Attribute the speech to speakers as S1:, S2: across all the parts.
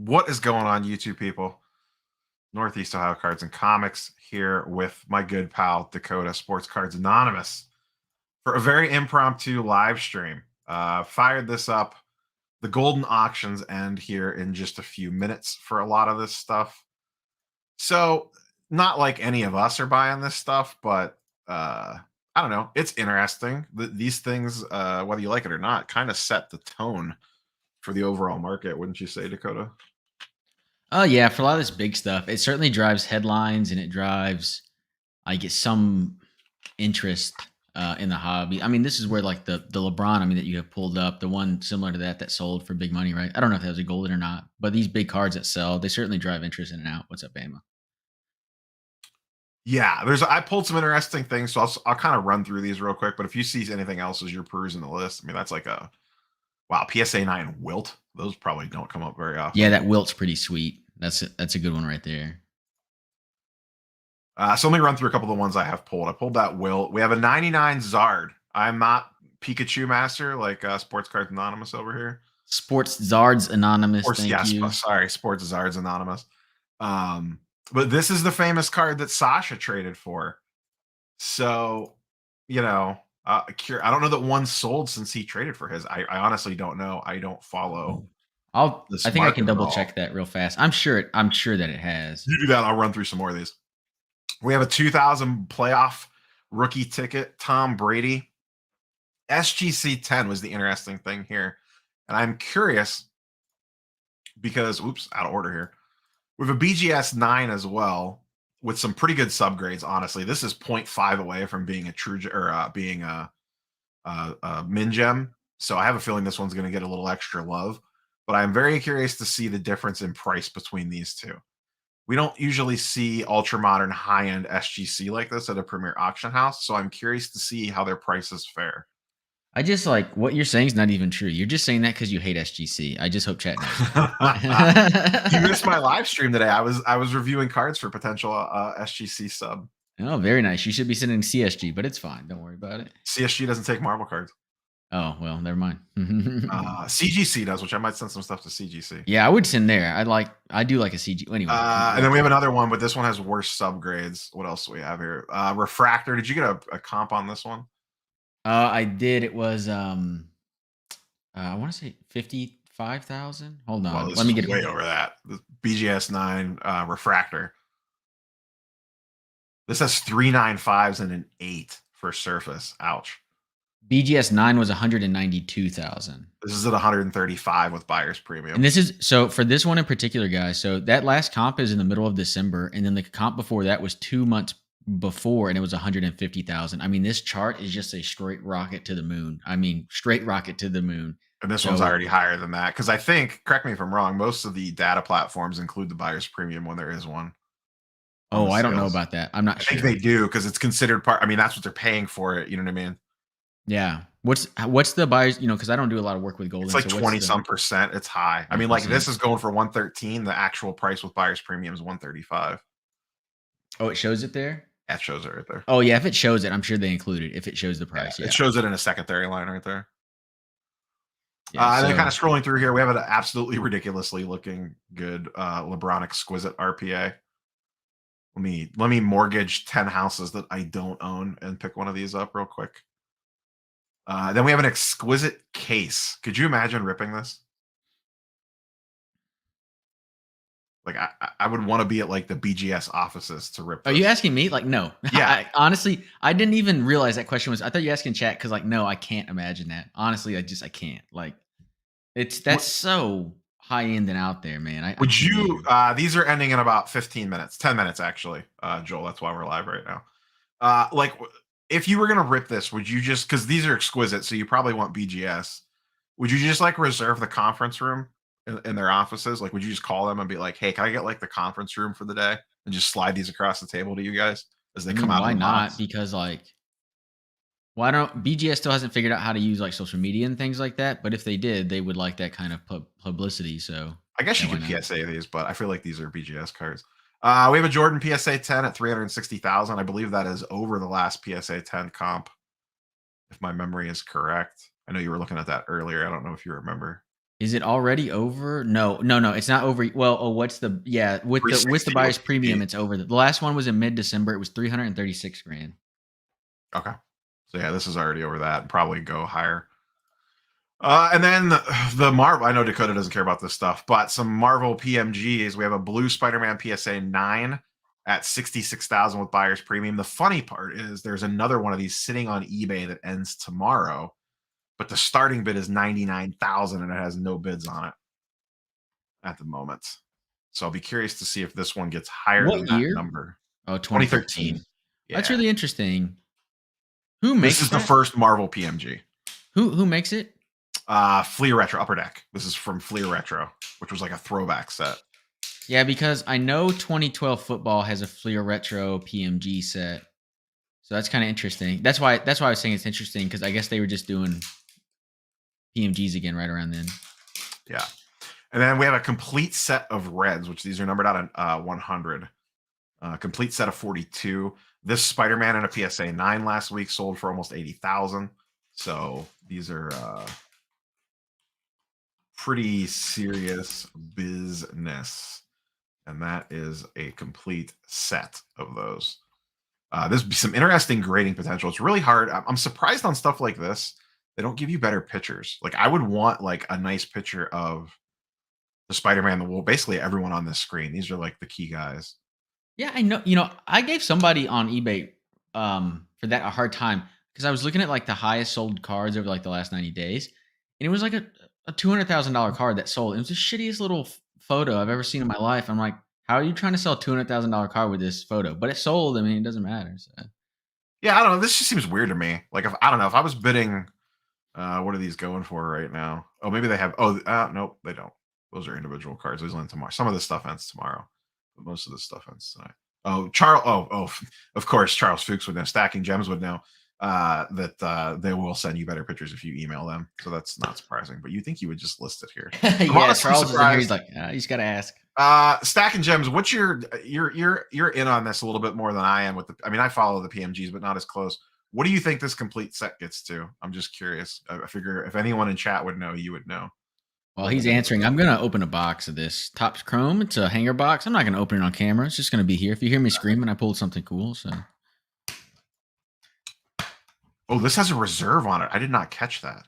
S1: What is going on, YouTube people? Northeast Ohio Cards and Comics here with my good pal Dakota Sports Cards Anonymous for a very impromptu live stream. Fired this up. The Goldin Auctions end here in just a few minutes for a lot of this stuff. So, not like any of us are buying this stuff, but I don't know. It's interesting. These things, whether you like it or not, kind of set the tone for the overall market, wouldn't you say, Dakota?
S2: Oh yeah, for a lot of this big stuff, it certainly drives headlines and it drives, I get some interest in the hobby. I mean, this is where like the LeBron, I mean, that you have pulled up, the one similar to that sold for big money, right? I don't know if that was a golden or not, but these big cards that sell, they certainly drive interest in and out. What's up, Bama?
S1: Yeah, I pulled some interesting things, so I'll kind of run through these real quick. But if you see anything else as you're perusing the list, I mean, that's like a wow, PSA 9 Wilt. Those probably don't come up very
S2: Yeah,
S1: often.
S2: that wilt's pretty sweet. That's a good one right there.
S1: So let me run through a couple of the ones I have pulled. I pulled that Wilt. We have a 99 Zard. I'm not Pikachu master like Sports Cards Anonymous over here.
S2: Sports Zards Anonymous,
S1: Or
S2: thank
S1: yes,
S2: you.
S1: sorry, Sports Zards Anonymous. Um, but this is the famous card that Sasha traded for. So, I don't know that one sold since he traded for his. I honestly don't know. I don't follow this
S2: I think I can
S1: market at
S2: double
S1: all.
S2: check that real fast. I'm sure that it has.
S1: You do that, I'll run through some more of these. We have a 2000 playoff rookie ticket, Tom Brady. SGC 10 was the interesting thing here. And I'm curious because, oops, out of order here. We have a BGS 9 as well with some pretty good subgrades, honestly. This is 0.5 away from being a true or being a min gem. So I have a feeling this one's going to get a little extra love. But I'm very curious to see the difference in price between these two. We don't usually see ultra modern high end SGC like this at a premier auction house. So I'm curious to see how their prices fare.
S2: I just like what you're saying is not even true. You're just saying that because you hate SGC. I just hope chat knows
S1: You missed my
S2: that.
S1: live stream today. I was reviewing cards for potential SGC sub.
S2: Oh, very nice. You should be sending CSG, but it's fine. Don't worry about it.
S1: CSG doesn't take marble cards.
S2: Oh, well, never mind.
S1: CGC does, which I might send some stuff to CGC.
S2: Yeah, I would send there. I do like a CG. Anyway.
S1: And then we have another one, but this one has worse subgrades. What else do we have here? Refractor. Did you get a comp on this one?
S2: I did. It was I want to say 55,000. Hold
S1: Well,
S2: on.
S1: this
S2: Let me
S1: is
S2: get
S1: way
S2: it.
S1: over that. The BGS 9 refractor. This has 395s and an 8 for surface. Ouch.
S2: BGS 9 was 192,000.
S1: This is at 135 with buyer's premium.
S2: And this is so for this one in particular, guys. So that last comp is in the middle of December, and then the comp before that was 2 months before, and it was 150,000. I mean, this chart is just a straight rocket to the moon. I mean, straight rocket to the moon.
S1: And this one's already higher than that. Because I think, correct me if I'm wrong, most of the data platforms include the buyer's premium when there is one.
S2: Oh, I don't know about that. I'm not
S1: I think
S2: sure.
S1: they do because it's considered part. I mean, that's what they're paying for it. You know what I mean?
S2: Yeah. What's the buyers? You know, because I don't do a lot of work with
S1: It's
S2: Goldin.
S1: like
S2: So what's
S1: 20
S2: the
S1: some percent. It's high. I mean, like this
S2: 20%?
S1: is going for 113. The actual price with buyer's premium is 135.
S2: Oh, it shows it there.
S1: That shows it right there.
S2: Oh yeah, if it shows it, I'm sure they include it. If it shows the
S1: Yeah,
S2: price,
S1: it
S2: yeah.
S1: shows it in a secondary line right there.
S2: Yeah.
S1: And then kind
S2: So
S1: of scrolling through here, we have an absolutely ridiculously looking good LeBron exquisite RPA. Let me mortgage 10 houses that I don't own and pick one of these up real quick. Then we have an exquisite case. Could you imagine ripping this? Like I would want to be at like the BGS offices to rip
S2: are you
S1: this.
S2: asking me? Like, no.
S1: Yeah.
S2: Honestly, I didn't even realize that question was. I thought you were asking chat because, like, no, I can't imagine that. Honestly, I can't. Like, that's so high end and out there, man. I
S1: Would
S2: can't
S1: you?
S2: even.
S1: These are ending in about 15 minutes, 10 minutes actually. Joel, that's why we're live right now. Like if you were gonna rip this, would you just because these are exquisite, so you probably want BGS? Would you just like reserve the conference room in their offices? Like, would you just call them and be like, "Hey, can I get like the conference room for the day?" And just slide these across the table to you guys as they
S2: I
S1: come
S2: mean,
S1: out of
S2: why
S1: the
S2: not?
S1: box?
S2: Because like, why don't BGS still hasn't figured out how to use like social media and things like that? But if they did, they would like that kind of publicity. So
S1: I guess
S2: yeah,
S1: you
S2: why
S1: could
S2: not?
S1: PSA these, but I feel like these are BGS cards. We have a Jordan PSA 10 at 360,000. I believe that is over the last PSA 10 comp, if my memory is correct. I know you were looking at that earlier. I don't know if you remember.
S2: Is it already over? No, it's not over. Well, what's the with the
S1: 360
S2: buyer's premium,
S1: OTP.
S2: it's over. The last one was in mid-December. It was 336 grand.
S1: Okay. So yeah, this is already over that. Probably go higher. And then the Marvel. I know Dakota doesn't care about this stuff, but some Marvel PMGs. We have a blue Spider-Man PSA 9 at 66,000 with buyer's premium. The funny part is there's another one of these sitting on eBay that ends tomorrow, but the starting bid is 99,000 and it has no bids on it at the moment. So I'll be curious to see if this one gets higher than
S2: What
S1: that
S2: year?
S1: number.
S2: Oh,
S1: 2013.
S2: 2013. That's
S1: Yeah.
S2: really interesting. Who
S1: This
S2: makes
S1: is the
S2: that?
S1: first Marvel PMG.
S2: Who makes it?
S1: Fleer Retro Upper Deck. This is from Fleer Retro, which was like a throwback set.
S2: Yeah, because I know 2012 football has a Fleer Retro PMG set. So that's kind of interesting. That's why I was saying it's interesting, because I guess they were just doing PMGs again right around then.
S1: Yeah. And then we have a complete set of reds, which these are numbered out on 100. Complete set of 42. This Spider-Man in a PSA 9 last week sold for almost 80,000. So these are pretty serious business. And that is a complete set of those. There's some interesting grading potential. It's really hard. I'm surprised on stuff like this. They don't give you better pictures. Like I would want like a nice picture of the Spider-Man, well, basically everyone on this screen. These are like the key guys.
S2: Yeah, I know. I gave somebody on eBay for that a hard time, because I was looking at like the highest sold cards over like the last 90 days, and it was like a $200,000 card that sold. It was the shittiest little photo I've ever seen in my life. I'm like, how are you trying to sell a $200,000 card with this photo? But it sold. I mean, it doesn't matter. So.
S1: Yeah, I don't know. This just seems weird to me. Like if I don't know if I was bidding, what are these going for right now? Oh, maybe they have. Oh, nope, they don't. Those are individual cards. Those end tomorrow. Some of this stuff ends tomorrow, but most of this stuff ends tonight. Oh, Charles. Oh, of course, Charles Fuchs would know. Stacking Gems would know that they will send you better pictures if you email them. So that's not surprising. But you think you would just list it here?
S2: Yeah, Charles is in here. He's like, you just got to ask.
S1: Stacking Gems. What's you're in on this a little bit more than I am with the. I mean, I follow the PMGs, but not as close. What do you think this complete set gets to? I'm just curious. I figure if anyone in chat would know, you would know.
S2: Well, he's answering. I'm going to open a box of this Topps Chrome. It's a hanger box. I'm not going to open it on camera. It's just going to be here. If you hear me screaming, I pulled something cool. So.
S1: Oh, this has a reserve on it. I did not catch that.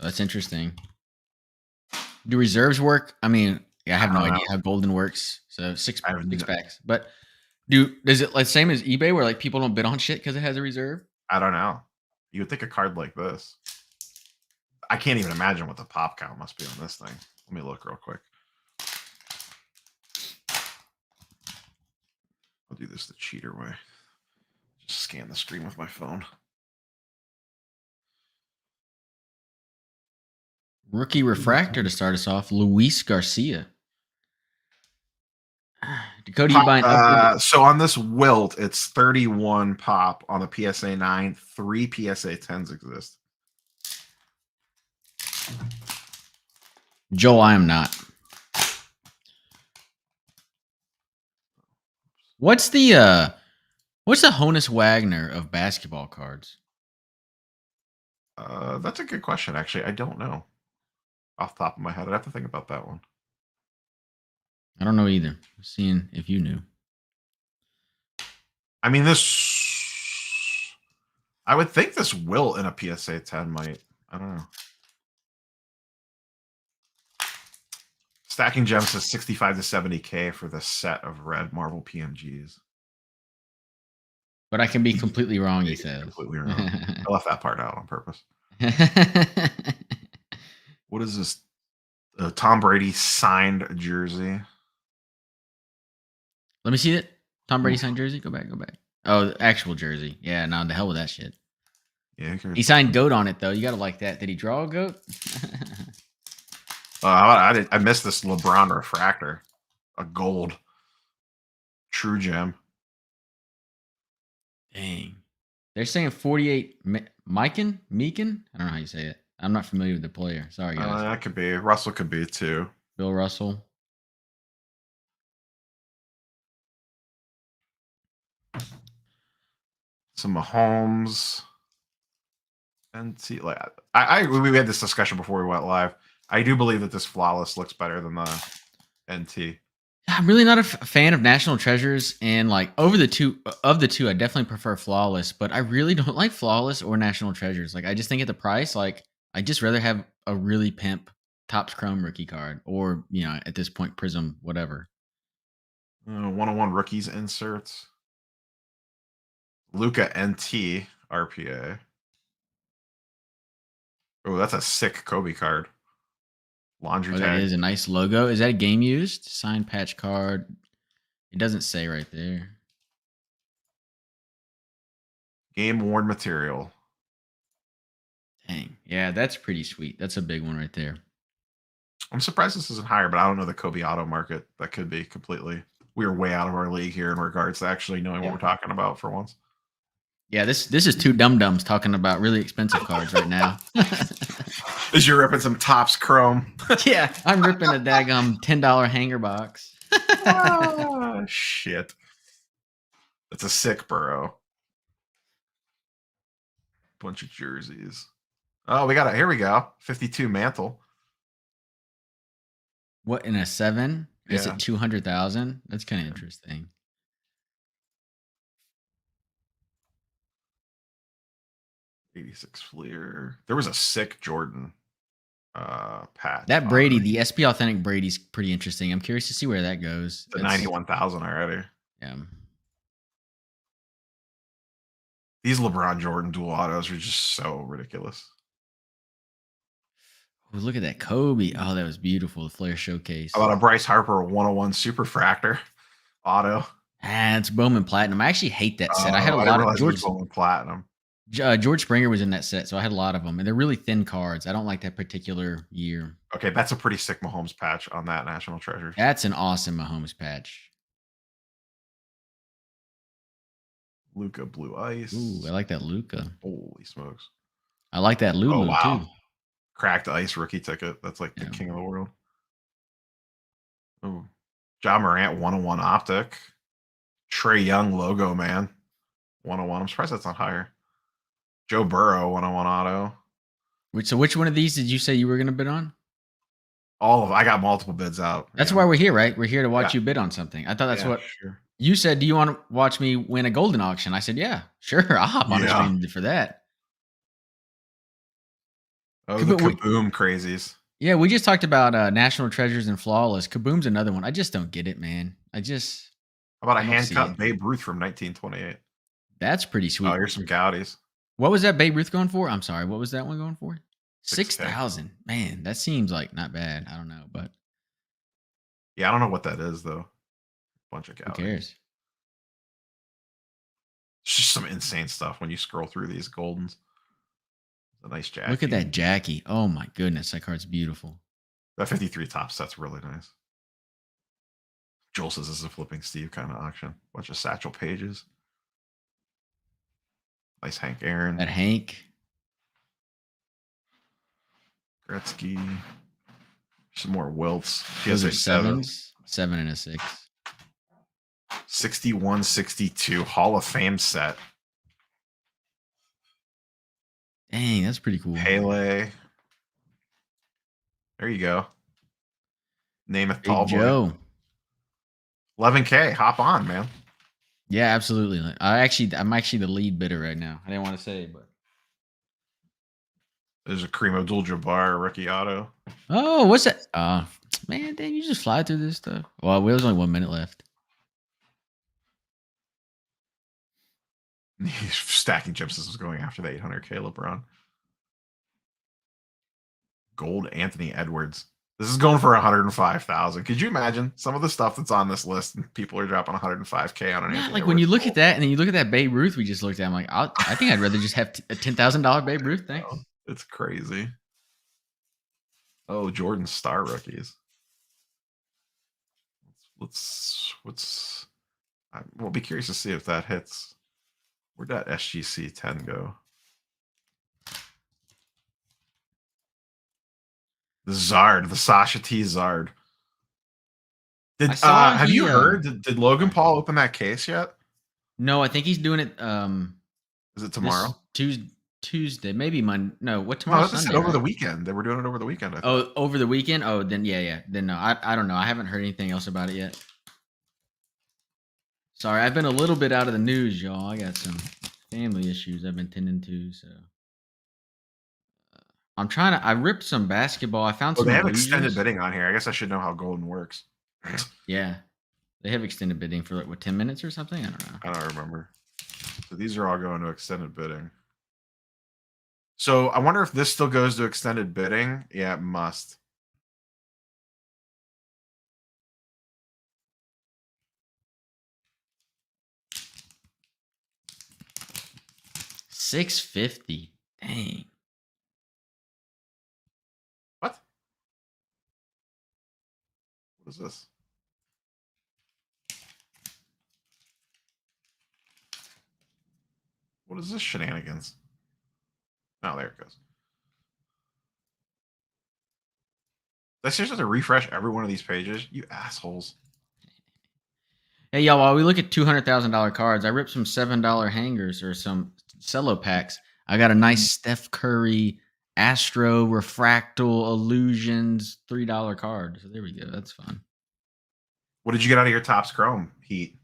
S2: That's interesting. Do reserves work? I mean, I have no idea how Goldin works. So six packs. But is it like same as eBay where like people don't bid on shit because it has a reserve?
S1: I don't know. You would think a card like this. I can't even imagine what the pop count must be on this thing. Let me look real quick. I'll do this the cheater way. Just scan the screen with my phone.
S2: Rookie refractor to start us off, Luis Garcia. Dakota, you buying
S1: so on this Wilt, it's 31 pop on the PSA 9. 3 PSA 10s exist.
S2: Joel, I am not. What's the Honus Wagner of basketball cards?
S1: That's a good question, actually. I don't know. Off the top of my head, I'd have to think about that one.
S2: I don't know either. Seeing if you knew.
S1: I mean, I would think this Wilt in a PSA 10 might. I don't know. Stacking Gems says 65 to 70K for the set of red Marvel PMGs.
S2: But I can be completely wrong, he says.
S1: Completely wrong. I left that part out on purpose. What is this? Tom Brady signed jersey.
S2: Let me see it. Tom Brady signed jersey. Go back. Oh, actual jersey. Yeah, no, the hell with that shit.
S1: Yeah,
S2: he signed goat on it though. You gotta like that. Did he draw a goat?
S1: I missed this LeBron refractor, a gold true gem.
S2: Dang, they're saying 48. Meekin? I don't know how you say it. I'm not familiar with the player. Sorry, guys.
S1: That could be Russell. Could be too.
S2: Bill Russell.
S1: Some Mahomes. And see, like we had this discussion before we went live. I do believe that this flawless looks better than the NT.
S2: I'm really not a fan of National Treasures, and like over the two of the two, I definitely prefer Flawless. But I really don't like Flawless or National Treasures. Like I just think at the price, like I just rather have a really pimp Topps Chrome rookie card, or at this point Prism, whatever.
S1: 101 rookies inserts. Luca NT RPA. Oh, that's a sick Kobe card. Laundry
S2: Oh, that
S1: tag.
S2: is a nice logo. Is that a game used signed patch card? It doesn't say right there.
S1: Game worn material.
S2: Dang, yeah, that's pretty sweet. That's a big one right there.
S1: I'm surprised this isn't higher, but I don't know the Kobe auto market. That could be completely. We are way out of our league here in regards to actually knowing what we're talking about for once.
S2: Yeah, this is two dum-dums talking about really expensive cards right now.
S1: As you're ripping some Topps Chrome.
S2: Yeah, I'm ripping a daggum $10 hanger box.
S1: Shit. That's a sick Burrow. Bunch of jerseys. Oh, we got it. Here we go. 52 mantle.
S2: What, in a 7? Is
S1: Yeah.
S2: it 200,000? That's kind of interesting.
S1: '86 Fleer. There was a sick Jordan patch.
S2: That Brady, the SP Authentic Brady's pretty interesting. I'm curious to see where that goes.
S1: The 91,000 already.
S2: Yeah.
S1: These LeBron Jordan dual autos are just so ridiculous.
S2: Oh, look at that Kobe. Oh, that was beautiful. The Flair Showcase.
S1: How about a Bryce Harper 101 Superfractor auto?
S2: It's Bowman Platinum. I actually hate that set. I had a
S1: I
S2: lot
S1: didn't
S2: of George
S1: Bowman Platinum.
S2: George Springer was in that set, so I had a lot of them, and they're really thin cards. I don't like that particular year.
S1: Okay, that's a pretty sick Mahomes patch on that National Treasure.
S2: That's an awesome Mahomes patch.
S1: Luca Blue Ice.
S2: Ooh, I like that Luca.
S1: Holy smokes.
S2: I like that Lulu too.
S1: Cracked ice rookie ticket. That's like the king of the world. Oh, John Morant 101 optic. Trey Young logo man 101. I'm surprised that's not higher. Joe Burrow 101 auto.
S2: So which one of these did you say you were going to bid on?
S1: All of. I got multiple bids out.
S2: That's why we're here, right? We're here to watch you bid on something. I thought that's what you said. Do you want to watch me win a Goldin auction? I said, yeah, sure. I'll hop on the stream for that.
S1: Oh, the Kaboom crazies.
S2: Yeah, we just talked about National Treasures and Flawless. Kaboom's another one. I just don't get it, man. How
S1: about a hand-cut Babe Ruth from 1928?
S2: That's pretty sweet.
S1: Oh, here's some Gaudies.
S2: What was that Babe Ruth going for? I'm sorry. What was that one going for? 6,000. Man, that seems like not bad. I don't know, but
S1: yeah, I don't know what that is though. Bunch of Gaudies.
S2: Who cares?
S1: It's just some insane stuff when you scroll through these Goldins. A nice Jackie.
S2: Look at that Jackie. Oh my goodness, that card's beautiful.
S1: That 53 top set's really nice. Joel says this is a flipping Steve kind of auction. Bunch of Satchel Pages. Nice Hank Aaron.
S2: That Hank.
S1: Gretzky. Some more Wilts.
S2: Those are 7s. 7 and a 6.
S1: 61, 62 Hall of Fame set.
S2: Dang, that's pretty cool.
S1: Pele. There you go. Namath Tall Boy.
S2: Joe.
S1: 11K. Hop on, man.
S2: Yeah, absolutely. I'm actually the lead bidder right now. I didn't want to say, but
S1: there's a Kareem Abdul-Jabbar rookie auto.
S2: Oh, what's that? Man, damn, you just fly through this stuff. Well, there's only 1 minute left.
S1: Stacking chips was going after the 800K LeBron. Gold Anthony Edwards. This is going for 105,000. Could you imagine some of the stuff that's on this list and people are dropping 105K on an Anthony
S2: like when you look at that and then you look at that Babe Ruth we just looked at, I'm like, I think I'd rather just have a $10,000 Babe Ruth. Thanks.
S1: Oh, it's crazy. Oh, Jordan Star rookies. We'll be curious to see if that hits. Where'd that SGC 10 go? The Zard, the Sasha T Zard. Have you heard? Did Logan Paul open that case yet?
S2: No, I think he's doing it.
S1: Is it tomorrow?
S2: Tuesday. Tuesday, maybe Monday. No, what
S1: No,
S2: tomorrow's
S1: that's said
S2: Sunday,
S1: over the
S2: right?
S1: weekend. They were doing it over the weekend, I thought.
S2: Oh, over the weekend? Oh, then yeah. Then no, I don't know. I haven't heard anything else about it yet. Sorry, I've been a little bit out of the news, y'all. I got some family issues I've been tending to, so I'm trying to. I ripped some basketball. I found
S1: Oh,
S2: some
S1: they have extended
S2: illusions.
S1: bidding on here. I guess I should know how Golden works.
S2: Yeah, they have extended bidding for like what 10 minutes or something. I don't know.
S1: I don't remember. So these are all going to extended bidding. So I wonder if this still goes to extended bidding. Yeah, it must.
S2: $650. Dang.
S1: What? What is this? What is this shenanigans? Oh, there it goes. Did I seriously have to refresh every one of these pages? You assholes.
S2: Hey, y'all, while we look at $200,000 cards, I ripped some $7 hangers or some cello packs. I got a nice Steph Curry Astro Refractal Illusions $3 card. So there we go. That's fun.
S1: What did you get out of your Topps Chrome Heat?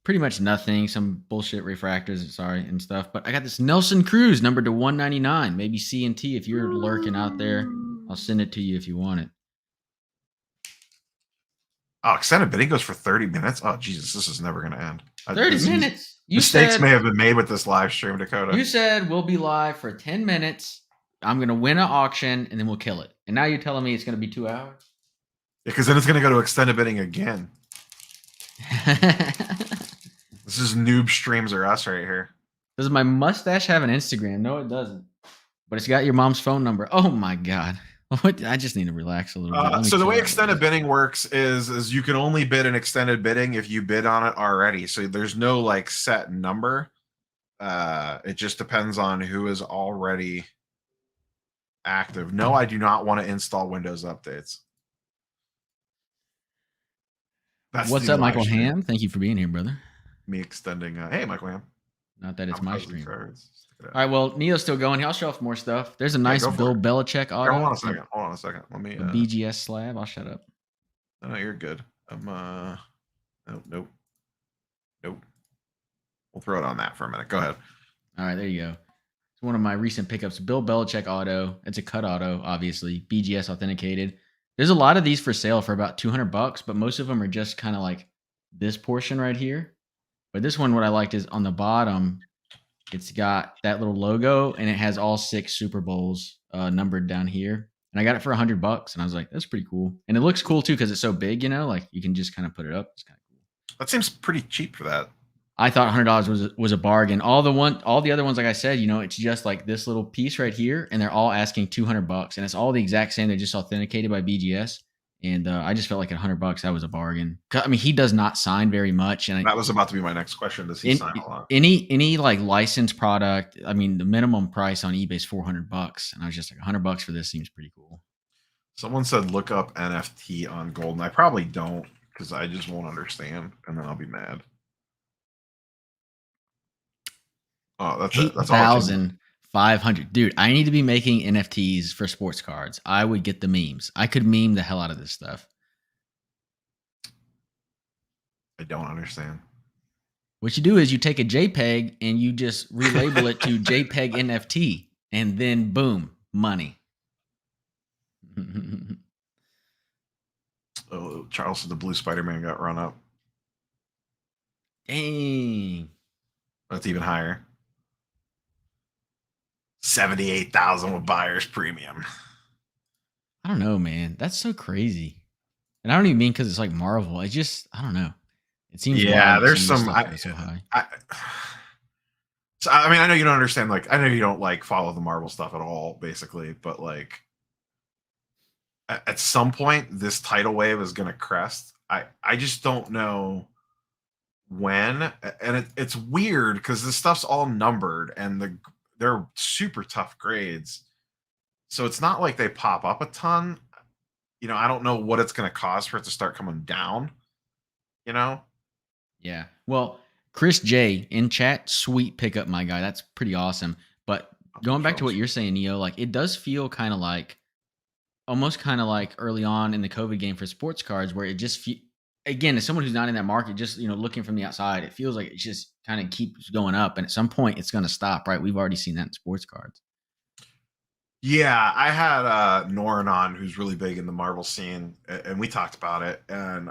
S2: Pretty much nothing. Some bullshit refractors, sorry, and stuff. But I got this Nelson Cruz numbered to 199. Maybe C and T if you're lurking out there. I'll send it to you if you want it.
S1: Oh, extended bidding goes for 30 minutes. Oh, Jesus, this is never going to end.
S2: 30 minutes.
S1: Mistakes may have been made with this live stream, Dakota.
S2: You said we'll be live for 10 minutes. I'm going to win an auction and then we'll kill it. And now you're telling me it's going to be 2 hours?
S1: Yeah, because then it's going to go to extended bidding again. This is noob streams or us right here.
S2: Does my mustache have an Instagram? No, it doesn't. But it's got your mom's phone number. Oh my God. I just need to relax a little bit.
S1: So the way extended bidding works is you can only bid an extended bidding if you bid on it already. So there's no like set number. It just depends on who is already active. No, I do not want to install Windows updates.
S2: What's up, Michael Ham? Thank you for being here, brother.
S1: Me extending. Hey, Michael Ham.
S2: Not that it's my stream.
S1: Cards.
S2: All right, well, Neo's still going. I'll show off more stuff. There's a nice Bill Belichick auto.
S1: Hold on a second. Let me.
S2: BGS slab. I'll shut up.
S1: No, you're good. Nope. We'll throw it on that for a minute. Go ahead.
S2: All right, there you go. It's one of my recent pickups. Bill Belichick auto. It's a cut auto, obviously. BGS authenticated. There's a lot of these for sale for about $200, but most of them are just kind of like this portion right here. But this one, what I liked is on the bottom, it's got that little logo and it has all 6 Super Bowls numbered down here. And I got it for $100 and I was like, that's pretty cool. And it looks cool too because it's so big, like you can just kind of put it up. It's kind of cool.
S1: That seems pretty cheap for that.
S2: I thought $100 was a bargain. All the other ones, like I said, it's just like this little piece right here, and they're all asking $200, and it's all the exact same. They're just authenticated by BGS, and I just felt like at $100 that was a bargain. I mean, he does not sign very much, and
S1: that was about to be my next question. Does he sign a lot?
S2: Any like licensed product? I mean, the minimum price on eBay is $400, and I was just like $100 for this seems pretty cool.
S1: Someone said look up NFT on Goldin. I probably don't because I just won't understand, and then I'll be mad. Oh, that's
S2: 8,500. Dude, I need to be making NFTs for sports cards. I would get the memes. I could meme the hell out of this stuff.
S1: I don't understand.
S2: What you do is you take a JPEG and you just relabel it to JPEG NFT, and then boom, money.
S1: Oh, Charles said the blue Spider-Man got run up.
S2: Dang.
S1: That's even higher. 78,000 with buyer's premium.
S2: I don't know, man. That's so crazy. And I don't even mean because it's like Marvel. It's just, I don't know. It seems
S1: there's some
S2: so high.
S1: I mean, I know you don't understand. Like, I know you don't like follow the Marvel stuff at all, basically. But like, at some point, this tidal wave is going to crest. I just don't know when. And it's weird because this stuff's all numbered and they're super tough grades. So it's not like they pop up a ton. I don't know what it's going to cost for it to start coming down.
S2: Yeah. Well, Chris J in chat, sweet pickup, my guy. That's pretty awesome. But going back to what you're saying, Neo, like it does feel kind of like almost kind of like early on in the COVID game for sports cards, where it just again, as someone who's not in that market, just looking from the outside, it feels like it just kind of keeps going up, and at some point, it's going to stop. Right? We've already seen that in sports cards.
S1: Yeah, I had Norin on, who's really big in the Marvel scene, and we talked about it. And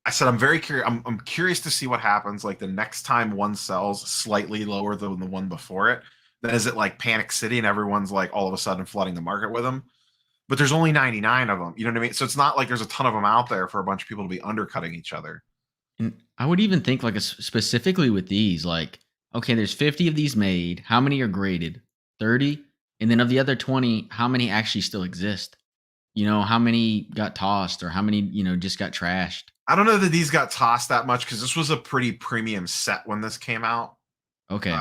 S1: I said I'm very curious. I'm curious to see what happens. Like the next time one sells slightly lower than the one before it, then is it like Panic City and everyone's like all of a sudden flooding the market with them? But there's only 99 of them. You know what I mean? So it's not like there's a ton of them out there for a bunch of people to be undercutting each other.
S2: And I would even think like specifically with these, like, okay, there's 50 of these made. How many are graded? 30. And then of the other 20, how many actually still exist? How many got tossed or how many, just got trashed?
S1: I don't know that these got tossed that much because this was a pretty premium set when this came out.
S2: Okay.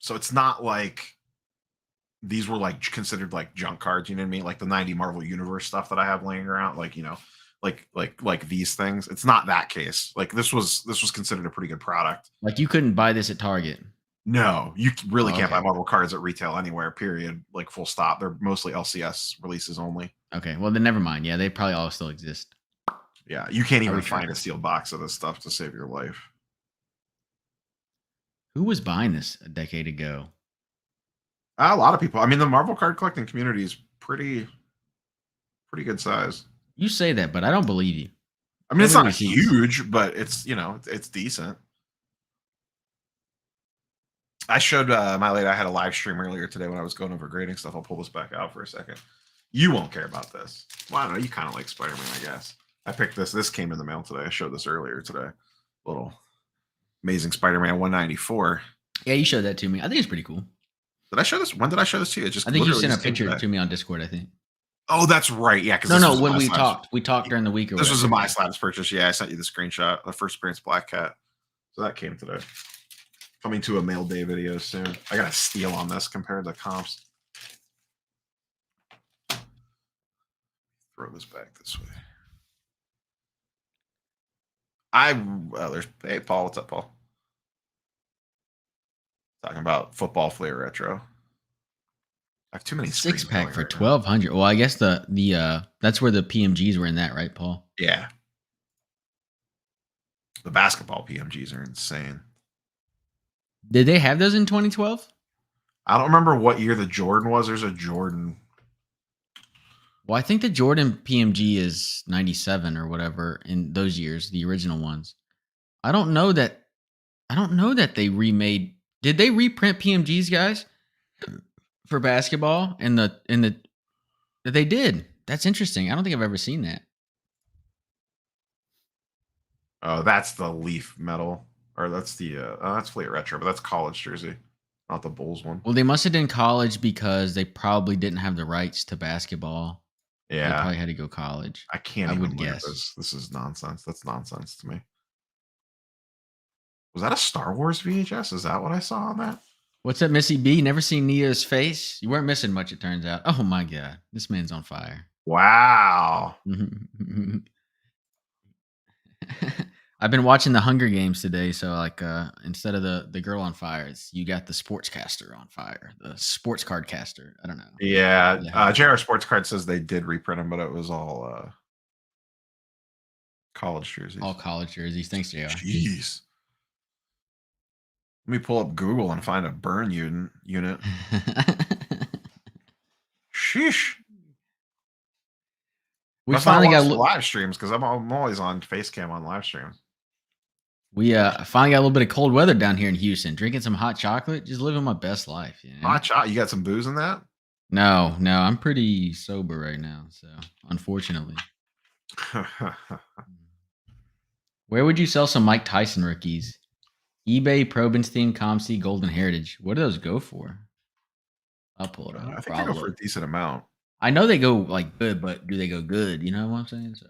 S1: So it's not like these were like considered like junk cards, you know what I mean? Like the 90 Marvel Universe stuff that I have laying around, like, like these things. It's not that case. Like this was considered a pretty good product.
S2: Like you couldn't buy this at Target.
S1: No, you really can't
S2: Okay.
S1: buy Marvel cards at retail anywhere, period. Like full stop. They're mostly LCS releases only.
S2: Okay. Well, then never mind. Yeah, they probably all still exist.
S1: Yeah, you can't even
S2: we sure?
S1: find a sealed box of this stuff to save your life.
S2: Who was buying this a decade ago?
S1: A lot of people. I mean, the Marvel card collecting community is pretty good size.
S2: You say that, but I don't believe you.
S1: I mean, it's not huge, but it's it's decent. I showed my lady. I had a live stream earlier today when I was going over grading stuff. I'll pull this back out for a second. You won't care about this. Well, I don't know. You kind of like Spider-Man, I guess. I picked this. This came in the mail today. I showed this earlier today. Little Amazing Spider-Man 194.
S2: Yeah, you showed that to me. I think it's pretty cool.
S1: Did I show this? When did I show this to you? It just
S2: I think you sent a picture to me on Discord, I think.
S1: Oh, that's right. Yeah, because
S2: no, when we talked during the week.
S1: This was a My Slabs purchase. Yeah, I sent you the screenshot. The first appearance Black Cat. So that came today. Coming to a mail day video soon. I got a steal on this compared to comps. Throw this back this way. There's hey Paul, what's up, Paul? Talking about football flair retro. I have too many
S2: 6-pack for 1,200. Well, I guess the that's where the PMGs were in that, right, Paul?
S1: Yeah. The basketball PMGs are insane.
S2: Did they have those in 2012?
S1: I don't remember what year the Jordan was. There's a Jordan.
S2: Well, I think the Jordan PMG is 97 or whatever in those years, the original ones. I don't know that they remade. Did they reprint PMGs, guys, for basketball? And they did. That's interesting. I don't think I've ever seen that.
S1: Oh, that's the Leaf metal, or that's the that's Fleet Retro, but that's college jersey, not the Bulls one.
S2: Well, they must have done college because they probably didn't have the rights to basketball.
S1: Yeah,
S2: they probably had to go college.
S1: I can't. I would guess this is nonsense. That's nonsense to me. Was that a Star Wars VHS? Is that what I saw on that?
S2: What's up, Missy B? Never seen Nia's face? You weren't missing much, it turns out. Oh my god, this man's on fire.
S1: Wow.
S2: I've been watching the Hunger Games today, so like instead of the girl on fire, you got the sportscaster on fire, the sports card caster. I don't know.
S1: Yeah, JR Sports Card says they did reprint them, but it was all college jerseys.
S2: All college jerseys. Thanks, JR.
S1: Jeez. Let me pull up Google and find a burn unit. Sheesh.
S2: We finally got
S1: live streams because I'm always on Facecam on live streams.
S2: We finally got a little bit of cold weather down here in Houston. Drinking some hot chocolate, just living my best life. You know?
S1: Hot chocolate? You got some booze in that?
S2: No, I'm pretty sober right now. So unfortunately, where would you sell some Mike Tyson rookies? eBay, Probenstein, ComC, Golden Heritage. What do those go for? I'll pull it up.
S1: I think they go for a decent amount.
S2: I know they go like good, but do they go good? You know what I'm saying? So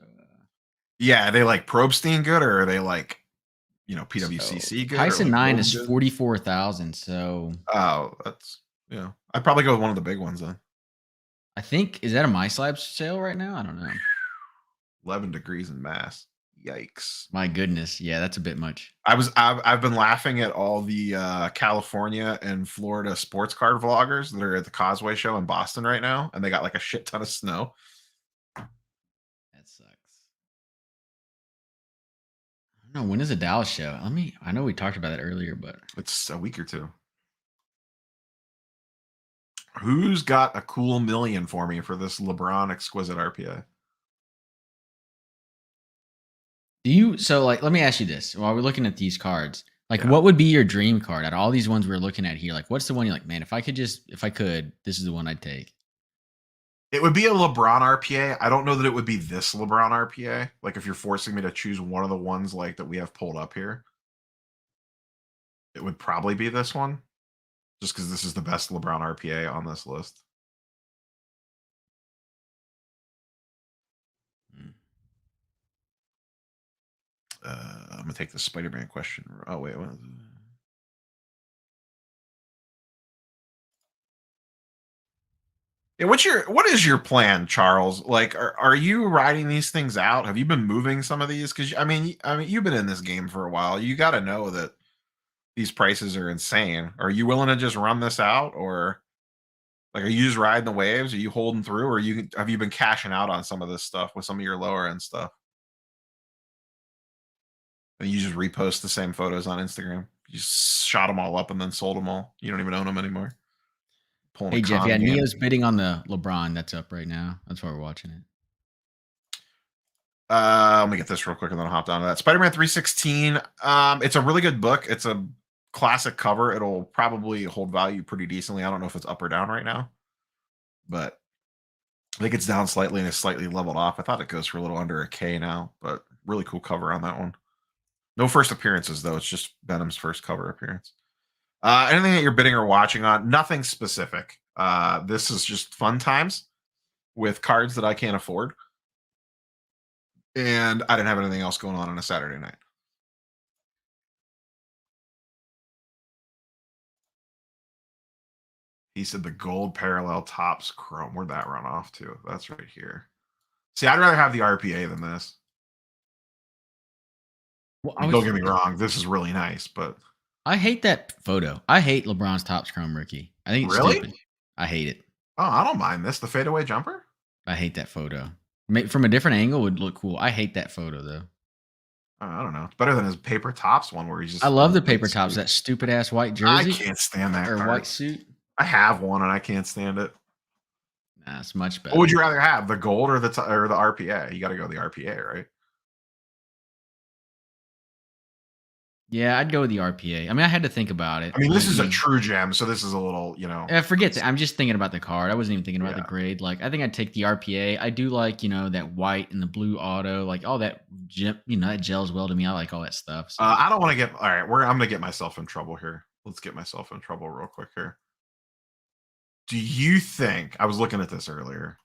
S1: yeah, are they like Probstein good, or are they like PWCC good?
S2: Tyson 9 is 44,000. So
S1: that's I'd probably go with one of the big ones then.
S2: I think is that a My Slabs sale right now? I don't know.
S1: 11 degrees in Mass. Yikes.
S2: My goodness. Yeah, that's a bit much.
S1: I've been laughing at all the California and Florida sports card vloggers that are at the Causeway Show in Boston right now, and they got like a shit ton of snow.
S2: That sucks. I don't know. When is the Dallas show? I know we talked about that earlier, but
S1: It's a week or two. Who's got a cool million for me for this LeBron exquisite RPA?
S2: let me ask you this. While we're looking at these cards, like
S1: Yeah.
S2: what would be your dream card out of all these ones we're looking at here? Like what's the one you're like, man, if I could, this is the one I'd take.
S1: It would be a LeBron RPA. I don't know that it would be this LeBron RPA. Like if you're forcing me to choose one of the ones like that we have pulled up here, it would probably be this one, just because this is the best LeBron RPA on this list.
S2: Mm.
S1: I'm gonna take the Spider-Man question. Oh wait, what? Yeah, what is your plan, Charles? Like, are you writing these things out? Have you been moving some of these? Because I mean, you've been in this game for a while. You got to know that these prices are insane. Are you willing to just run this out, or like, are you just riding the waves? Are you holding through, or have you been cashing out on some of this stuff with some of your lower end stuff? And you just repost the same photos on Instagram. You just shot them all up and then sold them all. You don't even own them anymore. Pulling a
S2: Hey Jeff,
S1: con
S2: yeah,
S1: game.
S2: Neo's bidding on the LeBron that's up right now. That's why we're watching it.
S1: Let me get this real quick and then I'll hop down to that. Spider-Man 316. It's a really good book. It's a classic cover. It'll probably hold value pretty decently. I don't know if it's up or down right now, but I think it's down slightly and it's slightly leveled off. I thought it goes for a little under a K now, but really cool cover on that one. No first appearances though. It's just Venom's first cover appearance. Anything that you're bidding or watching on? Nothing specific. This is just fun times with cards that I can't afford. And I didn't have anything else going on a Saturday night. He said the gold parallel tops chrome. Where'd that run off to? That's right here. See, I'd rather have the RPA than this.
S2: Well,
S1: I mean, don't get me wrong. This is really nice, but
S2: I hate that photo. I hate LeBron's Topps Chrome rookie. I think it's
S1: really?
S2: stupid. I hate it.
S1: Oh, I don't mind this. The fadeaway jumper?
S2: I hate that photo. From a different angle would look cool. I hate that photo though.
S1: I don't know. It's better than his paper tops one where he's just.
S2: I love the paper tops. That stupid ass white jersey.
S1: I can't stand that
S2: or
S1: card.
S2: white suit.
S1: I have one and I can't stand it.
S2: Nah, it's much better.
S1: What would you rather have, the gold or the RPA? You got to go the RPA, right?
S2: Yeah, I'd go with the RPA. I mean, I had to think about it.
S1: I mean, this is a true gem, so this is a little,
S2: Forget that. I'm just thinking about the card. I wasn't even thinking about the
S1: Yeah.
S2: grade. Like, I think I'd take the RPA. I do like, that white and the blue auto, like all that, that gels well to me. I like all that stuff. So.
S1: I don't want to get. All right, I'm going to get myself in trouble here. Let's get myself in trouble real quick here. Do you think I was looking at this earlier?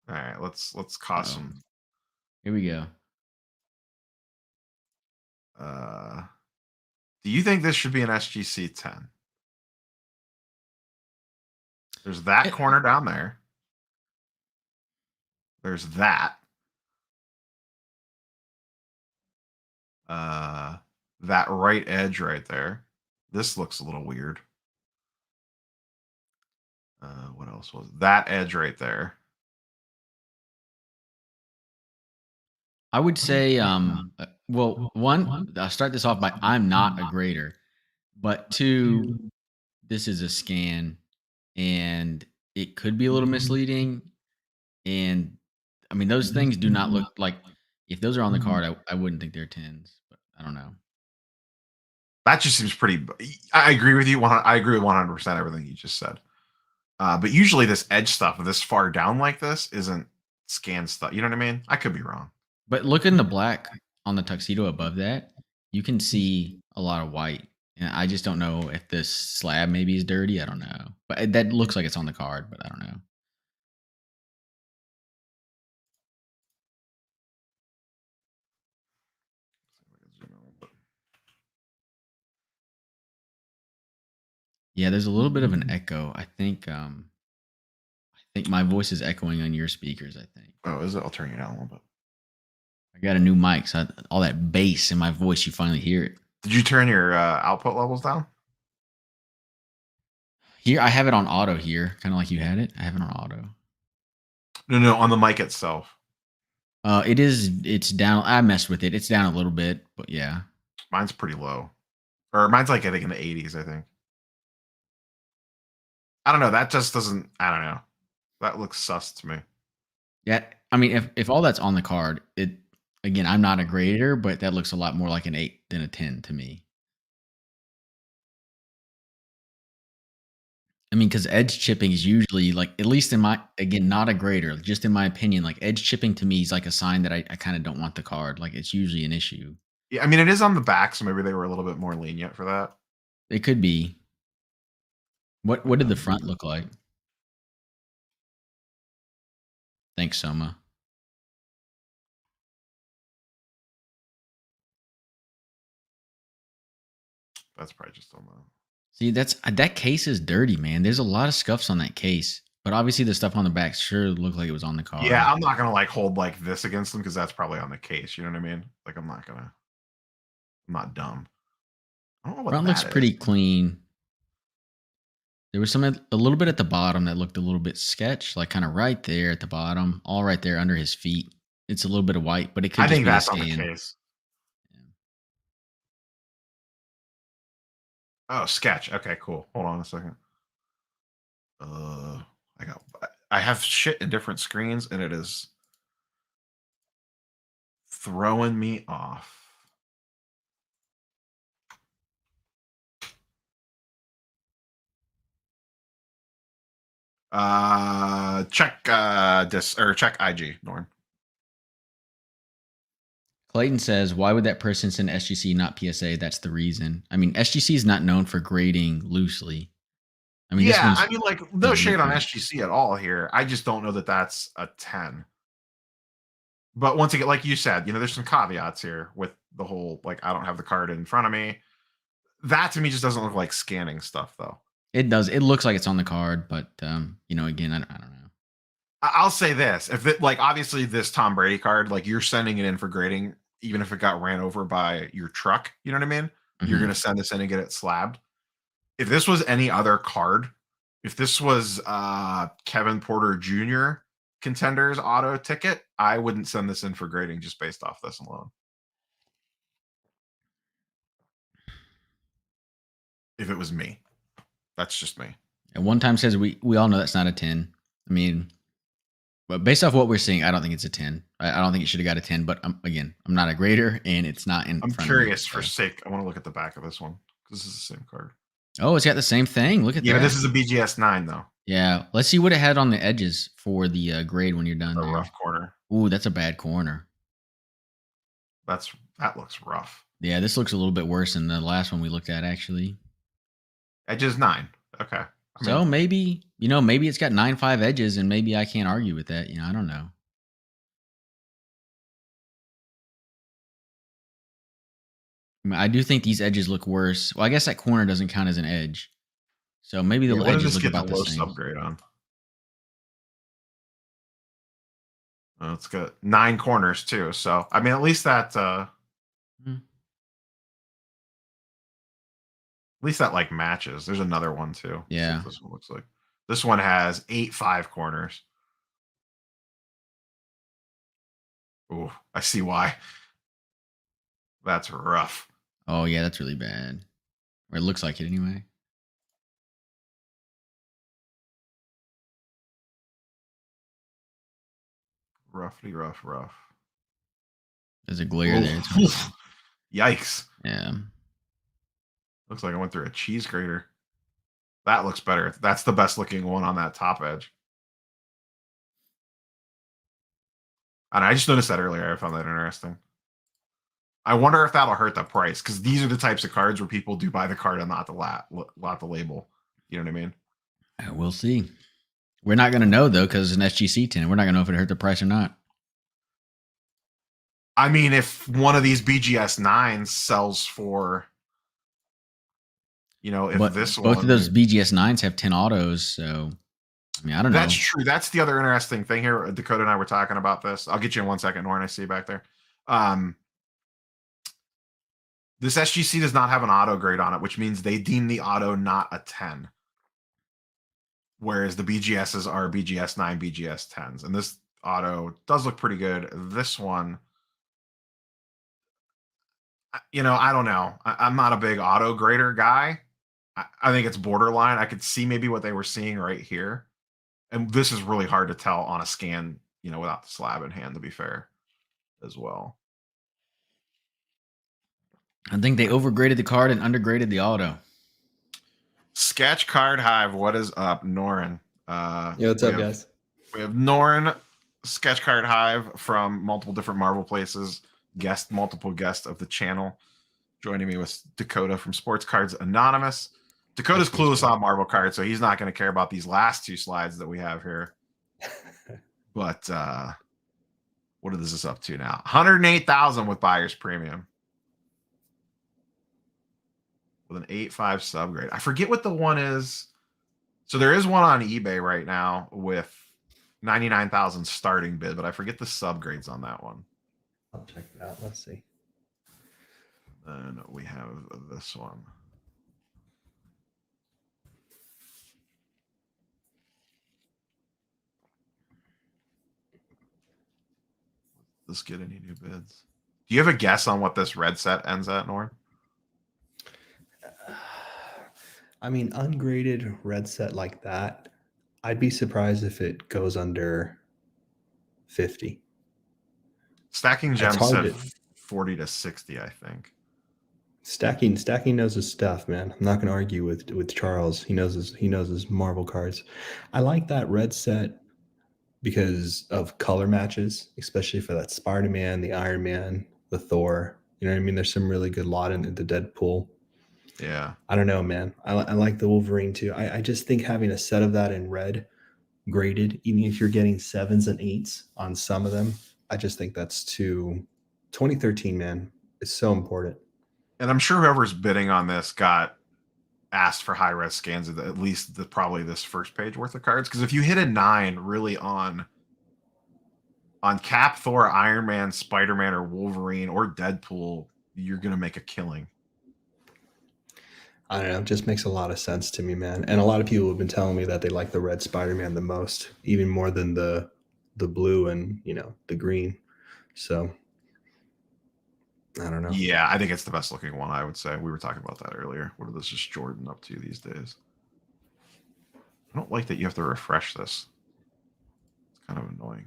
S1: All right, let's cost some.
S2: Here we go.
S1: Do you think this should be an SGC 10? There's that corner down there. There's that. That right edge right there. This looks a little weird. What else was it? That edge right there?
S2: I would say, one, I'll start this off by I'm not a grader, but two, this is a scan and it could be a little misleading. And I mean, those things do not look like, if those are on the card, I wouldn't think they're 10s, but I don't know.
S1: That just seems pretty. I agree with you. I agree with 100% everything you just said. But usually this edge stuff, this far down like this, isn't scan stuff. You know what I mean? I could be wrong.
S2: But look in the black on the tuxedo above that. You can see a lot of white. And I just don't know if this slab maybe is dirty. I don't know. But that looks like it's on the card, but I don't know. Yeah, there's a little bit of an echo. I think my voice is echoing on your speakers, I think.
S1: Oh, is it? I'll turn you down a little bit.
S2: I got a new mic, so all that bass in my voice, you finally hear it.
S1: Did you turn your output levels down?
S2: Here, I have it on auto here, kind of like you had it. I have it on auto.
S1: No, on the mic itself.
S2: It's down. I messed with it. It's down a little bit, but yeah.
S1: Mine's pretty low. Or mine's like, I think, in the 80s, I think. I don't know. That just doesn't, I don't know. That looks sus to me.
S2: Yeah, I mean, if all that's on the card, it again, I'm not a grader, but that looks a lot more like an 8 than a 10 to me. I mean, because edge chipping is usually like, at least in my, again, not a grader, just in my opinion, like edge chipping to me is like a sign that I kind of don't want the card. Like it's usually an issue.
S1: Yeah, I mean, it is on the back, so maybe they were a little bit more lenient for that.
S2: It could be. What
S1: But,
S2: did the front look like? Thanks, Soma.
S1: that's probably just on the.
S2: See, that case is dirty, man. There's a lot of scuffs on that case, but obviously the stuff on the back sure looked like it was on the card.
S1: Yeah, I'm not gonna like hold like this against them because that's probably on the case. You know what I mean? Like I'm not dumb. I don't know what
S2: Front
S1: that
S2: looks
S1: is.
S2: pretty clean. There was some a little bit at the bottom that looked a little bit sketch, like kind of right there at the bottom, all right there under his feet. It's a little bit of white, but it could
S1: I
S2: just
S1: think
S2: be
S1: that's
S2: a
S1: on the
S2: scan.
S1: case. Oh, sketch. Okay, cool. Hold on a second. I have shit in different screens and it is throwing me off. Check check IG, Norn.
S2: Clayton says, "Why would that person send SGC, not PSA? That's the reason. I mean, SGC is not known for grading loosely. I mean, this
S1: Yeah,
S2: one's
S1: I mean, like, no
S2: was
S1: shade on
S2: different.
S1: SGC at all here. I just don't know that that's a 10. But once again, like you said, there's some caveats here with the whole, like, I don't have the card in front of me. That to me just doesn't look like scanning stuff, though.
S2: It does. It looks like it's on the card, but again, I don't know.
S1: I'll say this: if it, like, obviously this Tom Brady card, like, you're sending it in for grading, even if it got ran over by your truck, you know what I mean? You're
S2: Mhm.
S1: gonna send this in and get it slabbed. If this was any other card, if this was Kevin Porter Jr. Contenders auto ticket, I wouldn't send this in for grading just based off this alone. If it was me, that's just me.
S2: And one time says we all know that's not a 10. I mean, but based off what we're seeing, I don't think it's a 10. I don't think it should have got a 10. But again, I'm not a grader, and it's not in
S1: I'm
S2: front of me.
S1: curious for
S2: So.
S1: sake. I want to look at the back of this one because this is the same card.
S2: Oh, it's got the same thing. Look at
S1: Yeah,
S2: that.
S1: but this is a BGS 9 though.
S2: Yeah, let's see what it had on the edges for the grade when you're done.
S1: A
S2: there.
S1: rough corner.
S2: Ooh, that's a bad corner.
S1: That looks rough.
S2: Yeah, this looks a little bit worse than the last one we looked at, actually.
S1: Edges 9. Okay.
S2: So maybe it's got 9.5 edges, and maybe I can't argue with that. I don't know. I mean, I do think these edges look worse. Well, I guess that corner doesn't count as an edge. So maybe the
S1: what does
S2: edges
S1: this
S2: look
S1: get
S2: about
S1: the
S2: the
S1: low
S2: same.
S1: subgrade on? It's got 9 corners too. So I mean, at least that like matches. There's another one too.
S2: Yeah.
S1: See what this one looks like. This one has 8 5 corners. Ooh, I see why. That's rough.
S2: Oh yeah, that's really bad. Or it looks like it anyway.
S1: Roughly rough.
S2: There's a glare there.
S1: Yikes.
S2: Yeah.
S1: Looks like I went through a cheese grater. That looks better. That's the best looking one on that top edge. And I just noticed that earlier. I found that interesting. I wonder if that'll hurt the price because these are the types of cards where people do buy the card and not the label. You know what I mean?
S2: We'll see. We're not going to know though because it's an SGC 10. We're not going to know if it hurt the price or not.
S1: I mean, if one of these BGS 9s sells for, if
S2: but
S1: this
S2: both
S1: one,
S2: of those BGS 9s have 10 autos, so I mean, I don't know.
S1: That's true. That's the other interesting thing here. Dakota and I were talking about this. I'll get you in 1 second, Norn. I see you back there. This SGC does not have an auto grade on it, which means they deem the auto not a 10. Whereas the BGSs are BGS 9, BGS 10s. And this auto does look pretty good. This one, I don't know. I'm not a big auto grader guy. I think it's borderline. I could see maybe what they were seeing right here. And this is really hard to tell on a scan, without the slab in hand, to be fair, as well.
S2: I think they overgraded the card and undergraded the auto.
S1: Sketch Card Hive, what is up, Norin?
S3: Yo, what's up, guys?
S1: We have Norin, Sketch Card Hive from multiple different Marvel places, multiple guests of the channel. Joining me with Dakota from Sports Cards Anonymous. Dakota's clueless on Marvel cards, so he's not going to care about these last two slides that we have here. But what is this up to now? 108,000 with buyer's premium. With an 8.5 subgrade. I forget what the one is. So there is one on eBay right now with 99,000 starting bid, but I forget the subgrades on that one.
S3: I'll check it out. Let's see.
S1: Then we have this one. Let's get any new bids. Do you have a guess on what this red set ends at, Norm?
S3: I mean, ungraded red set like that, I'd be surprised if it goes under 50.
S1: Stacking Gems said 40 to 60, I think.
S3: Stacking knows his stuff, man. I'm not going to argue with Charles. He knows his Marvel cards. I like that red set because of color matches, especially for that Spider-Man, the Iron Man, the Thor. You know what I mean? There's some really good lot in the Deadpool.
S1: Yeah.
S3: I don't know, man. I like the Wolverine too. I just think having a set of that in red graded, even if you're getting 7s and 8s on some of them, I just think that's too. 2013, man, is so important.
S1: And I'm sure whoever's bidding on this got asked for high res scans of at least probably this first page worth of cards. Because if you hit a 9 really on Cap, Thor, Iron Man, Spider-Man, or Wolverine, or Deadpool, you're going to make a killing.
S3: I don't know. It just makes a lot of sense to me, man. And a lot of people have been telling me that they like the red Spider-Man the most, even more than the blue and, the green. So I don't know.
S1: Yeah, I think it's the best looking one, I would say. We were talking about that earlier. What are this just Jordan up to these days? I don't like that you have to refresh this. It's kind of annoying.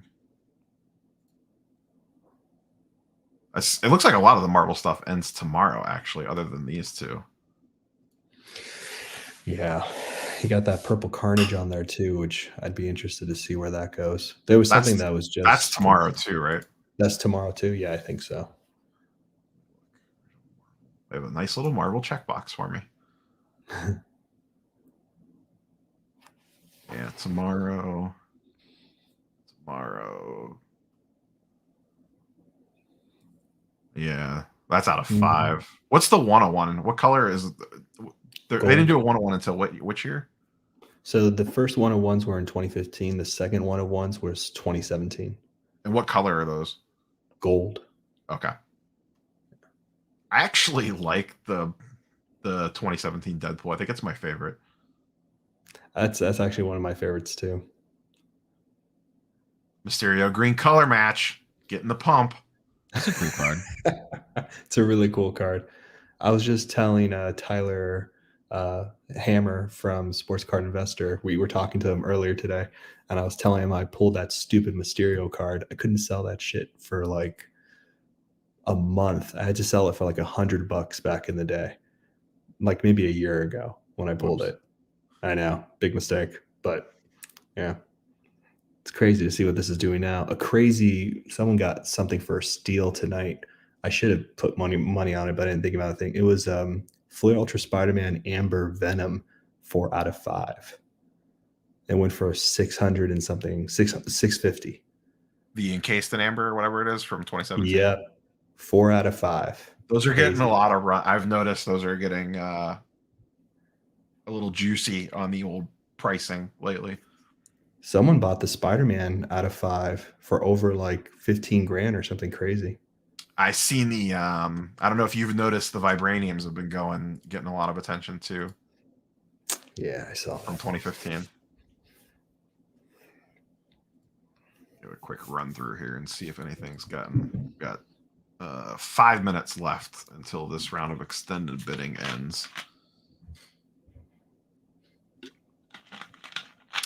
S1: It looks like a lot of the Marvel stuff ends tomorrow, actually, other than these two.
S3: Yeah, you got that Purple Carnage on there too, which I'd be interested to see where that goes. There was something that was just...
S1: That's tomorrow too, right?
S3: That's tomorrow too? Yeah, I think so.
S1: They have a nice little Marvel checkbox for me. Yeah, tomorrow. Yeah, that's out of 5. What's the 101? What color is it? They didn't do a 101 until which year?
S3: So the first 101s were in 2015. The second 101s was 2017.
S1: And what color are those?
S3: Gold.
S1: Okay. I actually like the 2017 Deadpool. I think it's my favorite.
S3: That's actually one of my favorites too.
S1: Mysterio green color match. Getting the pump.
S2: That's a cool card.
S3: It's a really cool card. I was just telling Tyler Hammer from Sports Card Investor. We were talking to him earlier today, and I was telling him I pulled that stupid Mysterio card. I couldn't sell that shit for like a month. I had to sell it for like $100 back in the day, like maybe a year ago when I pulled it. I know, big mistake, but yeah, it's crazy to see what this is doing now. Someone got something for a steal tonight. I should have put money on it, but I didn't think about a thing. It was Flare Ultra Spider-Man Amber Venom 4 out of 5. It went for 600 and something, 650.
S1: The encased in amber or whatever it is from 2017.
S3: Yep, 4 out of 5.
S1: Those are getting a lot of run. I've noticed those are getting a little juicy on the old pricing lately.
S3: Someone bought the Spider-Man out of 5 for over like 15 grand or something crazy.
S1: I seen the I don't know if you've noticed the vibraniums have been getting a lot of attention too
S3: Yeah, I saw
S1: from
S3: that.
S1: 2015. Do a quick run through here and see if anything's got 5 minutes left until this round of extended bidding ends.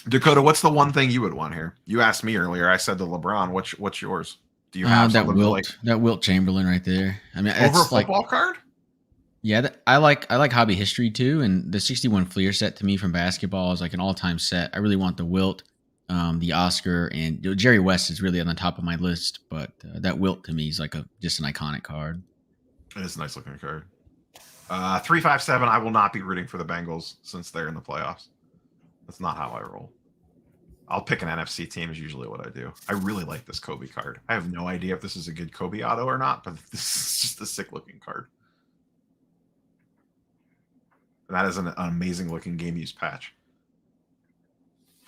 S1: Dakota, what's the one thing you would want here? You asked me earlier. I said the LeBron. What's yours? Do you have
S2: that
S1: something
S2: Wilt? That Wilt Chamberlain right there. I mean,
S1: over a
S2: it's like
S1: football card?
S2: yeah. I like hobby history too, and the 61 Fleer set to me from basketball is like an all time set. I really want the Wilt, the Oscar, and Jerry West is really on the top of my list, but that Wilt to me is like just an iconic card.
S1: It is a nice looking card. 357. I will not be rooting for the Bengals since they're in the playoffs. That's not how I roll. I'll pick an NFC team is usually what I do. I really like this Kobe card. I have no idea if this is a good Kobe auto or not, but this is just a sick looking card. And that is an amazing looking game use patch.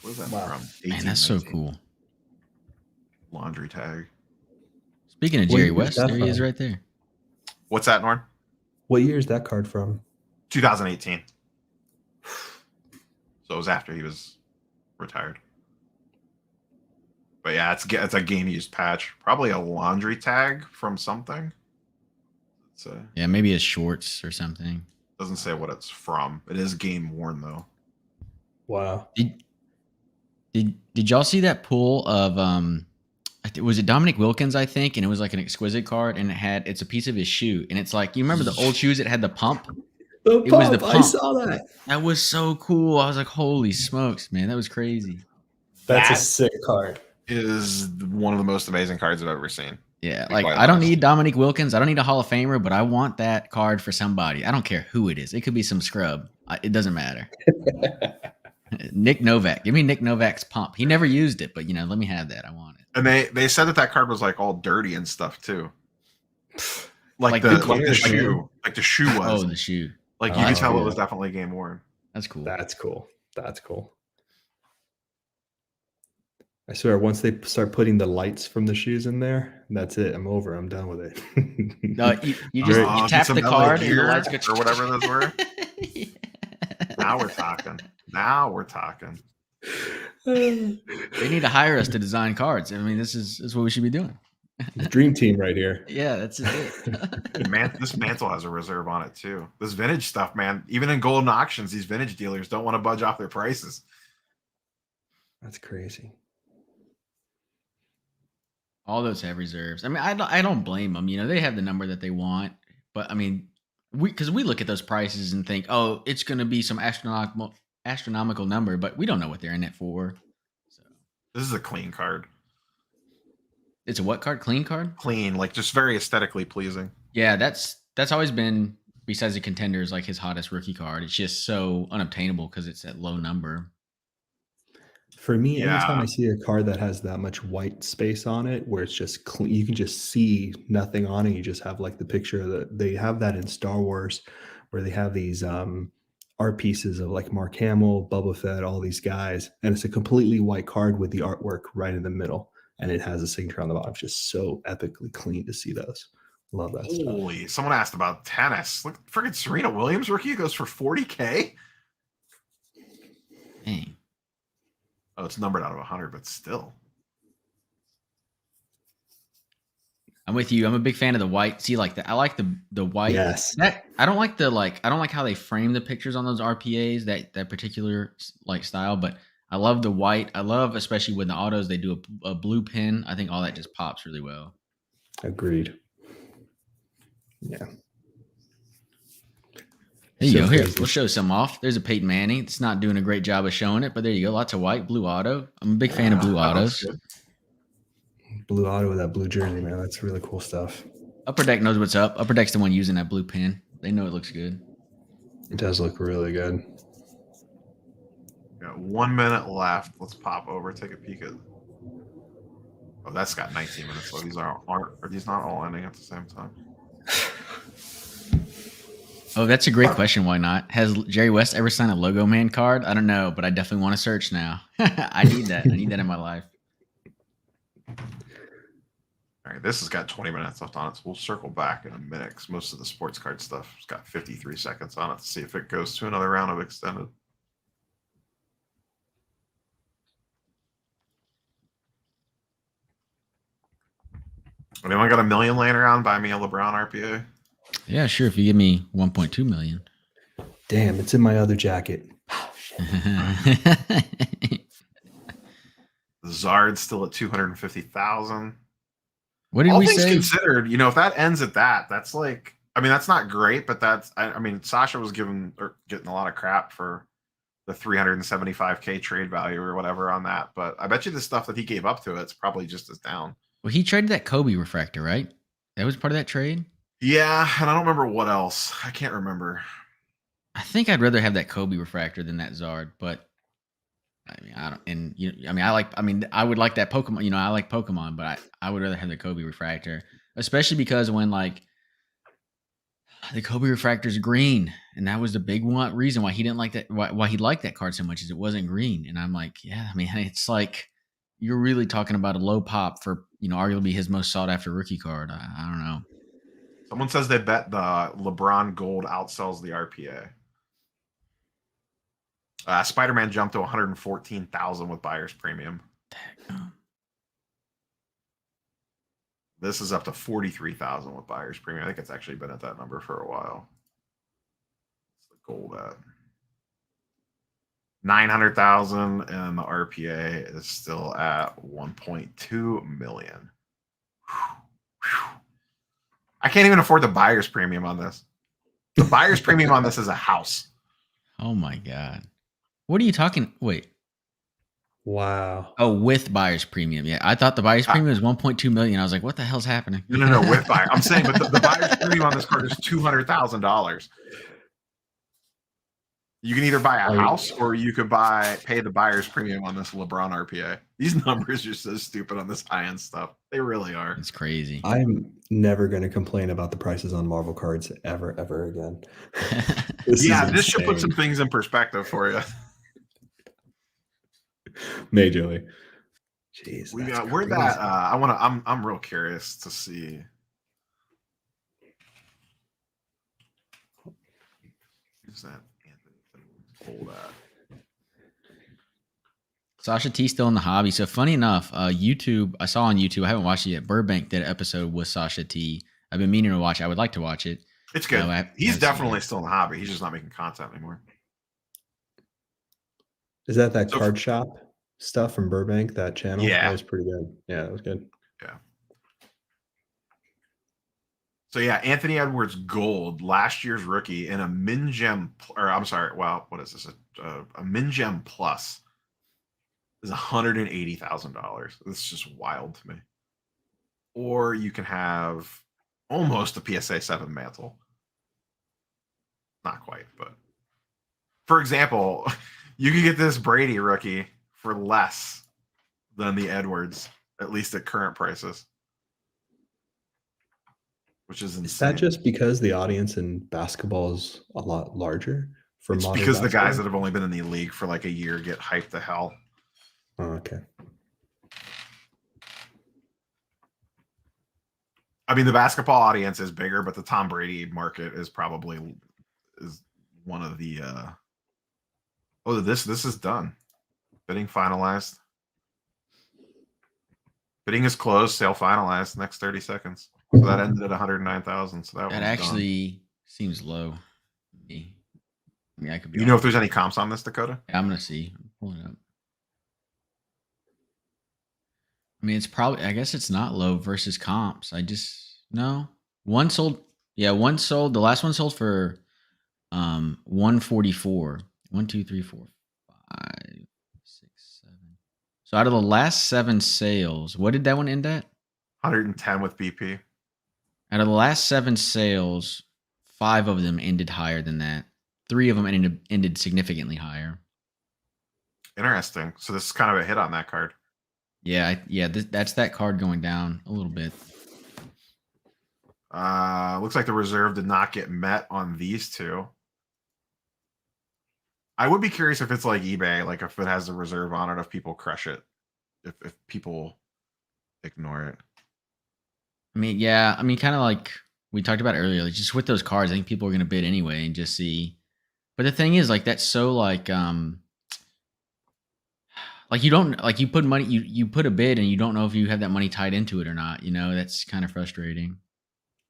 S1: What is that from?
S2: Man, that's so cool.
S1: Laundry tag.
S2: Speaking of Jerry West, there he is right there.
S1: What's that, Norn?
S3: What year is that card from?
S1: 2018. So it was after he was retired. But yeah, it's a game used patch. Probably a laundry tag from something.
S2: Yeah, maybe his shorts or something.
S1: Doesn't say what it's from. It is game worn though.
S3: Wow.
S2: Did y'all see that pull of was it Dominic Wilkins, I think, and it was like an exquisite card, and it's a piece of his shoe, and it's like, you remember the old shoes that had the pump?
S3: It was the pump. I saw that.
S2: That was so cool. I was like, holy smokes, man, that was crazy.
S3: That's a sick card.
S1: Is one of the most amazing cards I've ever seen.
S2: Yeah, like I don't need Dominic Wilkins. I don't need a Hall of Famer, but I want that card for somebody. I don't care who it is. It could be some scrub. It doesn't matter. Nick Novak. Give me Nick Novak's pump. He never used it, but let me have that. I want it.
S1: And they said that card was like all dirty and stuff too. Like the shoe. Like the shoe was.
S2: Oh, the shoe.
S1: Like you could tell it was definitely game worn.
S2: That's cool.
S3: That's cool. That's cool. I swear, once they start putting the lights from the shoes in there, that's it. I'm over. I'm done with it.
S2: No, you tap the card and the lights go
S1: or whatever those were. Yeah. Now we're talking.
S2: They need to hire us to design cards. I mean, this is what we should be doing.
S3: The dream team right here.
S2: Yeah, that's it.
S1: Man, this mantle has a reserve on it too. This vintage stuff, man. Even in Goldin Auctions, these vintage dealers don't want to budge off their prices.
S3: That's crazy.
S2: All those have reserves. I mean, I don't blame them. They have the number that they want, but I mean, because we look at those prices and think, oh, it's going to be some astronomical number, but we don't know what they're in it for. So
S1: this is a clean card.
S2: It's a what card? Clean card?
S1: Clean, like just very aesthetically pleasing.
S2: Yeah, that's always been, besides the Contenders, like his hottest rookie card. It's just so unobtainable because it's that low number.
S3: For me, anytime I see a card that has that much white space on it, where it's just clean, you can just see nothing on it. You just have like the picture that they have that in Star Wars, where they have these art pieces of like Mark Hamill, Boba Fett, all these guys, and it's a completely white card with the artwork right in the middle, and it has a signature on the bottom. It's just so epically clean to see those. Love that stuff.
S1: Holy! Someone asked about tennis. Look, freaking Serena Williams rookie goes for $40K.
S2: Dang.
S1: Oh, it's numbered out of 100, but still.
S2: I'm with you. I'm a big fan of the white. See, like I like the white.
S3: Yes.
S2: I don't like how they frame the pictures on those RPAs, that particular like style, but I love the white. I love, especially with the autos, they do a blue pin. I think all that just pops really well.
S3: Agreed. Yeah.
S2: There you go. Here, we'll show some off. There's a Peyton Manning. It's not doing a great job of showing it, but there you go. Lots of white, blue auto. I'm a big fan of blue autos.
S3: Blue auto with that blue jersey, man. That's really cool stuff.
S2: Upper Deck knows what's up. Upper Deck's the one using that blue pin. They know it looks good.
S3: It does look really good.
S1: Got 1 minute left. Let's pop over, take a peek at. Oh, that's got 19 minutes. So these are these not all ending at the same time?
S2: Oh, that's a great question. Why not? Has Jerry West ever signed a Logo Man card? I don't know, but I definitely want to search now. I need that. I need that in my life.
S1: All All right, this has got 20 minutes left on it, so we'll circle back in a minute because most of the sports card stuff has got 53 seconds on it to see if it goes to another round of extended. Anyone got $1 million laying around? Buy me a LeBron RPA.
S2: Yeah, sure. If you give me 1.2 million.
S3: Damn, it's in my other jacket.
S1: Zard's still at 250,000.
S2: What did
S1: All
S2: we
S1: things
S2: say?
S1: considered, you know, if that ends at that, that's like, I mean, that's not great, but that's, I mean, Sasha was getting a lot of crap for the 375K trade value or whatever on that. But I bet you the stuff that he gave up to it's probably just as down.
S2: Well, he traded that Kobe refractor, right? That was part of that trade.
S1: Yeah, and I don't remember what else. I can't remember.
S2: I think I'd rather have that Kobe refractor than that Zard, but I mean, I don't. And you know, I would like that Pokemon. You know, I like Pokemon, but I would rather have the Kobe refractor, especially because when like the Kobe refractor's green, and that was the big one reason why he didn't like that. Why he liked that card so much is it wasn't green, and I'm like, yeah, I mean, it's like you're really talking about a low pop for arguably his most sought after rookie card. I don't know.
S1: Someone says they bet the LeBron gold outsells the RPA. Spider-Man jumped to 114,000 with buyer's premium. This is up to 43,000 with buyer's premium. I think it's actually been at that number for a while. What's the gold at? 900,000, and the RPA is still at 1.2 million. I can't even afford the buyer's premium on this. The buyer's premium on this is a house.
S2: Oh my god. What are you talking? Wait.
S3: Wow.
S2: Oh, with buyer's premium. Yeah, I thought the buyer's premium was 1.2 million. I was like, what the hell's happening?
S1: No, with buyer. I'm saying, but the buyer's premium on this card is $200,000. You can either buy a house or you could pay the buyer's premium on this LeBron RPA. These numbers are so stupid on this high-end stuff. They really are.
S2: It's crazy.
S3: I'm never going to complain about the prices on Marvel cards ever again.
S1: This should put some things in perspective for you.
S3: Majorly. Jeez.
S1: I'm real curious to see. Who's that? Hold that.
S2: Sasha T still in the hobby. So funny enough, YouTube, I saw on YouTube, I haven't watched it yet. Burbank did an episode with Sasha T. I've been meaning to watch it. I would like to watch it.
S1: It's good. He's definitely still in the hobby. He's just not making content anymore.
S3: Is that card shop stuff from Burbank, that channel?
S1: Yeah.
S3: That was pretty good. Yeah, that was good.
S1: Yeah. So yeah, Anthony Edwards gold, last year's rookie, in a Min Gem, or I'm sorry, wow, what is this? A Min Gem Plus is $180,000. This is just wild to me. Or you can have almost a PSA 7 mantle. Not quite, but for example, you could get this Brady rookie for less than the Edwards, at least at current prices. Which is insane.
S3: Is that just because the audience in basketball is a lot larger?
S1: It's because the guys that have only been in the league for like a year get hyped to hell.
S3: Oh, okay.
S1: I mean, the basketball audience is bigger, but the Tom Brady market is probably one of the. This is done. Bidding finalized. Bidding is closed. Sale finalized. Next 30 seconds. So that ended at 109,000. So that
S2: actually seems low. I mean, I could be.
S1: You know if there's any comps on this, Dakota?
S2: Yeah, I'm gonna see. I'm pulling it up. I mean, it's probably. I guess it's not low versus comps. One sold. Yeah, one sold. The last one sold for 144. 1, 2, 3, 4, 5, 6, 7. So out of the last 7 sales, what did that one end at?
S1: 110 with BP.
S2: Out of the last 7 sales, 5 of them ended higher than that. 3 of them ended significantly higher.
S1: Interesting. So this is kind of a hit on that card.
S2: Yeah, that's that card going down a little bit.
S1: Looks like the reserve did not get met on these two. I would be curious if it's like eBay, like if it has a reserve on it, if people crush it, if people ignore it.
S2: I mean, yeah. I mean, kind of like we talked about earlier, like just with those cards, I think people are going to bid anyway and just see. But the thing is, like, that's so like you don't like you put money, you put a bid and you don't know if you have that money tied into it or not. You know, that's kind of frustrating.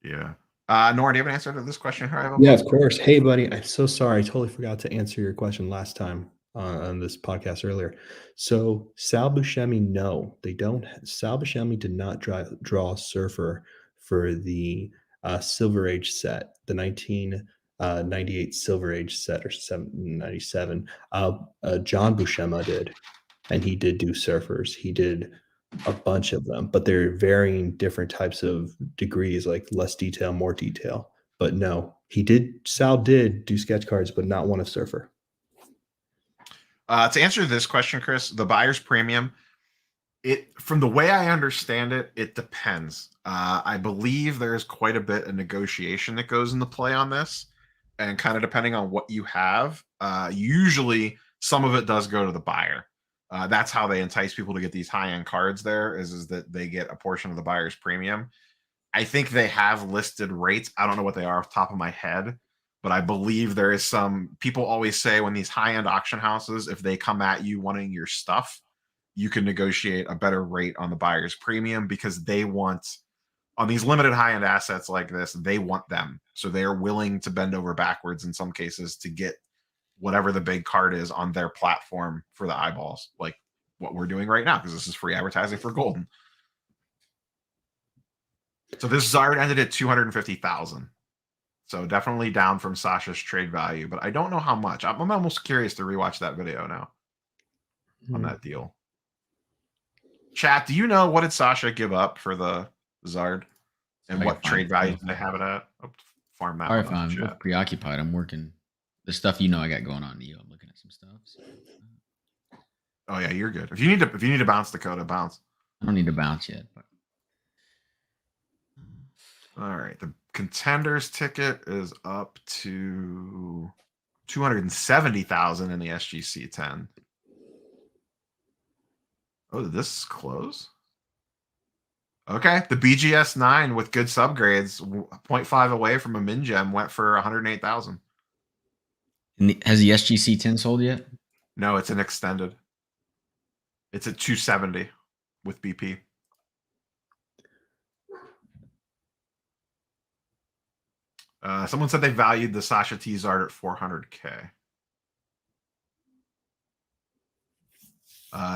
S1: Yeah. Nora, do you have an answer to this question here? I have
S3: Yeah, of course. Hey, buddy, I'm so sorry. I totally forgot to answer your question last time on this podcast earlier. So Sal Buscemi, no, they don't. Sal Buscemi did not draw Surfer for the Silver Age set, the 1998 Silver Age set or 97. John Buscema did, and he did do Surfers. He did a bunch of them, but they're varying different types of degrees, like less detail, more detail. But no, he did. Sal did do sketch cards, but not one of Surfer.
S1: To answer this question, Chris, the buyer's premium, from the way I understand it, it depends. I believe there's quite a bit of negotiation that goes into play on this, and kind of depending on what you have, usually some of it does go to the buyer. That's how they entice people to get these high-end cards. There is that they get a portion of the buyer's premium. I think they have listed rates. I don't know what they are off the top of my head, but I believe there is some. People always say when these high-end auction houses, if they come at you wanting your stuff, you can negotiate a better rate on the buyer's premium because they want, on these limited high-end assets like this, they want them. So they're willing to bend over backwards in some cases to get whatever the big card is on their platform for the eyeballs, like what we're doing right now, because this is free advertising for Goldin. So this Zard ended at 250,000. So definitely down from Sasha's trade value, but I don't know how much. I'm almost curious to rewatch that video now on that deal. Chat, do you know what did Sasha give up for the Zard, and what trade value did they have it at? Oh, farm that.
S2: Sorry if I'm preoccupied. I'm working the stuff I got going on. I'm looking at some stuff. So.
S1: Oh yeah, you're good. If you need to bounce Dakota, bounce.
S2: I don't need to bounce yet. But...
S1: All right, the contenders ticket is up to 270,000 in the SGC 10. Oh, did this close? Okay, the BGS 9 with good subgrades, 0.5 away from a min gem, went for 108,000.
S2: Has the SGC 10 sold yet?
S1: No, it's an extended. It's at 270 with BP. Someone said they valued the Sasha T Zard at 400K.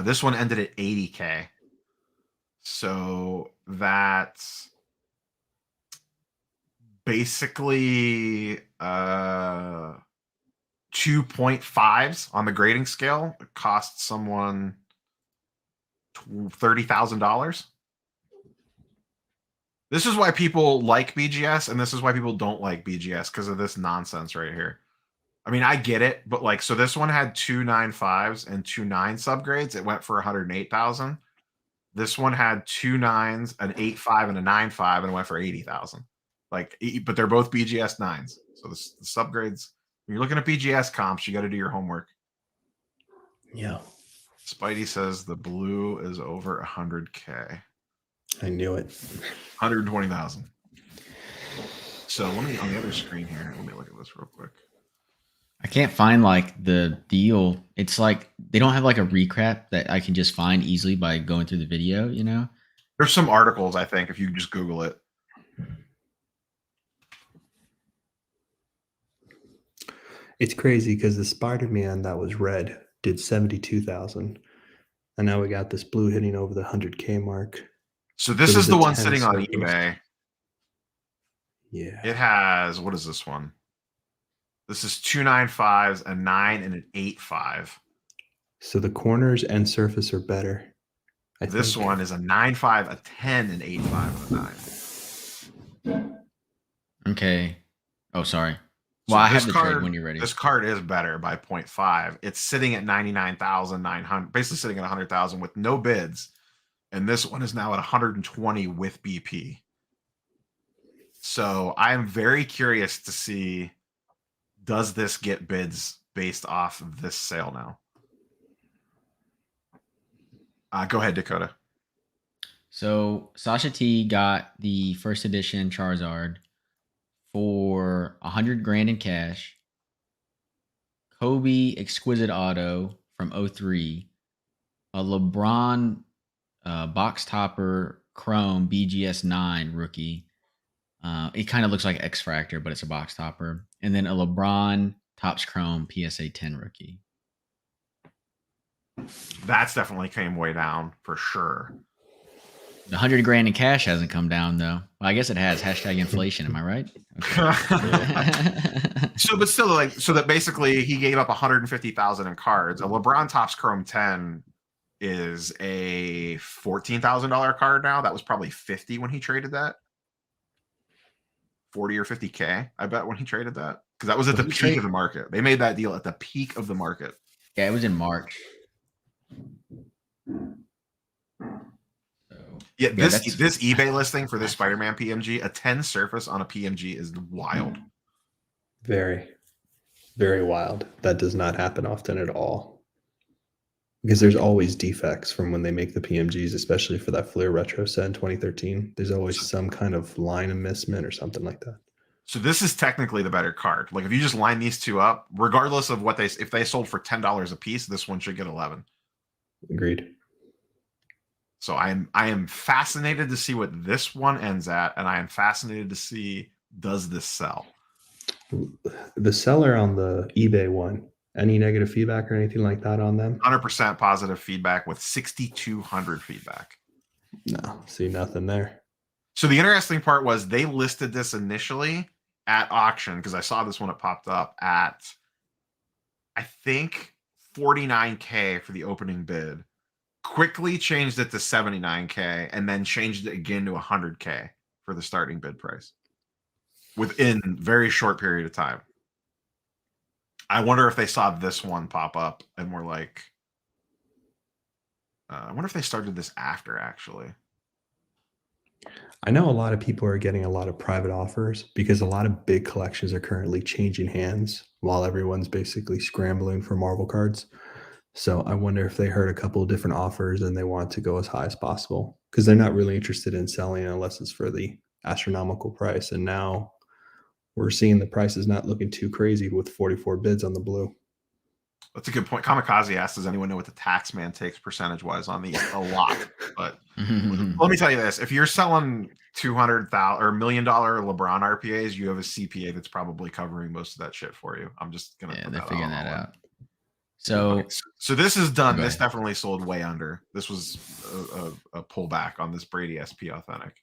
S1: This one ended at 80K. So that's basically 2.5s on the grading scale. It costs someone $30,000. This is why people like BGS, and this is why people don't like BGS, because of this nonsense right here. I mean, I get it, but like, so this one had 2 9.5s and 2 9 subgrades. It went for 108,000. This one had 2 9s, an 8.5, and a 9.5, and it went for 80,000. Like, but they're both BGS 9s. So the subgrades, when you're looking at BGS comps, you got to do your homework.
S3: Yeah.
S1: Spidey says the blue is over 100K.
S3: I knew it.
S1: 120,000. So let me, on the other screen here, let me look at this real quick.
S2: I can't find like the deal. It's like they don't have like a recap that I can just find easily by going through the video, you know?
S1: There's some articles, I think, if you just Google it.
S3: It's crazy because the Spider-Man that was red did 72,000. And now we got this blue hitting over the 100K mark.
S1: So this is the one sitting on eBay.
S3: Yeah.
S1: It has, what is this one? This is 2 9.5s, a 9, and an 8.5.
S3: So the corners and surface are better.
S1: This one is a 9.5, a 10, an 8.5, and a 9.
S2: Okay. Oh, sorry.
S1: Well,
S2: I have the trade when you're ready.
S1: This card is better by 0.5. It's sitting at 99,900, basically sitting at 100,000 with no bids. And this one is now at 120 with BP. So I'm very curious to see, does this get bids based off of this sale now? Go ahead, Dakota.
S2: So Sasha T got the first edition Charizard for 100 grand in cash. Kobe Exquisite Auto from 03. A LeBron box topper Chrome BGS 9 rookie. It kind of looks like X Fractor, but it's a box topper. And then a LeBron Topps Chrome PSA 10 rookie.
S1: That's definitely came way down for sure.
S2: The 100 grand in cash hasn't come down though. Well, I guess it has. Hashtag inflation. Am I right? Okay.
S1: So, but still, like, so that basically he gave up 150,000 in cards. A LeBron Topps Chrome 10 is a $14,000 card now. That was probably 50 when he traded that. 40 or 50K, I bet, when he traded that, because that was at the peak of the market. They made that deal at the peak of the market.
S2: Yeah, it was in March.
S1: Yeah, this eBay listing for this Spider-Man PMG, a 10 surface on a PMG is wild.
S3: Very, very wild. That does not happen often at all. Because there's always defects from when they make the PMGs, especially for that Fleer Retro set in 2013. There's always some kind of line amissment or something like that.
S1: So this is technically the better card. Like if you just line these two up, regardless of what if they sold for $10 a piece, this one should get 11.
S3: Agreed.
S1: So I am fascinated to see what this one ends at, and I am fascinated to see, does this sell?
S3: The seller on the eBay one, any negative feedback or anything like that on them?
S1: 100% positive feedback with 6,200 feedback.
S3: No, see nothing there.
S1: So the interesting part was they listed this initially at auction, because I saw this when it popped up at, I think, 49K for the opening bid. Quickly changed it to 79K and then changed it again to 100K for the starting bid price within very short period of time. I wonder if they saw this one pop up and were like, I wonder if they started this after, actually.
S3: I know a lot of people are getting a lot of private offers because a lot of big collections are currently changing hands while everyone's basically scrambling for Marvel cards. So I wonder if they heard a couple of different offers and they want to go as high as possible because they're not really interested in selling unless it's for the astronomical price. And now we're seeing the prices not looking too crazy with 44 bids on the blue.
S1: That's a good point. Kamikaze asked, does anyone know what the tax man takes percentage-wise on these? A lot. But let me tell you this. If you're selling $200,000 or $1 million LeBron RPAs, you have a CPA that's probably covering most of that shit for you. I'm just going to
S2: they're figuring that out.
S1: So this is done. This definitely sold way under. This was a pullback on this Brady SP Authentic.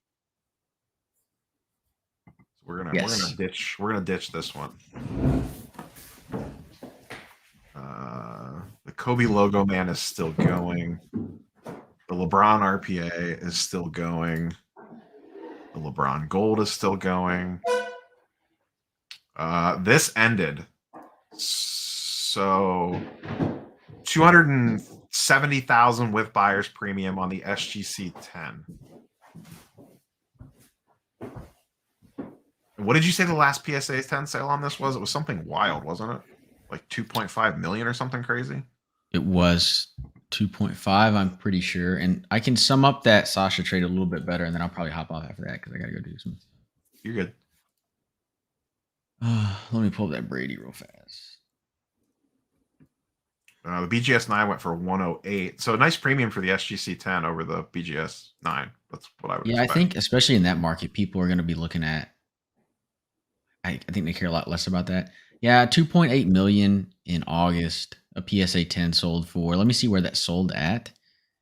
S1: We're gonna ditch this one. The Kobe logo man is still going. The LeBron RPA is still going. The LeBron Gold is still going. This ended. So 270,000 with buyer's premium on the SGC 10. What did you say the last PSA 10 sale on this was? It was something wild, wasn't it? Like 2.5 million or something crazy?
S2: It was 2.5, I'm pretty sure. And I can sum up that Sasha trade a little bit better, and then I'll probably hop off after that because I got to go do some stuff.
S1: You're good.
S2: Let me pull up that Brady real fast.
S1: The BGS 9 went for 108. So a nice premium for the SGC 10 over the BGS 9. That's what I would expect.
S2: I think especially in that market, people are going to be looking at, I think they care a lot less about that. Yeah, 2.8 million in August. A PSA 10 sold for. Let me see where that sold at.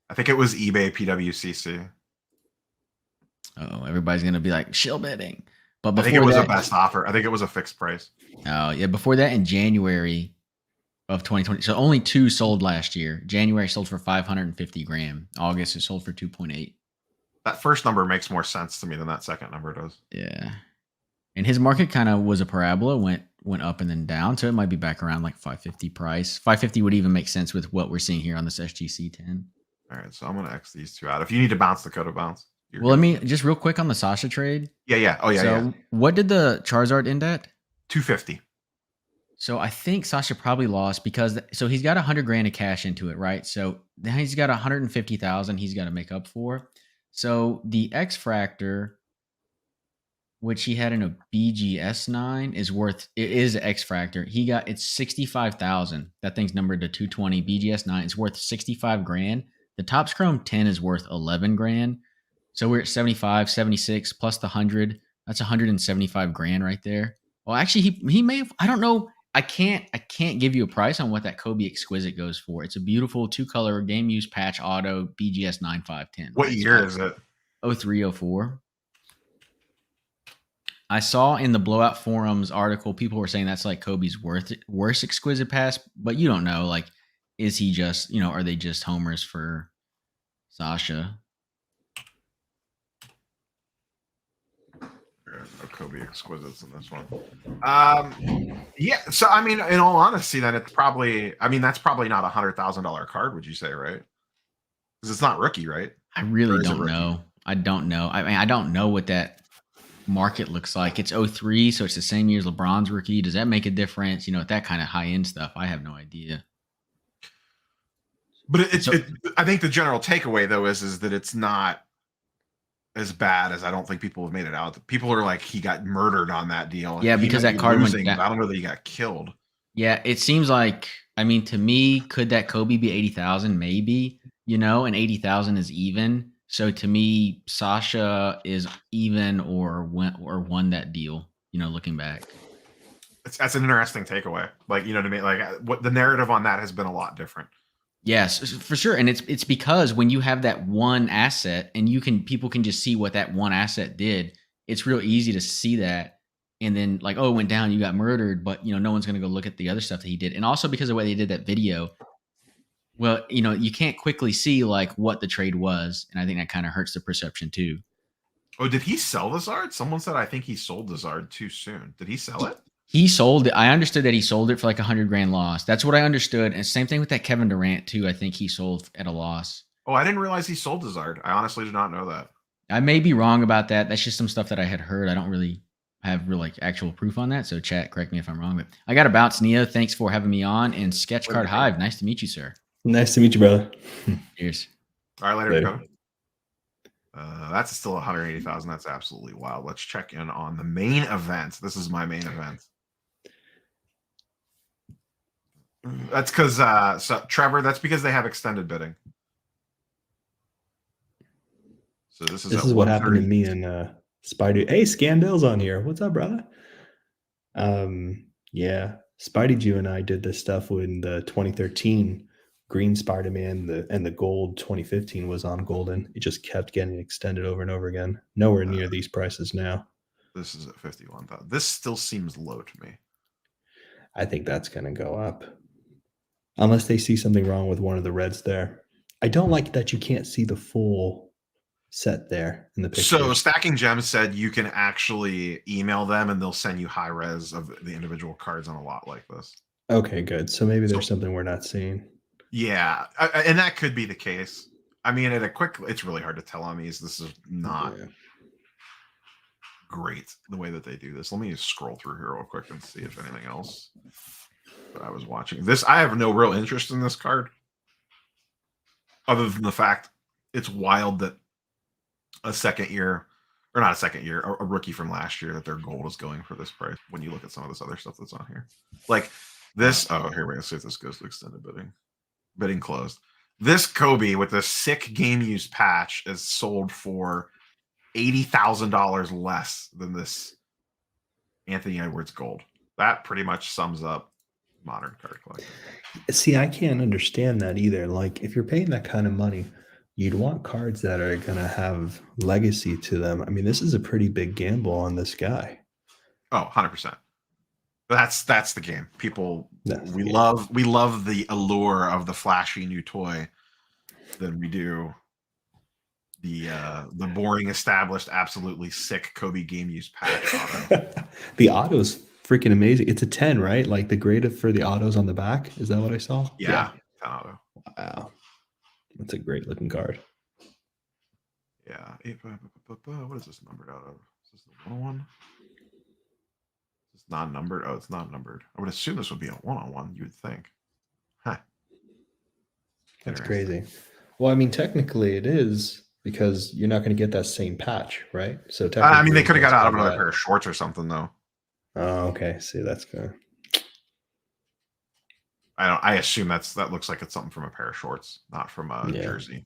S1: I think it was eBay PWCC.
S2: Oh, everybody's going to be like shill bidding. But
S1: I think it was a best offer. I think it was a fixed price.
S2: Oh, yeah. Before that, in January of 2020. So only 2 sold last year. January sold for 550 grand. August it sold for 2.8.
S1: That first number makes more sense to me than that second number does.
S2: Yeah. And his market kind of was a parabola, went up and then down. So it might be back around like 550 price. 550 would even make sense with what we're seeing here on this SGC 10.
S1: All right. So I'm going to X these two out. If you need to bounce the code of bounce.
S2: Well, let me just real quick on the Sasha trade.
S1: Yeah. Oh, yeah.
S2: So what did the Charizard end at?
S1: 250.
S2: So I think Sasha probably lost because he's got 100 grand of cash into it, right? So now he's got 150,000 he's got to make up for. So the X Fractor, which he had in a BGS9, is worth. It is X Fractor. It's 65,000. That thing's numbered to 220. BGS9 is worth 65 grand. The Topps Chrome 10 is worth 11 grand. So we're at 75, 76 plus the 100. That's 175 grand right there. Well, actually, he may have. I don't know. I can't give you a price on what that Kobe Exquisite goes for. It's a beautiful 2-color game use patch auto BGS 9510.
S1: What year is it?
S2: 0304. I saw in the Blowout Forums article, people were saying that's like Kobe's worst exquisite pass, but you don't know. Like, is he just, are they just homers for Sasha?
S1: No Kobe exquisites in this one. Yeah. So I mean, in all honesty, then it's probably. I mean, that's probably not $100,000 card. Would you say, right? Because it's not rookie, right?
S2: I really don't know. I don't know. I mean, I don't know what that market looks like. It's 03, so it's the same year as LeBron's rookie. Does that make a difference? That kind of high end stuff. I have no idea.
S1: But I think the general takeaway though is that it's not as bad as I don't think people have made it out. People are like, he got murdered on that deal.
S2: Yeah, because that card went down.
S1: I don't know that he got killed.
S2: Yeah, it seems like, I mean, to me, could that Kobe be 80,000? Maybe, and 80,000 is even. So to me, Sasha is even or won that deal, looking back.
S1: That's an interesting takeaway. Like, you know what I mean? Like, what the narrative on that has been a lot different.
S2: Yes, for sure. And it's because when you have that one asset and people can just see what that one asset did, it's real easy to see that. And then like, oh, it went down, you got murdered, but no one's going to go look at the other stuff that he did. And also because of the way they did that video, well, you can't quickly see like what the trade was. And I think that kind of hurts the perception too.
S1: Oh, did he sell the Zard? Someone said, I think he sold the Zard too soon. Did he sell it?
S2: He sold it. I understood that he sold it for like 100 grand loss. That's what I understood. And same thing with that Kevin Durant too. I think he sold at a loss.
S1: Oh, I didn't realize he sold the Zard. I honestly did not know that.
S2: I may be wrong about that. That's just some stuff that I had heard. I don't really have real like actual proof on that. So chat, correct me if I'm wrong. But I got to bounce. Neo, thanks for having me on. And Sketch Card Hive, nice to meet you, sir.
S3: Nice to meet you, brother.
S2: Cheers.
S1: All right, later. That's still 180,000. That's absolutely wild. Let's check in on the main event. This is my main event. That's because so Trevor, that's because they have extended bidding. So this is
S3: what happened to me and Spidey. Hey, Scandal's on here. What's up, brother? Yeah, Spidey Jew and I did this stuff when the 2013 Green Spider-Man and the gold 2015 was on Goldin. It just kept getting extended over and over again. Nowhere near these prices now.
S1: This is at 51,000. This still seems low to me.
S3: I think that's going to go up. Unless they see something wrong with one of the reds there. I don't like that you can't see the full set there in the picture.
S1: So Stacking Gems said you can actually email them and they'll send you high res of the individual cards on a lot like this.
S3: Okay, good. So maybe there's something we're not seeing.
S1: Yeah, and that could be the case. I mean, it's really hard to tell on these. This is not great the way that they do this. Let me just scroll through here real quick and see if anything else that I was watching. This, I have no real interest in this card, other than the fact it's wild that a rookie from last year, that their gold is going for this price when you look at some of this other stuff that's on here. Like this, here we go. See if this goes to extended bidding. Bidding closed. This Kobe with a sick game use patch is sold for $80,000 less than this Anthony Edwards gold. That pretty much sums up modern card collecting.
S3: See, I can't understand that either. Like, if you're paying that kind of money, you'd want cards that are going to have legacy to them. I mean, this is a pretty big gamble on this guy.
S1: Oh, 100%. That's the game. People, we love the allure of the flashy new toy than we do the boring, established, absolutely sick Kobe game use patch auto.
S3: The auto's freaking amazing. It's a 10, right? Like the grade for the autos on the back. Is that what I saw?
S1: Yeah. 10 auto.
S3: Wow. That's a great looking card.
S1: Yeah. What is this numbered out of? Is this the 101? It's not numbered. Oh, it's not numbered. I would assume this would be a 101. You would think. Huh.
S3: That's crazy. Well, I mean, technically it is, because you're not going to get that same patch, right? So
S1: I
S3: technically,
S1: mean, they could have got out of
S3: that's
S1: another
S3: why
S1: pair of shorts or something, though.
S3: Oh, okay. See, that's good.
S1: I assume that looks like it's something from a pair of shorts, not from a
S3: Yeah.
S1: jersey.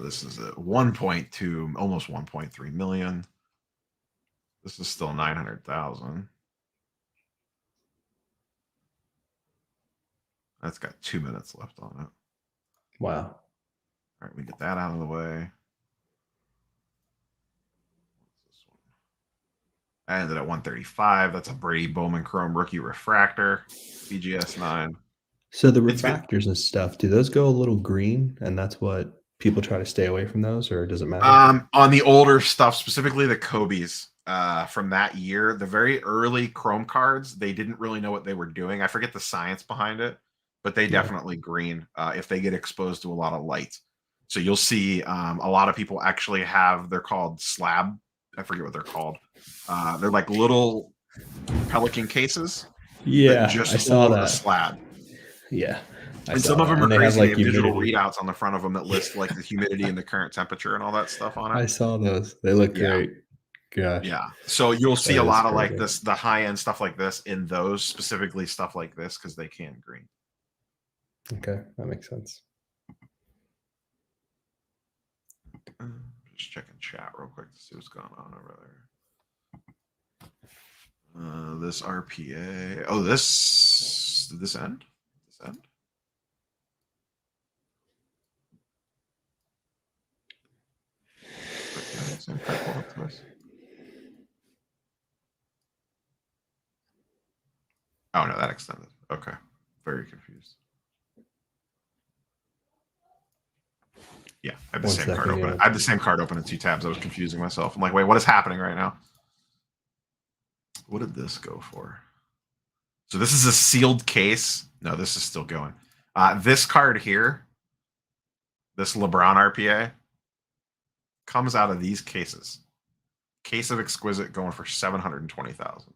S1: This is at 1.2, almost 1.3 million. This is still 900,000. That's got 2 minutes left on it.
S3: Wow.
S1: All right, we get that out of the way. What's this one? I ended at 135. That's a Brady Bowman Chrome Rookie Refractor, BGS 9.
S3: So the
S1: It's good.
S3: refractors and stuff, do those go a little green, and that's what people try to stay away from those, or does it matter?
S1: On the older stuff, specifically the Kobe's from that year, the very early Chrome cards, they didn't really know what they were doing. I forget the science behind it, but they
S3: Yeah.
S1: definitely green if they get exposed to a lot of light. So you'll see a lot of people actually have, they're called slab. I forget what they're called. They're like little Pelican cases that
S3: Yeah,
S1: just
S3: I saw
S1: hold a
S3: that.
S1: slab.
S3: Yeah, I
S1: And
S3: saw
S1: some of
S3: that.
S1: them are
S3: And they have
S1: crazy. They
S3: like
S1: have digital
S3: humidity.
S1: readouts on the front of them that list like the humidity and the current temperature and all that stuff on
S3: I
S1: it.
S3: saw those. They look
S1: Yeah.
S3: great. Gosh.
S1: Yeah. So you'll see a
S3: That is
S1: lot of like
S3: crazy.
S1: this, the high end stuff like this in those, specifically stuff like this, because they can green.
S3: Okay, that makes sense.
S1: Just checking chat real quick to see what's going on over there. This RPA. Oh, did this end? This end? Same card pulled up twice. Oh no, that extended. Okay. Very confused. Yeah, I have the
S3: One
S1: same card
S3: second,
S1: open.
S3: yeah.
S1: I have the same card open in 2 tabs. I was confusing myself. I'm like, wait, what is happening right now? What did this go for? So this is a sealed case. No, this is still going. This card here, this LeBron RPA, comes out of these cases. Case of Exquisite going for 720,000.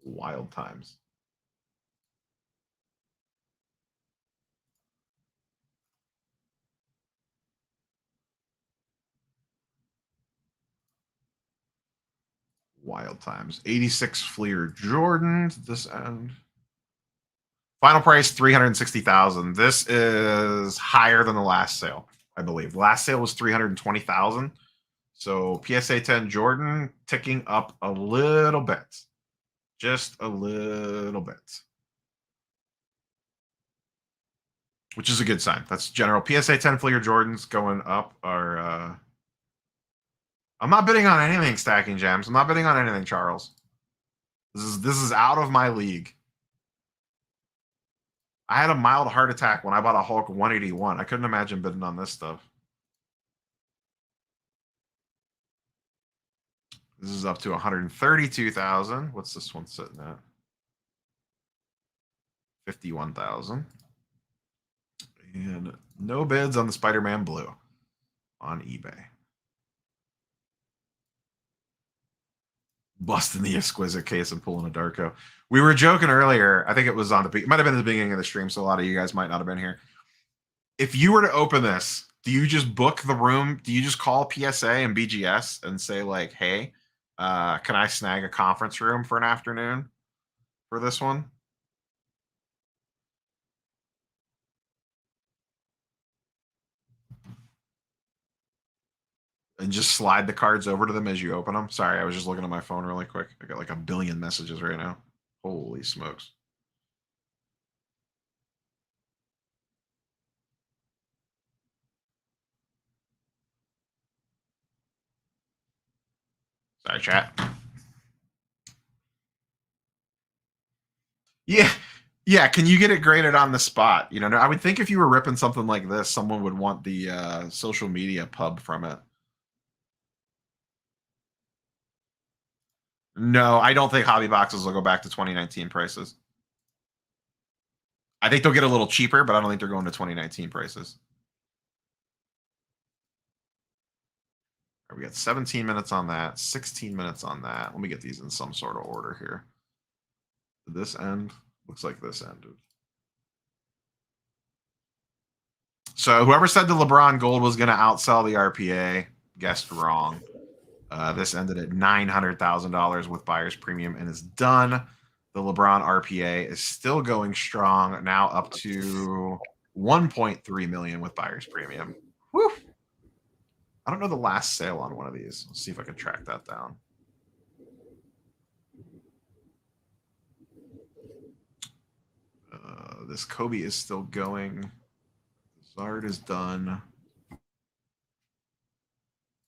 S1: Wild times. Wild times. 86 Fleer Jordans. This end. Final price 360,000. This is higher than the last sale, I believe. The last sale was 320,000. So PSA 10 Jordan ticking up a little bit. Just a little bit. Which is a good sign. That's general. PSA 10 Fleer Jordans going up are I'm not bidding on anything, Stacking Gems. I'm not bidding on anything, Charles. This is out of my league. I had a mild heart attack when I bought a Hulk 181. I couldn't imagine bidding on this stuff. This is up to 132,000. What's this one sitting at? 51,000. And no bids on the Spider-Man Blue on eBay. Busting the Exquisite case and pulling a Darko. We were joking earlier. I think it was on the, it might have been at the beginning of the stream, so a lot of you guys might not have been here. If you were to open this, do you just book the room? Do you just call PSA and BGS and say like, hey, can I snag a conference room for an afternoon for this one? And just slide the cards over to them as you open them. Sorry, I was just looking at my phone really quick. I got like a billion messages right now. Holy smokes. Sorry, chat. Yeah. Yeah, can you get it graded on the spot? You know, I would think if you were ripping something like this, someone would want the social media pub from it. No, I don't think hobby boxes will go back to 2019 prices. I think they'll get a little cheaper, but I don't think they're going to 2019 prices. We got 17 minutes on that, 16 minutes on that. Let me get these in some sort of order here. Did this end? Looks like this ended. So whoever said the LeBron Gold was going to outsell the RPA guessed wrong. This ended at $900,000 with buyer's premium and is done. The LeBron RPA is still going strong, now up to 1.3 million with buyer's premium. Woo! I don't know the last sale on one of these. Let's see if I can track that down. This Kobe is still going. Zard is done.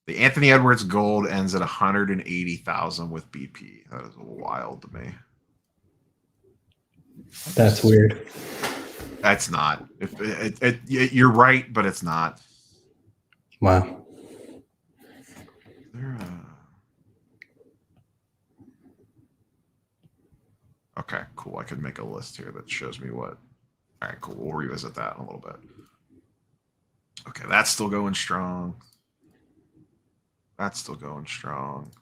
S1: The Anthony Edwards Gold ends at 180,000 with BP. That is wild to me.
S3: That's weird.
S1: That's not. You're right, but it's not.
S3: Wow.
S1: Okay, cool. I could make a list here that shows me what. All right, cool. We'll revisit that in a little bit. Okay, that's still going strong. That's still going strong.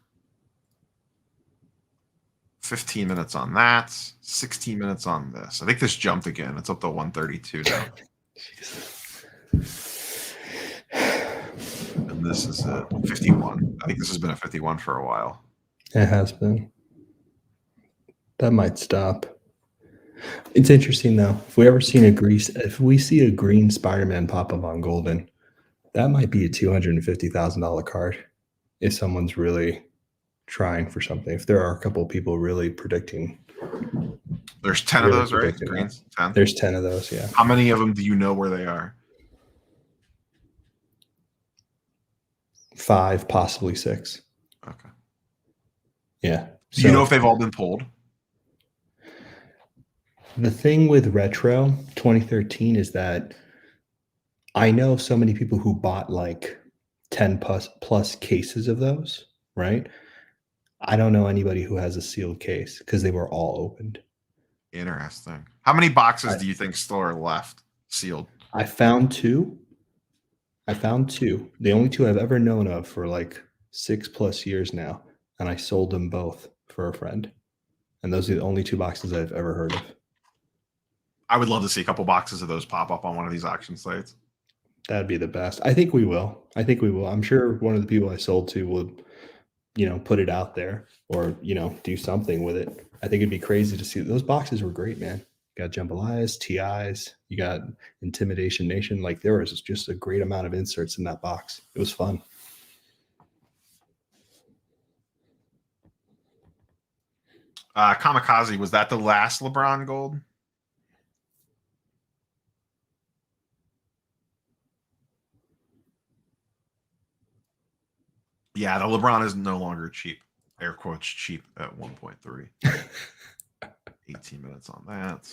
S1: 15 minutes on that. 16 minutes on this. I think this jumped again. It's up to 132 now. And this is a 51. I think this has been a 51 for a while.
S3: It has been. That might stop. It's interesting though. If we see a green Spider-Man pop up on Goldin, that might be a $250,000 card. If someone's really trying for something, if there are a couple of people really predicting.
S1: There's 10 of those, right? Greens, 10.
S3: There's 10 of those, yeah.
S1: How many of them do you know where they are?
S3: 5, possibly 6.
S1: Okay.
S3: Yeah.
S1: Do you know if they've all been pulled?
S3: The thing with retro 2013 is that I know so many people who bought like 10 plus cases of those, right? I don't know anybody who has a sealed case because they were all opened.
S1: Interesting. How many boxes do you think still are left sealed?
S3: I found 2. The only 2 I've ever known of for like 6+ years now. And I sold them both for a friend. And those are the only 2 boxes I've ever heard of.
S1: I would love to see a couple boxes of those pop up on one of these auction sites.
S3: That'd be the best. I think we will. I'm sure one of the people I sold to would, put it out there or, do something with it. I think it'd be crazy to see. Those boxes were great, man. You got Jambalayas, TIs, you got Intimidation Nation. Like there was just a great amount of inserts in that box. It was fun.
S1: Kamikaze, was that the last LeBron Gold? Yeah, the LeBron is no longer cheap. Air quotes cheap at 1.3. 18 minutes on that.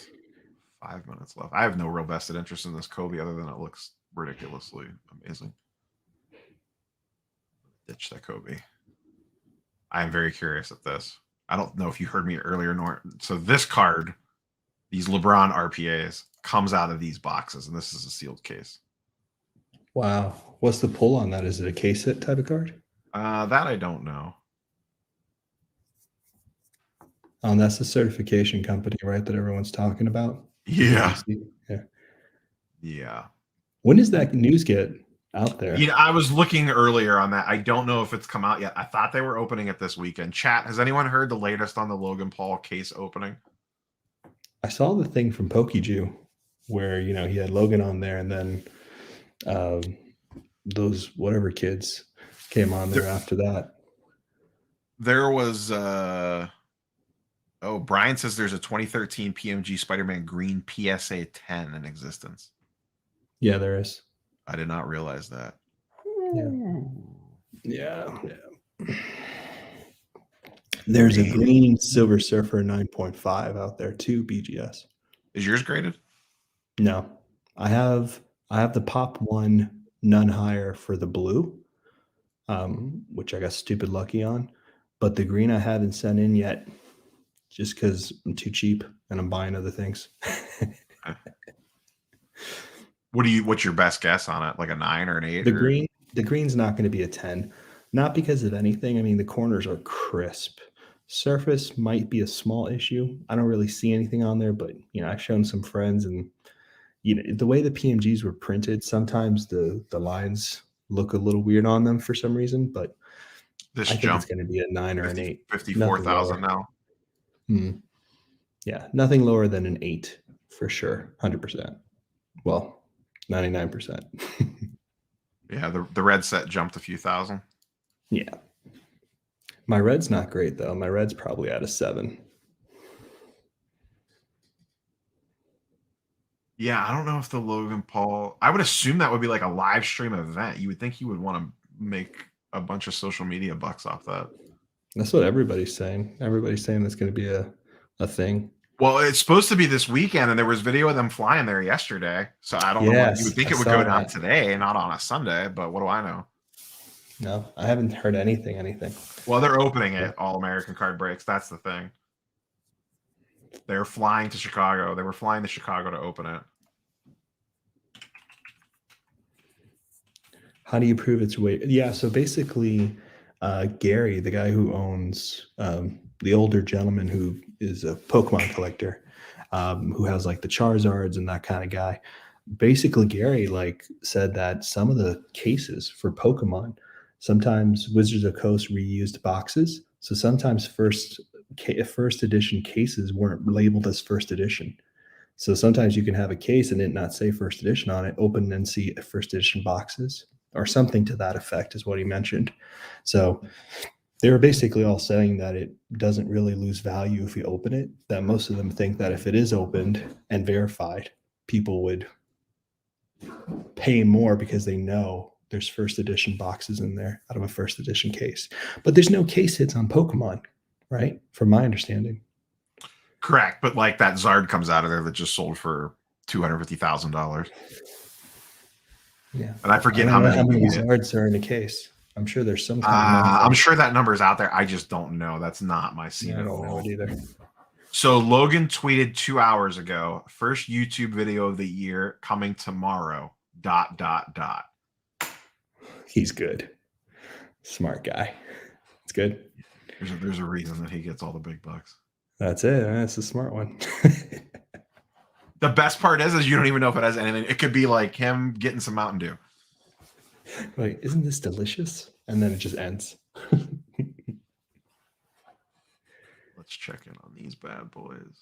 S1: 5 minutes left. I have no real vested interest in this Kobe other than it looks ridiculously amazing. Ditch that Kobe. I am very curious at this. I don't know if you heard me earlier, nor so this card, these LeBron RPAs, comes out of these boxes, and this is a sealed case.
S3: Wow. What's the pull on that? Is it a case hit type of card?
S1: That I don't know.
S3: That's the certification company, right? That everyone's talking about.
S1: Yeah.
S3: Yeah.
S1: Yeah.
S3: When does that news get out there?
S1: I was looking earlier on that. I don't know if it's come out yet. I thought they were opening it this weekend. Chat, has anyone heard the latest on the Logan Paul case opening?
S3: I saw the thing from PokeJew where, he had Logan on there and then those whatever kids came on there after that.
S1: There was Brian says there's a 2013 PMG Spider-Man Green PSA 10 in existence.
S3: Yeah, there is.
S1: I did not realize that.
S3: Yeah. There's a green Silver Surfer 9.5 out there too, BGS.
S1: Is yours graded?
S3: No. I have the Pop 1 none higher for the blue, which I got stupid lucky on. But the green I haven't sent in yet just because I'm too cheap and I'm buying other things.
S1: What's your best guess on it? Like a 9 or an 8?
S3: The green's not going to be a 10. Not because of anything. I mean, the corners are crisp. Surface might be a small issue. I don't really see anything on there, but I've shown some friends and the way the PMGs were printed, sometimes the lines look a little weird on them for some reason, but
S1: This
S3: I think
S1: jump
S3: it's going to be a 9 or an 8.
S1: 54,000 now.
S3: Yeah, nothing lower than an 8 for sure, 100%. Well, 99%.
S1: Yeah, the red set jumped a few thousand.
S3: Yeah. My red's not great though. My red's probably at a 7.
S1: Yeah, I don't know if the Logan Paul. I would assume that would be like a live stream event. You would think you would want to make a bunch of social media bucks off that.
S3: That's what everybody's saying. Everybody's saying that's going to be a thing.
S1: Well, it's supposed to be this weekend, and there was video of them flying there yesterday. So I don't know. You would think
S3: I
S1: it would
S3: saw
S1: go down
S3: that.
S1: today, not on a Sunday. But what do I know?
S3: No, I haven't heard anything.
S1: Well, they're opening it. All American card breaks. That's the thing. They're flying to Chicago. They were flying to Chicago to open it.
S3: How do you prove it's weight? Yeah, so basically, Gary, the guy who owns the older gentleman who is a Pokemon collector, who has like the Charizards and that kind of guy. Basically, Gary like said that some of the cases for Pokemon, sometimes Wizards of the Coast reused boxes. So sometimes first edition cases weren't labeled as first edition. So sometimes you can have a case and it not say first edition on it, open and see first edition boxes or something to that effect is what he mentioned. So they were basically all saying that it doesn't really lose value if you open it, that most of them think that if it is opened and verified, people would pay more because they know there's first edition boxes in there out of a first edition case. But there's no case hits on Pokemon, right? From my understanding.
S1: Correct. But like that Zard comes out of there that just sold for $250,000.
S3: Yeah.
S1: And I forget how many
S3: Zards are in a case. I'm sure there's some kind of
S1: I'm sure that number is out there. I just don't know. That's not my scene.
S3: I don't know it either.
S1: So Logan tweeted 2 hours ago, first YouTube video of the year coming tomorrow, ...
S3: He's good. Smart guy. It's good.
S1: There's a reason that he gets all the big bucks.
S3: That's it. That's a smart one.
S1: The best part is you don't even know if it has anything. It could be like him getting some Mountain Dew.
S3: Like, isn't this delicious? And then it just ends.
S1: Let's check in on these bad boys.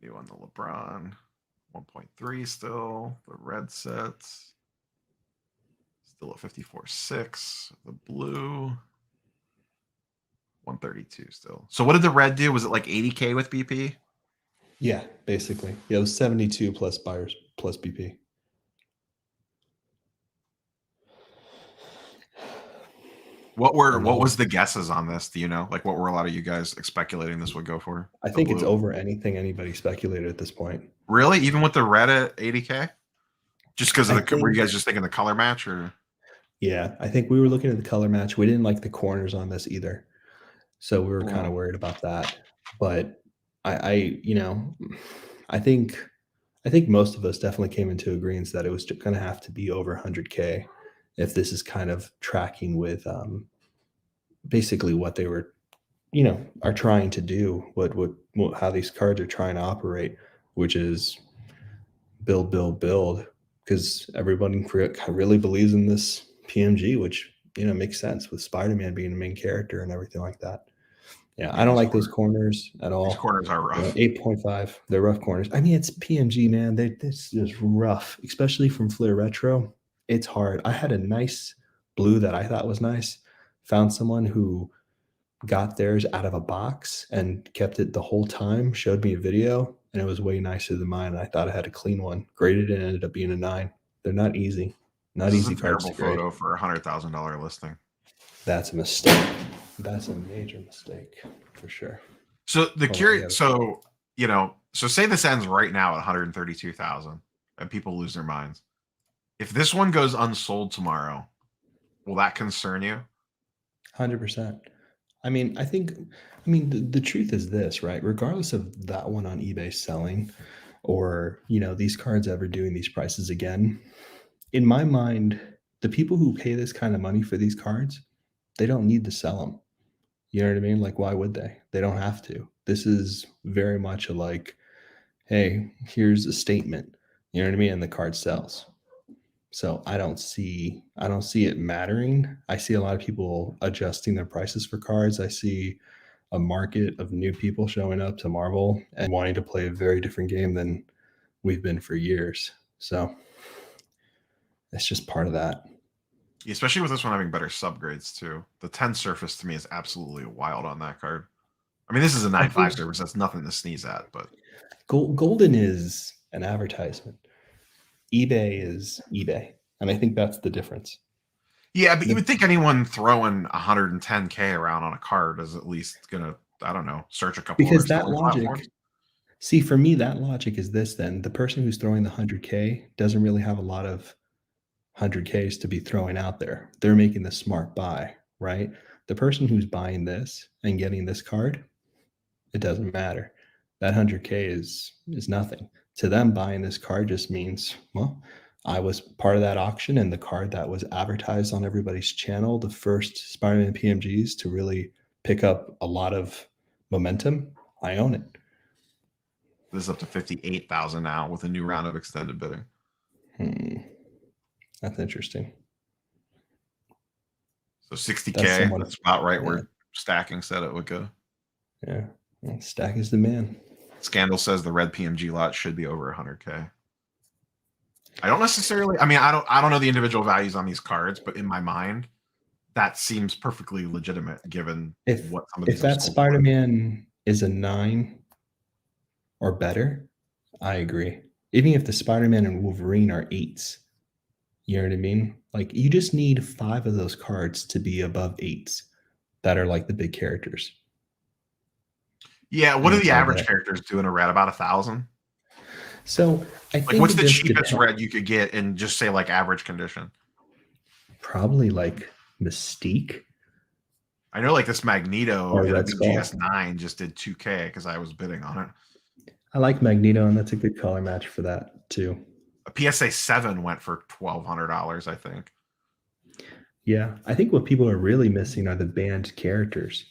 S1: New on the LeBron. 1.3 still. The red sets. Still at 54.6. The blue. 132 still. So what did the red do? Was it like 80K with BP?
S3: Yeah, basically. Yeah, it was 72 plus buyers plus BP.
S1: What was the guesses on this? Do you know? Like, what were a lot of you guys speculating this would go for?
S3: I think it's over anything anybody speculated at this point.
S1: Really? Even with the red at 80K? Just because of were you guys just thinking the color match or?
S3: Yeah, I think we were looking at the color match. We didn't like the corners on this either. So we were kind of worried about that. But I think most of us definitely came into agreement that it was going to have to be over 100K if this is kind of tracking with basically what they were, are trying to do, how these cards are trying to operate, which is build, because everybody really believes in this PMG, which, makes sense with Spider-Man being the main character and everything like that. Yeah, I don't like those corners at all.
S1: These corners are rough.
S3: 8.5. They're rough corners. I mean, it's PMG, man. This is rough, especially from Flair Retro. It's hard. I had a nice blue that I thought was nice. Found someone who got theirs out of a box and kept it the whole time, showed me a video, and it was way nicer than mine. And I thought I had a clean one. Graded it, ended up being a 9. They're not easy. Not easy cards to grade.
S1: Photo for a $100,000 listing.
S3: That's a mistake. That's a major mistake for sure.
S1: So so say this ends right now at 132,000 and people lose their minds. If this one goes unsold tomorrow, will that concern you?
S3: 100%. I mean, the truth is this, right? Regardless of that one on eBay selling or, these cards ever doing these prices again, in my mind, the people who pay this kind of money for these cards, they don't need to sell them. You know what I mean? Like, why would they? They don't have to. This is very much a like, hey, here's a statement. You know what I mean? And the card sells. So I don't see it mattering. I see a lot of people adjusting their prices for cards. I see a market of new people showing up to Marvel and wanting to play a very different game than we've been for years. So it's just part of that.
S1: Especially with this one having better subgrades too. The 10 surface to me is absolutely wild on that card. I mean, this is a 9.5 surface. That's nothing to sneeze at, but
S3: Goldin is an advertisement. eBay is eBay. And I think that's the difference.
S1: yeah, but you would think anyone throwing 110K around on a card is at least gonna, I don't know, search a couple
S3: Because
S1: other
S3: that logic,
S1: platforms.
S3: see, for me, that logic is this then. The person who's throwing the 100K doesn't really have a lot of 100Ks to be throwing out there. They're making the smart buy, right? The person who's buying this and getting this card, it doesn't matter. That 100K is nothing. To them, buying this card just means, well, I was part of that auction, and the card that was advertised on everybody's channel, the first Spider-Man PMGs to really pick up a lot of momentum, I own it.
S1: This is up to 58,000 now with a new round of extended bidding.
S3: That's interesting.
S1: So 60K, that's about right where Stacking said it would go.
S3: Yeah, well, Stack is the man.
S1: Scandal says the red PMG lot should be over 100K. I don't necessarily. I mean, I don't know the individual values on these cards, but in my mind, that seems perfectly legitimate given what some of these.
S3: If that Spider-Man is a 9 or better, I agree. Even if the Spider-Man and Wolverine are 8s, you know what I mean? Like, you just need 5 of those cards to be above 8s that are like the big characters.
S1: Yeah, what are the average characters doing a red? About 1,000?
S3: So I think
S1: what's the cheapest red you could get in just say like average condition?
S3: Probably like Mystique.
S1: I know like this Magneto in a BGS9 just did 2K because I was bidding on it.
S3: I like Magneto, and that's a good color match for that too.
S1: A PSA 7 went for $1,200, I think.
S3: Yeah, I think what people are really missing are the banned characters.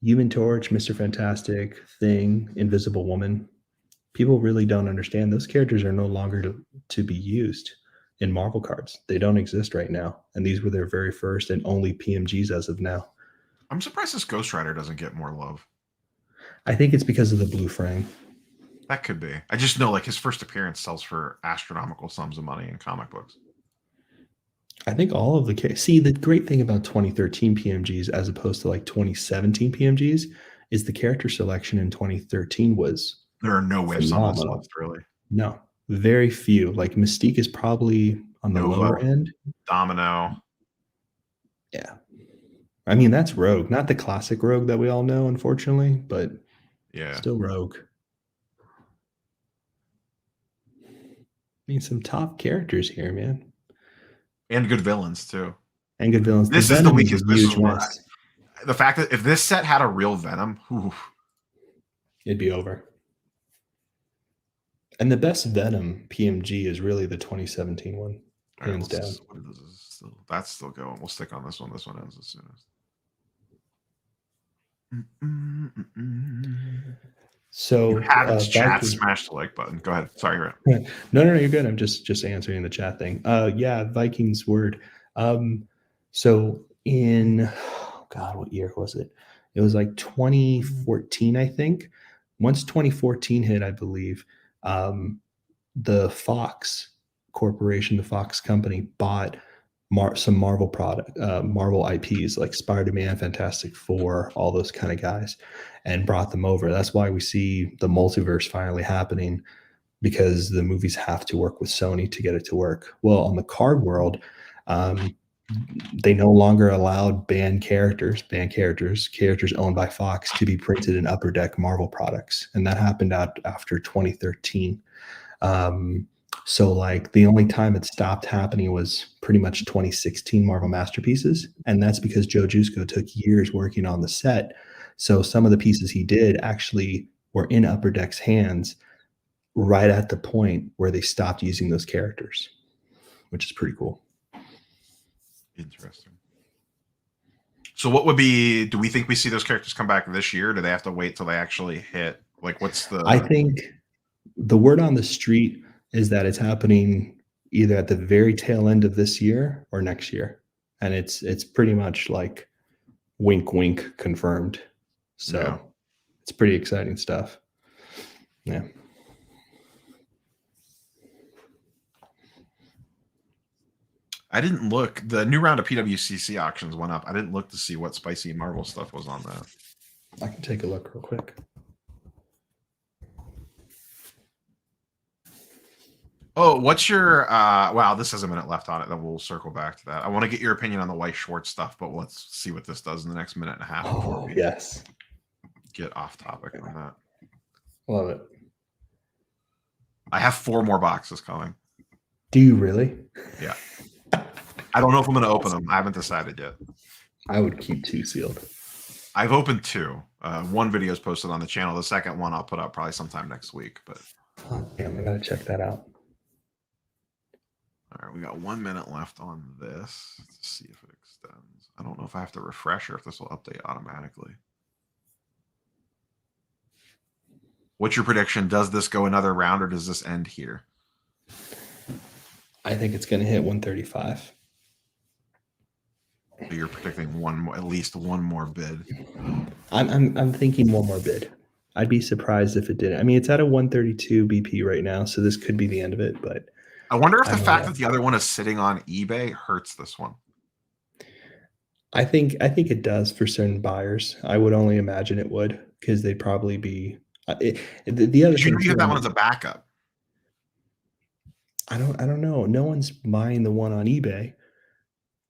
S3: Human Torch, Mr. Fantastic, Thing, Invisible Woman. People really don't understand those characters are no longer to be used in Marvel cards. They don't exist right now. And these were their very first and only PMGs as of now.
S1: I'm surprised this Ghost Rider doesn't get more love.
S3: I think it's because of the blue frame.
S1: That could be. I just know like his first appearance sells for astronomical sums of money in comic books.
S3: I think all of the see, the great thing about 2013 PMGs as opposed to like 2017 PMGs is the character selection in 2013 was
S1: there are no whiffs on this list, really.
S3: No, very few. Like Mystique is probably on the lower end.
S1: Domino.
S3: Yeah. I mean, that's Rogue, not the classic Rogue that we all know, unfortunately, but
S1: yeah,
S3: still Rogue. I mean, some top characters here, man.
S1: And good villains, too.
S3: And good villains.
S1: This is the weakest. The fact that if this set had a real Venom,
S3: it'd be over. And the best Venom PMG is really the 2017 one, hands down.
S1: That's still going. We'll stick on this one. This one ends as soon as.
S3: So
S1: you had its chat smash the like button. Go ahead. Sorry, Grant.
S3: No, you're good. I'm just answering the chat thing. Yeah, Vikings word. So in God, what year was it? It was like 2014, I think. Once 2014 hit, I believe, the Fox Corporation, the Fox company, bought some Marvel Marvel IPs like Spider-Man, Fantastic Four, all those kind of guys, and brought them over. That's why we see the multiverse finally happening, because the movies have to work with Sony to get it to work. Well, on the card world, they no longer allowed banned characters owned by Fox to be printed in Upper Deck Marvel products. And that happened after 2013. So like the only time it stopped happening was pretty much 2016 Marvel Masterpieces. And that's because Joe Jusko took years working on the set. So some of the pieces he did actually were in Upper Deck's hands right at the point where they stopped using those characters, which is pretty cool.
S1: Interesting. So what would be, do we think we see those characters come back this year? Or do they have to wait till they actually hit? Like, what's the...
S3: I think The word on the street is that it's happening either at the very tail end of this year or next year, and it's pretty much like wink, wink confirmed. So
S1: Yeah.
S3: it's pretty exciting stuff. Yeah.
S1: I didn't look. The new round of PWCC auctions went up. I didn't look to see what spicy Marvel stuff was on that.
S3: I can take a look real quick.
S1: Oh, what's your wow, this has a minute left on it, then we'll circle back to that. I want to get your opinion on the Weiss Schwartz stuff, but let's see what this does in the next minute and a half before
S3: Oh,
S1: we
S3: yes.
S1: get off topic on that.
S3: Love it.
S1: I have 4 more boxes coming.
S3: Do you really?
S1: Yeah. I don't know if I'm going to open them. I haven't decided yet.
S3: I would keep 2 sealed.
S1: I've opened 2. One video is posted on the channel. The second one I'll put up probably sometime next week. But
S3: Oh, damn, I gotta check that out.
S1: all right, we got 1 minute left on this. Let's see if it extends. I don't know if I have to refresh or if this will update automatically. What's your prediction? Does this go another round or does this end here?
S3: I think it's gonna hit 135.
S1: So you're predicting one more, at least one more bid.
S3: I'm thinking one more bid. I'd be surprised if it didn't. I mean, it's at a 132 BP right now, so this could be the end of it. But
S1: I wonder if the
S3: I don't
S1: fact
S3: know.
S1: that the other one is sitting on eBay hurts this one.
S3: I think it does for certain buyers. I would only imagine it would because they'd probably be. The other
S1: Did you
S3: thing
S1: know you
S3: too,
S1: get that one as a backup?
S3: I don't know. No one's buying the one on eBay.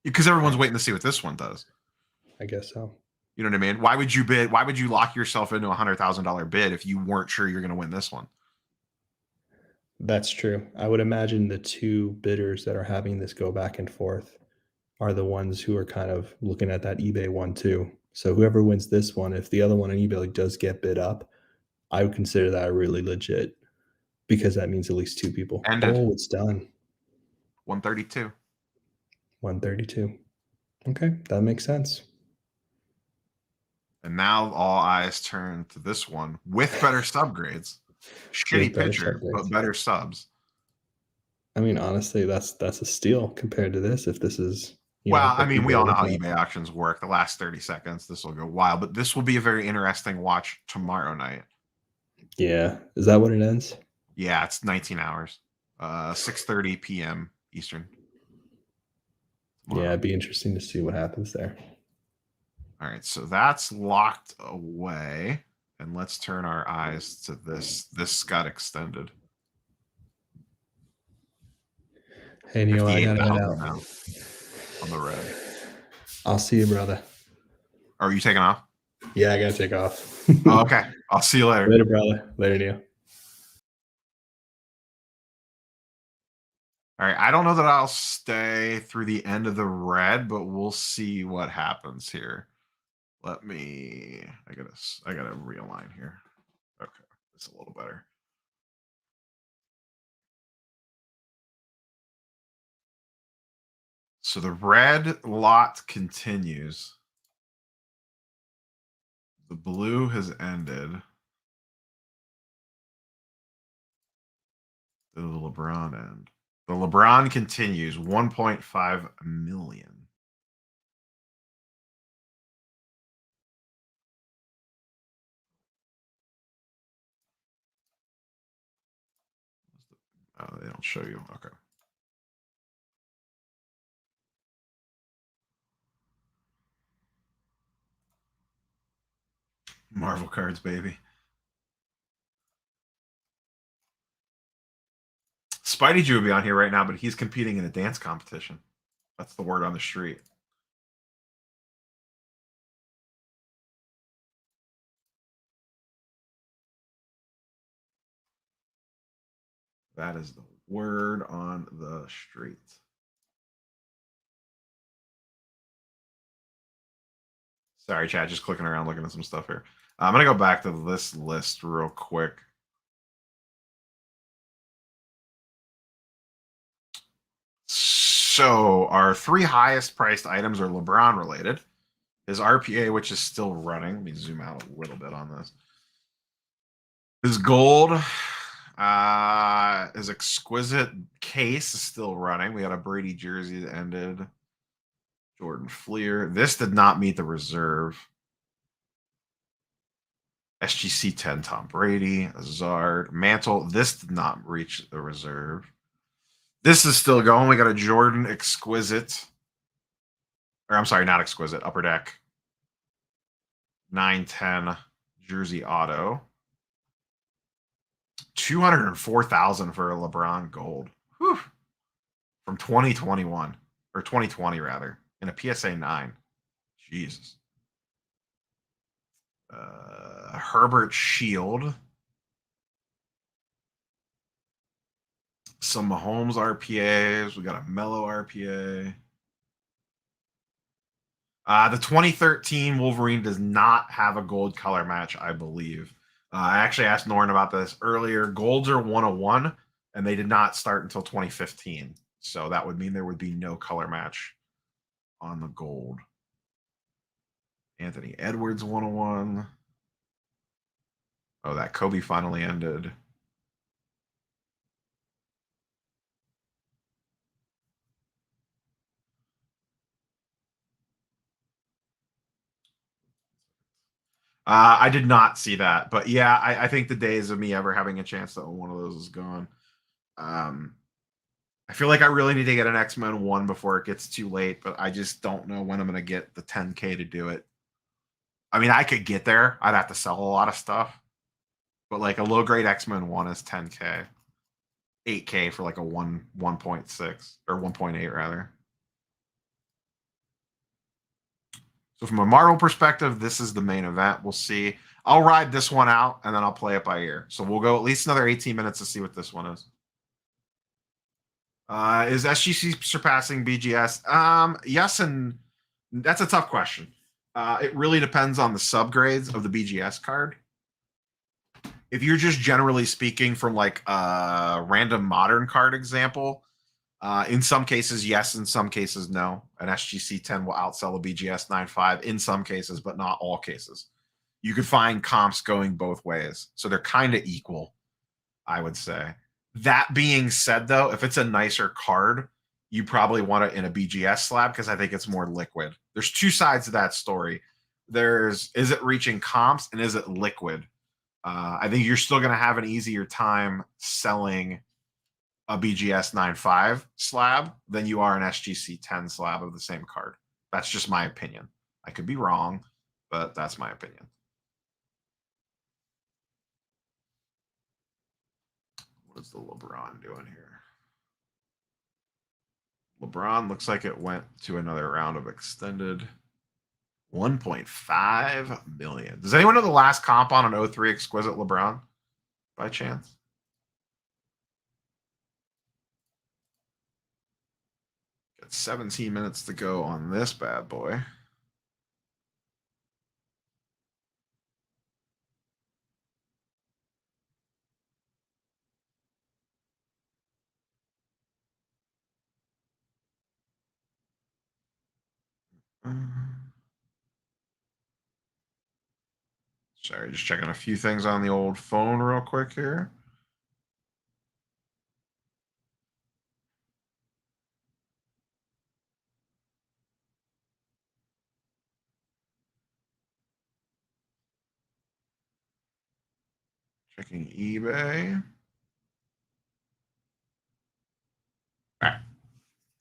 S1: Because everyone's waiting to see what this one does.
S3: I guess so.
S1: You know what I mean? Why would you bid? Why would you lock yourself into $100,000 bid if you weren't sure you're going to win this one?
S3: That's true. I would imagine the 2 bidders that are having this go back and forth are the ones who are kind of looking at that eBay one too. So whoever wins this one, if the other one on eBay does get bid up, I would consider that really legit because that means at least 2 people.
S1: Ended.
S3: Oh, it's done.
S1: 132.
S3: 132. Okay, that makes sense.
S1: And now all eyes turn to this one with better subgrades. Shitty
S3: With better
S1: pitcher, but
S3: subgrades.
S1: better subs.
S3: I mean, honestly, that's a steal compared to this. If this is,
S1: Well, I
S3: what
S1: mean, we
S3: people
S1: all know
S3: are
S1: how
S3: looking at.
S1: eBay auctions work. The last 30 seconds, this will go wild, but this will be a very interesting watch tomorrow night.
S3: Yeah, is that when it ends?
S1: Yeah, it's 19 hours. 6:30 p.m. Eastern.
S3: Yeah, it'd be interesting to see what happens there.
S1: All right, so that's locked away. And let's turn our eyes to this. This got extended.
S3: Hey, Neil, I gotta head
S1: 58,000
S3: out.
S1: now on the red.
S3: I'll see you, brother.
S1: Are you taking off?
S3: Yeah, I gotta take off.
S1: Oh, okay. I'll see you later.
S3: Later, brother. Later, Neil.
S1: All right. I don't know that I'll stay through the end of the red, but we'll see what happens here. Let me. I gotta realign here. Okay, it's a little better. So the red lot continues. The blue has ended. The LeBron end. The LeBron continues 1.5 million. Oh, they don't show you. Okay. Marvel cards, baby. Spidey Jew would be on here right now, but he's competing in a dance competition. That's the word on the street. That is the word on the street. Sorry, chat, just clicking around looking at some stuff here. I'm going to go back to this list real quick. So our 3 highest priced items are LeBron related. His RPA, which is still running. Let me zoom out a little bit on this. His gold His exquisite case is still running. We got a Brady jersey that ended. Jordan Fleer. This did not meet the reserve. SGC 10, Tom Brady, Azard, Mantle. This did not reach the reserve. This is still going. We got a Jordan Exquisite. Or I'm sorry, not Exquisite. Upper Deck. 910 Jersey Auto. 204,000 for a LeBron Gold. Whew. From 2021. Or 2020, rather. In a PSA 9. Jesus. Herbert Shield. Some Mahomes RPAs. We got a Mellow RPA. The 2013 Wolverine does not have a gold color match, I believe. I actually asked Norton about this earlier. Golds are 101, and they did not start until 2015. So that would mean there would be no color match on the gold. Anthony Edwards 101. Oh, that Kobe finally ended. I did not see that, but yeah, I think the days of me ever having a chance to own one of those is gone. I feel like I really need to get an X-Men 1 before it gets too late, but I just don't know when I'm going to get the 10K to do it. I mean, I could get there. I'd have to sell a lot of stuff, but like a low-grade X-Men 1 is 10K. 8K for like a 1.6 or 1.8 rather. So from a Marvel perspective, this is the main event. We'll see. I'll ride this one out, and then I'll play it by ear. So we'll go at least another 18 minutes to see what this one is. Is SGC surpassing BGS? Yes, and that's a tough question. It really depends on the subgrades of the BGS card. If you're just generally speaking from like a random modern card example, in some cases, yes. In some cases, no. An SGC 10 will outsell a BGS 9.5 in some cases, but not all cases. You could find comps going both ways. So they're kind of equal, I would say. That being said, though, if it's a nicer card, you probably want it in a BGS slab because I think it's more liquid. There's two sides to that story. There's, is it reaching comps, and is it liquid? I think you're still going to have an easier time selling a BGS 9.5 slab than you are an SGC 10 slab of the same card. That's just my opinion. I could be wrong, but that's my opinion. What is the LeBron doing here? LeBron looks like it went to another round of extended. 1.5 million. Does anyone know the last comp on an 03 exquisite LeBron by chance? Got 17 minutes to go on this bad boy. Sorry, just checking a few things on the old phone real quick here. Checking eBay. All right.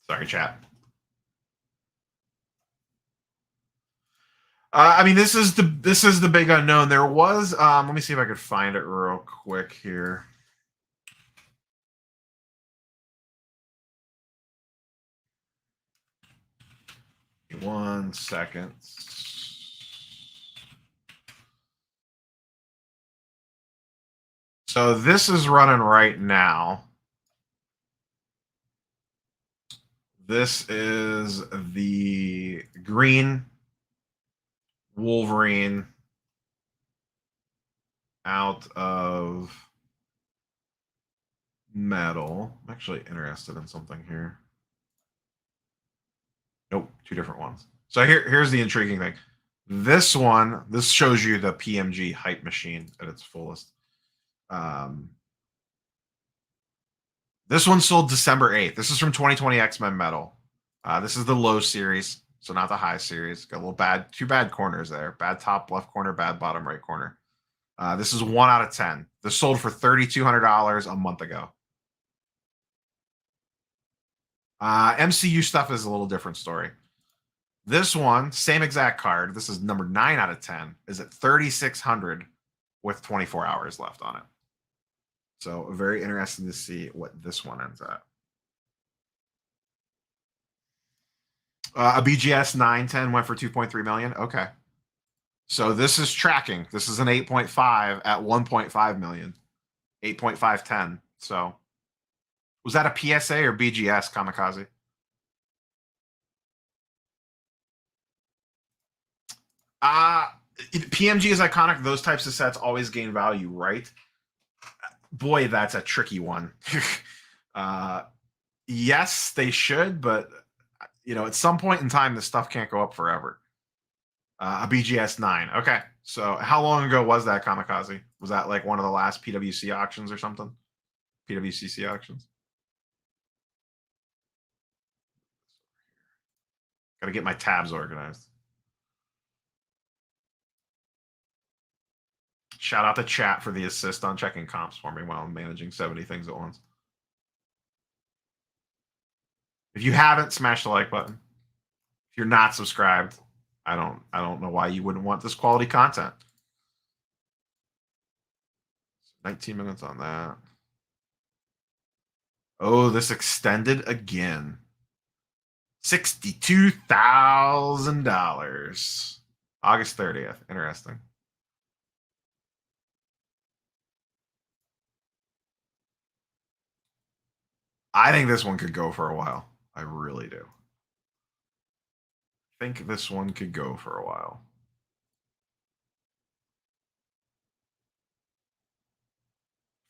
S1: Sorry, chat. I mean, this is the big unknown. There was, let me see if I could find it real quick here. One second. So this is running right now. This is the green Wolverine out of metal. I'm actually interested in something here. Nope, two different ones. So here's the intriguing thing. This one, this shows you the PMG hype machine at its fullest. This one sold December 8th. This is from 2020 X-Men Metal. This is the low series, so not the high series. Got a little two bad corners there. Bad top left corner, bad bottom right corner. This is 1 out of 10. This sold for $3,200 a month ago. MCU stuff is a little different story. This one, same exact card. This is number 9 out of 10. Is at 3,600 with 24 hours left on it. So very interesting to see what this one ends at. A BGS 910 went for 2.3 million. Okay. So this is tracking. This is an 8.5 at 1.5 million. 8.510. So was that a PSA or BGS, Kamikaze? PMG is iconic. Those types of sets always gain value, right? Boy, that's a tricky one. Yes, they should, but at some point in time, this stuff can't go up forever. A BGS 9. Okay. So how long ago was that, Kamikaze? Was that like one of the last PWC auctions or something? PWCC auctions? Got to get my tabs organized. Shout out to chat for the assist on checking comps for me while I'm managing 70 things at once. If you haven't, smash the like button. If you're not subscribed, I don't know why you wouldn't want this quality content. 19 minutes on that. Oh, this extended again. $62,000. August 30th. Interesting. I think this one could go for a while. I really do. I think this one could go for a while.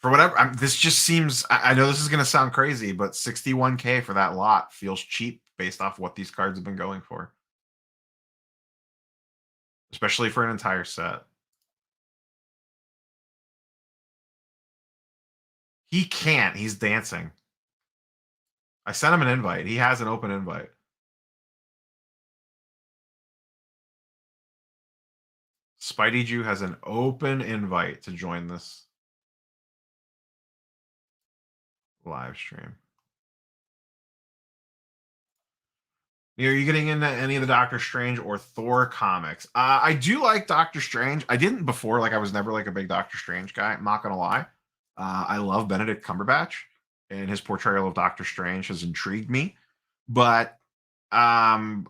S1: For whatever, this just seems, I know this is going to sound crazy, but 61K for that lot feels cheap based off what these cards have been going for. Especially for an entire set. He can't. He's dancing. I sent him an invite. He has an open invite. Spidey Jew has an open invite to join this live stream. Are you getting into any of the Doctor Strange or Thor comics? I do like Doctor Strange. I didn't before. Like, I was never like a big Doctor Strange guy. I'm not going to lie. I love Benedict Cumberbatch, and his portrayal of Doctor Strange has intrigued me. But the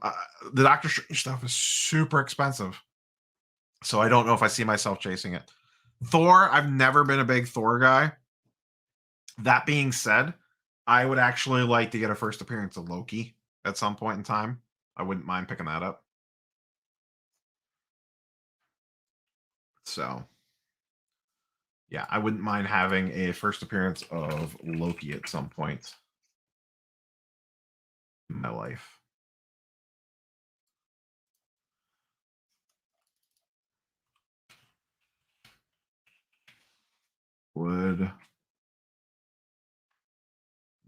S1: Doctor Strange stuff is super expensive. So I don't know if I see myself chasing it. Thor, I've never been a big Thor guy. That being said, I would actually like to get a first appearance of Loki at some point in time. I wouldn't mind picking that up. So, yeah, I wouldn't mind having a first appearance of Loki at some point in my life. Would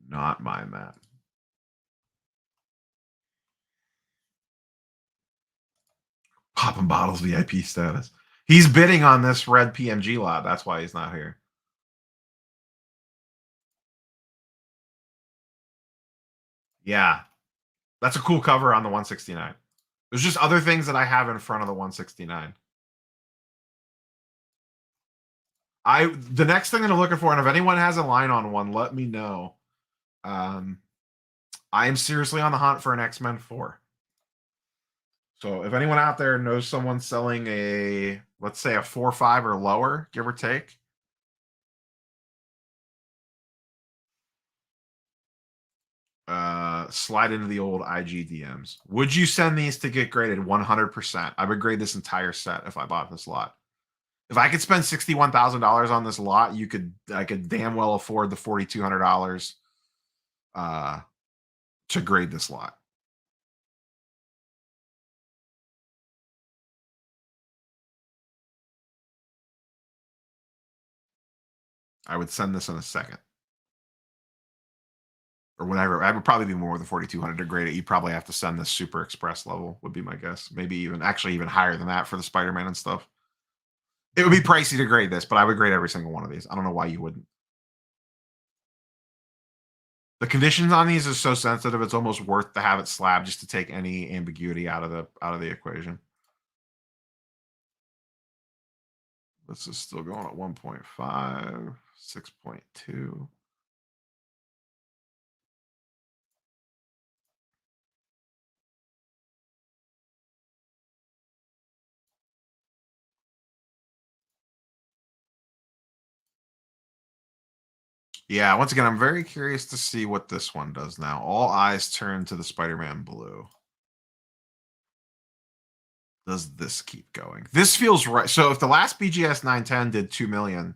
S1: not mind that. Popping bottles VIP status. He's bidding on this red PMG lot. That's why he's not here. Yeah. That's a cool cover on the 169. There's just other things that I have in front of the 169. The next thing that I'm looking for, and if anyone has a line on one, let me know. I am seriously on the hunt for an X-Men 4. So if anyone out there knows someone selling a, let's say a 4.5 or lower, give or take. Slide into the old IG DMs. Would you send these to get graded? 100%. I would grade this entire set if I bought this lot. If I could spend $61,000 on this lot, I could damn well afford the $4,200 to grade this lot. I would send this in a second. or whatever. I would probably be more than 4,200 to grade it. You probably have to send the Super Express level, would be my guess. Maybe even higher than that for the Spider-Man and stuff. It would be pricey to grade this, but I would grade every single one of these. I don't know why you wouldn't. The conditions on these is so sensitive; it's almost worth to have it slab just to take any ambiguity out of the equation. This is still going at 1.5, 6.2. Yeah, once again, I'm very curious to see what this one does now. All eyes turn to the Spider-Man blue. Does this keep going? This feels right. So if the last BGS 910 did 2 million,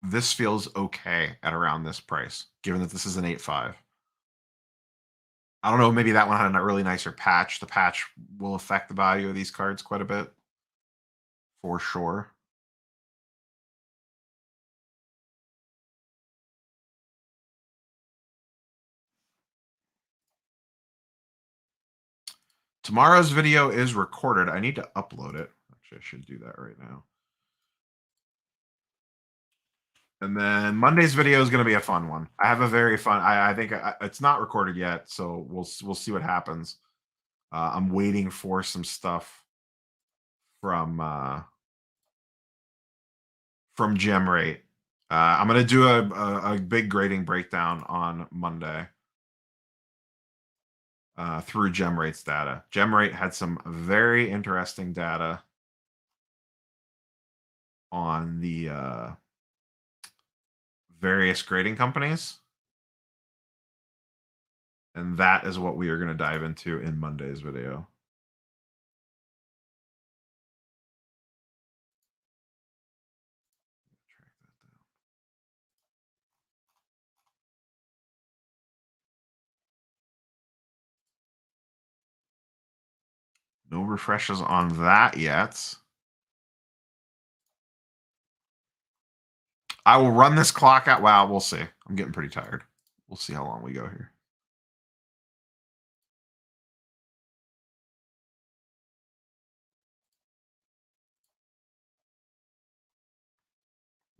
S1: this feels okay at around this price, given that this is an 8.5. I don't know, maybe that one had a really nicer patch. The patch will affect the value of these cards quite a bit, for sure. Tomorrow's video is recorded. I need to upload it. Actually, I should do that right now. And then Monday's video is going to be a fun one. I have a very fun. I think it's not recorded yet, so we'll see what happens. I'm waiting for some stuff from Gem Rate. I'm going to do a big grading breakdown on Monday through Gem Rate's data. Gem Rate had some very interesting data on the various grading companies. And that is what we are going to dive into in Monday's video. No refreshes on that yet. I will run this clock out. Wow, we'll see. I'm getting pretty tired. We'll see how long we go here.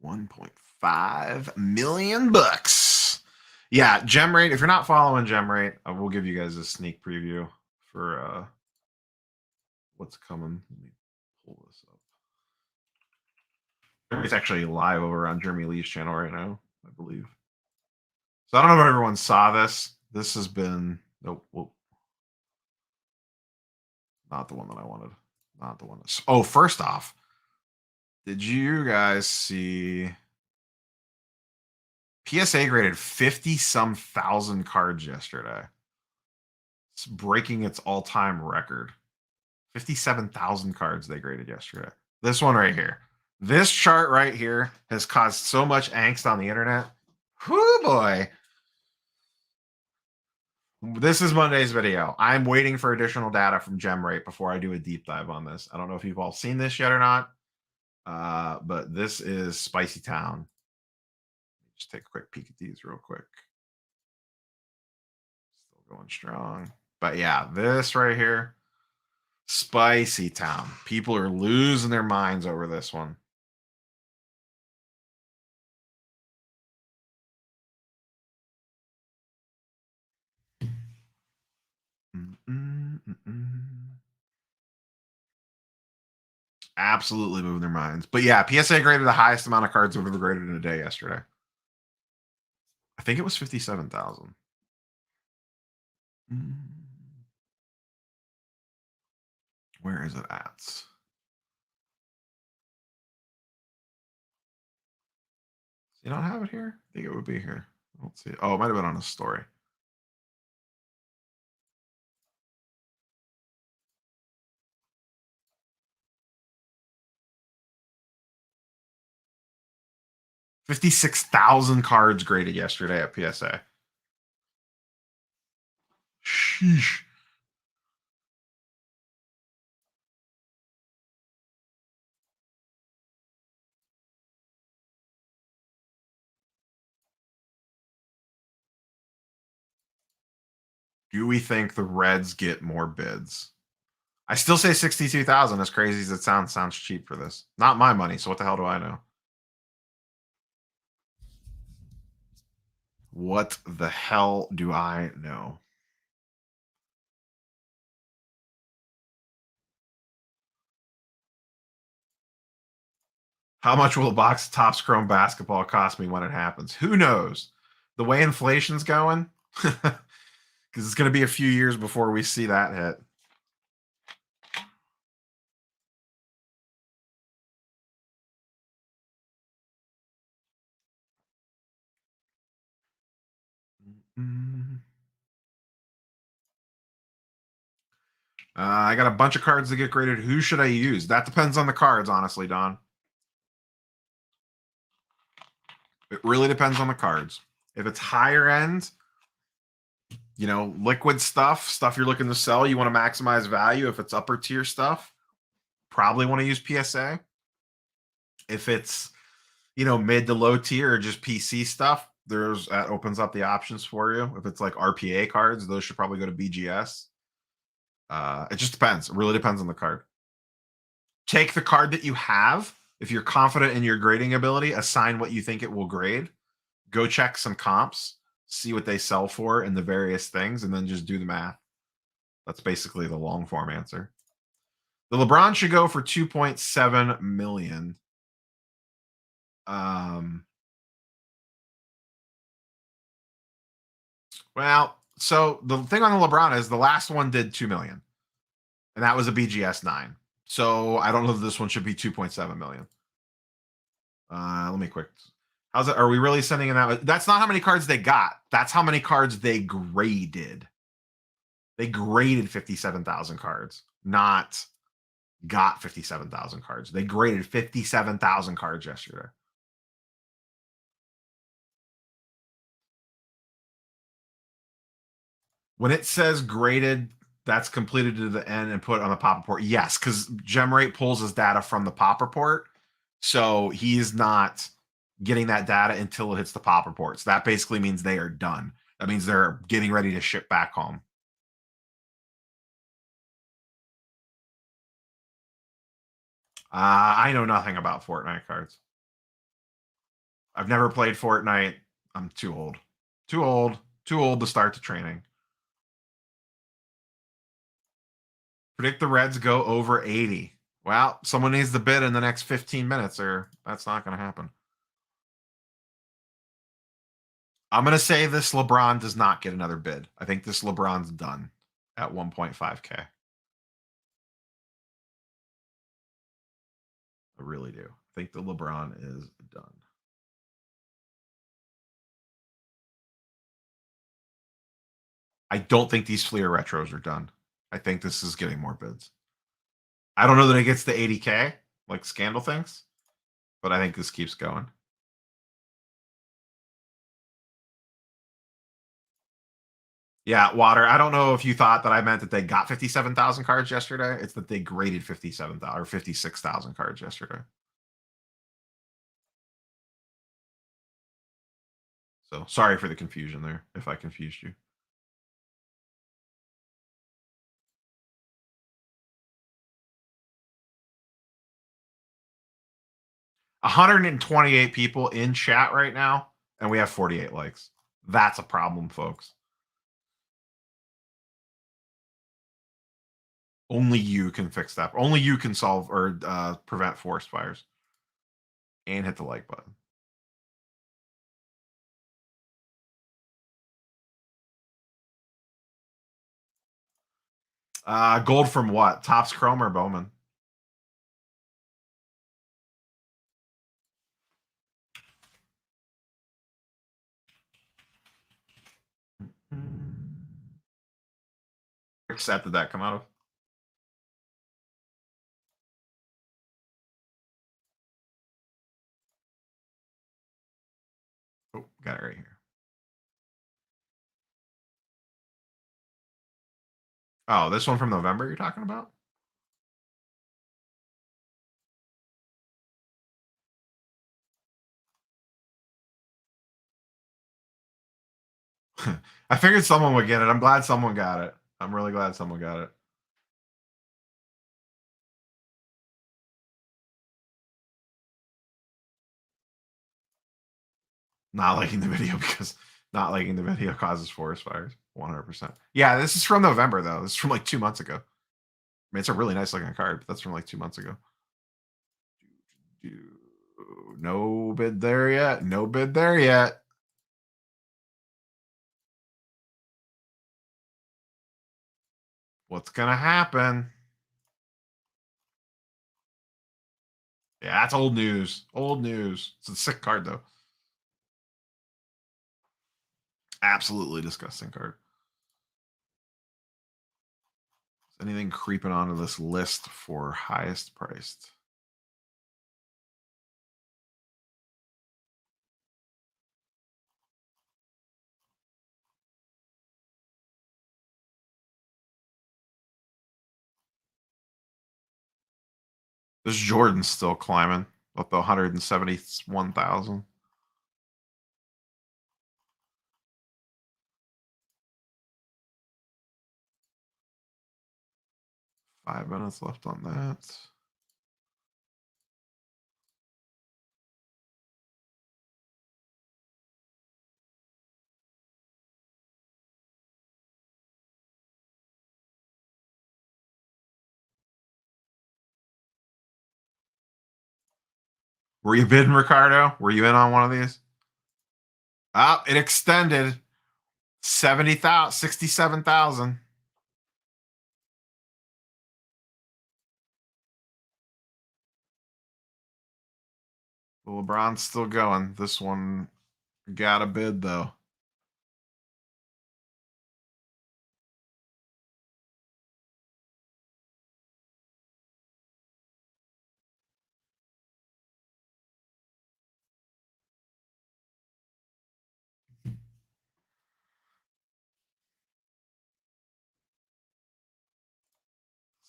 S1: $1.5 million. Yeah, Gem Rate. If you're not following Gem Rate, I will give you guys a sneak preview for what's coming. Let me pull this up. It's actually live over on Jeremy Lee's channel right now, I believe. So I don't know if everyone saw this. This has been nope. Not the one that I wanted. Not the one. Oh, first off, did you guys see PSA graded 50 some thousand cards yesterday? It's breaking its all-time record. 57,000 cards they graded yesterday. This one right here. This chart right here has caused so much angst on the internet. Whoo boy. This is Monday's video. I'm waiting for additional data from GemRate before I do a deep dive on this. I don't know if you've all seen this yet or not, but this is Spicy Town. Just take a quick peek at these real quick. Still going strong. But yeah, this right here, Spicy Town. People are losing their minds over this one. Absolutely moving their minds. But yeah, PSA graded the highest amount of cards we've ever graded in a day yesterday. I think it was 57,000. Where is it at? You don't have it here? I think it would be here. Let's see. Oh, it might have been on a story. $56,000 cards graded yesterday at PSA. Sheesh. Do we think the Reds get more bids? I still say 62,000. As crazy as it sounds cheap for this. Not my money, so what the hell do I know? What the hell do I know? How much will a box of Topps Chrome basketball cost me when it happens? Who knows? The way inflation's going, because it's going to be a few years before we see that hit. I got a bunch of cards to get graded. Who should I use? That depends on the cards, honestly, Don. It really depends on the cards. If it's higher end, you know, liquid stuff you're looking to sell, you want to maximize value. If it's upper tier stuff, probably want to use PSA. If it's, you know, mid to low tier or just PC stuff, that opens up the options for you. If it's like RPA cards, those should probably go to BGS. It just depends. It really depends on the card. Take the card that you have. If you're confident in your grading ability, assign what you think it will grade. Go check some comps, see what they sell for in the various things, and then just do the math. That's basically the long form answer. The LeBron should go for 2.7 million. Well, so the thing on the LeBron is the last one did 2 million, and that was a BGS 9. So I don't know if this one should be 2.7 million. Let me quick. How's it? Are we really sending in that? That's not how many cards they got. That's how many cards they graded. They graded 57,000 cards, not got 57,000 cards. They graded 57,000 cards yesterday. When it says graded, that's completed to the end and put on the pop report. Yes, because GemRate pulls his data from the pop report. So he's not getting that data until it hits the pop reports. That basically means they are done. That means they're getting ready to ship back home. I know nothing about Fortnite cards. I've never played Fortnite. I'm too old. Too old. Too old to start the training. Predict the Reds go over 80. Well, someone needs to bid in the next 15 minutes, or that's not going to happen. I'm going to say this LeBron does not get another bid. I think this LeBron's done at 1.5K. I really do. I think the LeBron is done. I don't think these Fleer retros are done. I think this is getting more bids. I don't know that it gets to 80K like Scandal thinks, but I think this keeps going. Yeah, Water. I don't know if you thought that I meant that they got 57,000 cards yesterday. It's that they graded 57,000 or 56,000 cards yesterday. So sorry for the confusion there, if I confused you. $128 people in chat right now, and we have 48 likes. That's a problem, folks. Only you can fix that. Only you can solve or prevent forest fires. And hit the like button. Gold from what? Topps Chrome or Bowman? Which set did that come out of? Oh, got it right here. Oh, this one from November you're talking about? I figured someone would get it. I'm glad someone got it. I'm really glad someone got it. Not liking the video because not liking the video causes forest fires. 100%. Yeah, this is from November though. This is from like 2 months ago. I mean, it's a really nice looking card, but that's from like 2 months ago. No bid there yet. No bid there yet. What's gonna happen? Yeah, that's old news. Old news. It's a sick card though. Absolutely disgusting card. Is anything creeping onto this list for highest priced? This Jordan's still climbing up to 171,000. Five minutes left on that. Were you bidding, Ricardo? Were you in on one of these? Oh, it extended 70,000, 67,000. LeBron's still going. This one got a bid though.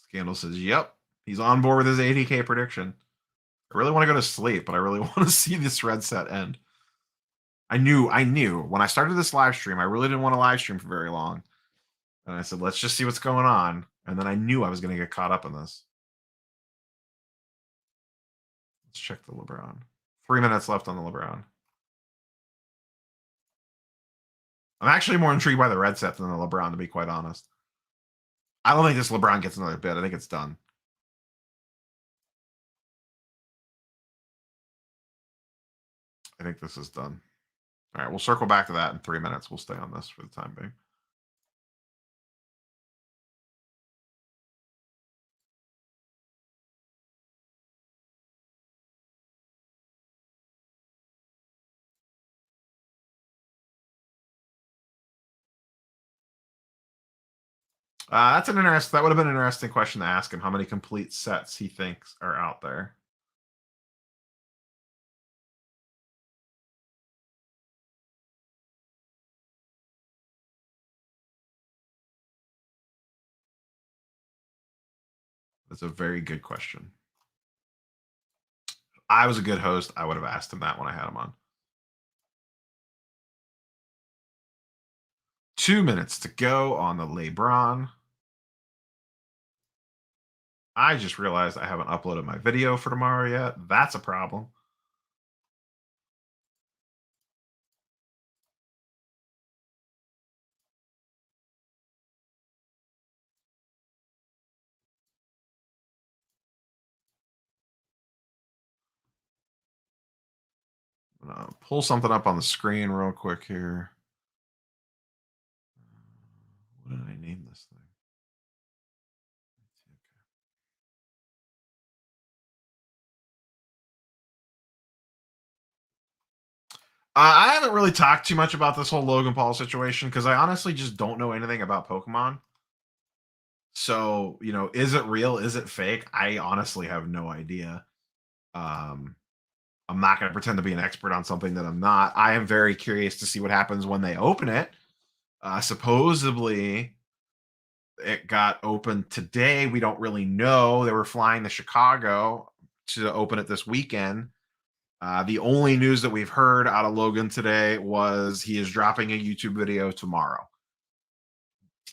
S1: Scandal says, yep, he's on board with his 80K prediction. I really want to go to sleep, but I really want to see this red set end. I knew when I started this live stream, I really didn't want to live stream for very long. And I said, let's just see what's going on. And then I knew I was going to get caught up in this. Let's check the LeBron. 3 minutes left on the LeBron. I'm actually more intrigued by the red set than the LeBron, to be quite honest. I don't think this LeBron gets another bid. I think it's done. I think this is done. All right, we'll circle back to that in 3 minutes. We'll stay on this for the time being. That's an interesting. That would have been an interesting question to ask him. How many complete sets he thinks are out there? That's a very good question. If I was a good host, I would have asked him that when I had him on. 2 minutes to go on the LeBron. I just realized I haven't uploaded my video for tomorrow yet. That's a problem. I'm gonna pull something up on the screen real quick here. What did I name this thing? I haven't really talked too much about this whole Logan Paul situation because I honestly just don't know anything about Pokemon. So, is it real? Is it fake? I honestly have no idea. I'm not going to pretend to be an expert on something that I'm not. I am very curious to see what happens when they open it. Supposedly, it got opened today. We don't really know. They were flying to Chicago to open it this weekend. The only news that we've heard out of Logan today was he is dropping a YouTube video tomorrow.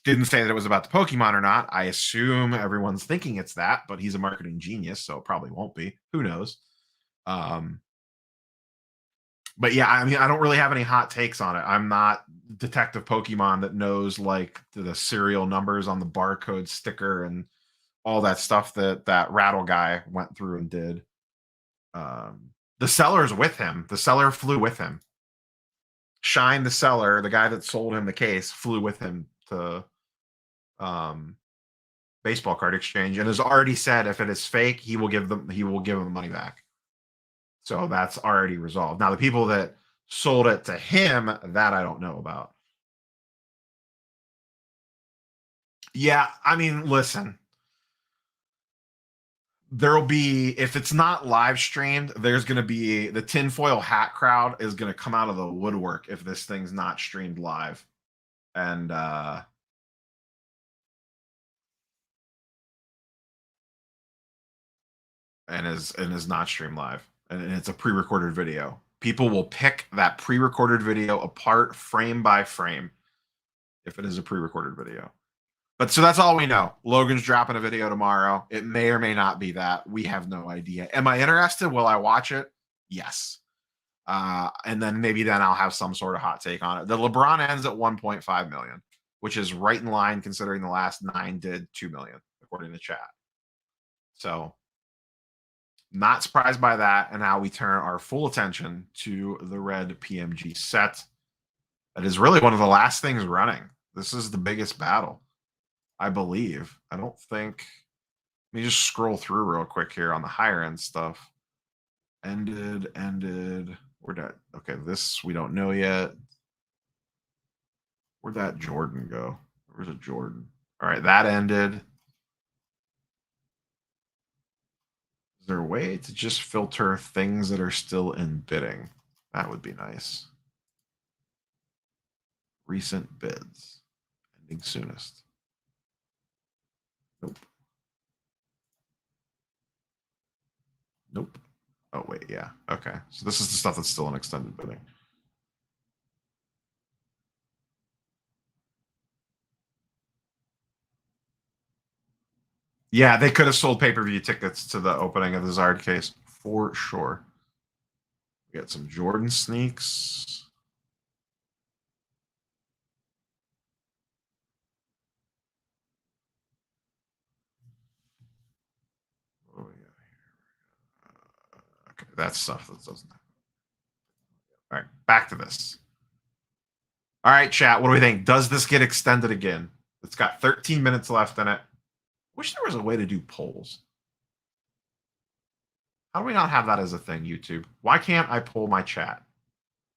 S1: Didn't say that it was about the Pokemon or not. I assume everyone's thinking it's that, but he's a marketing genius, so it probably won't be. Who knows? But yeah, I mean, I don't really have any hot takes on it. I'm not Detective Pokemon that knows like the serial numbers on the barcode sticker and all that stuff that Rattle guy went through and did. The seller's with him. The seller flew with him. Shine, the seller, the guy that sold him the case, flew with him to baseball card exchange and has already said if it is fake, he will give them the money back. So that's already resolved. Now the people that sold it to him, that I don't know about. Yeah, I mean, listen. There'll be, if it's not live streamed, there's going to be the tinfoil hat crowd is going to come out of the woodwork if this thing's not streamed live. And is not streamed live. And it's a pre-recorded video. People will pick that pre-recorded video apart frame by frame if it is a pre-recorded video. But so that's all we know. Logan's dropping a video tomorrow. It may or may not be that. We have no idea. Am I interested? Will I watch it? Yes. And then maybe then I'll have some sort of hot take on it. The LeBron ends at 1.5 million, which is right in line considering the last 9 did 2 million, according to chat. So not surprised by that. And now we turn our full attention to the red PMG set. That is really one of the last things running. This is the biggest battle, I believe. I don't think. Let me just scroll through real quick here on the higher end stuff. Ended. Where'd that? Okay, this we don't know yet. Where'd that Jordan go? Where's a Jordan? All right, that ended. Is there a way to just filter things that are still in bidding? That would be nice. Recent bids. Ending soonest. Nope. Nope. Oh, wait, yeah. Okay. So this is the stuff that's still in extended bidding. Yeah, they could have sold pay-per-view tickets to the opening of the Zard case for sure. We got some Jordan sneaks. What do we got here? Okay, that's stuff that doesn't happen. All right, back to this. All right, chat, what do we think? Does this get extended again? It's got 13 minutes left in it. Wish there was a way to do polls. How do we not have that as a thing, YouTube? Why can't I poll my chat?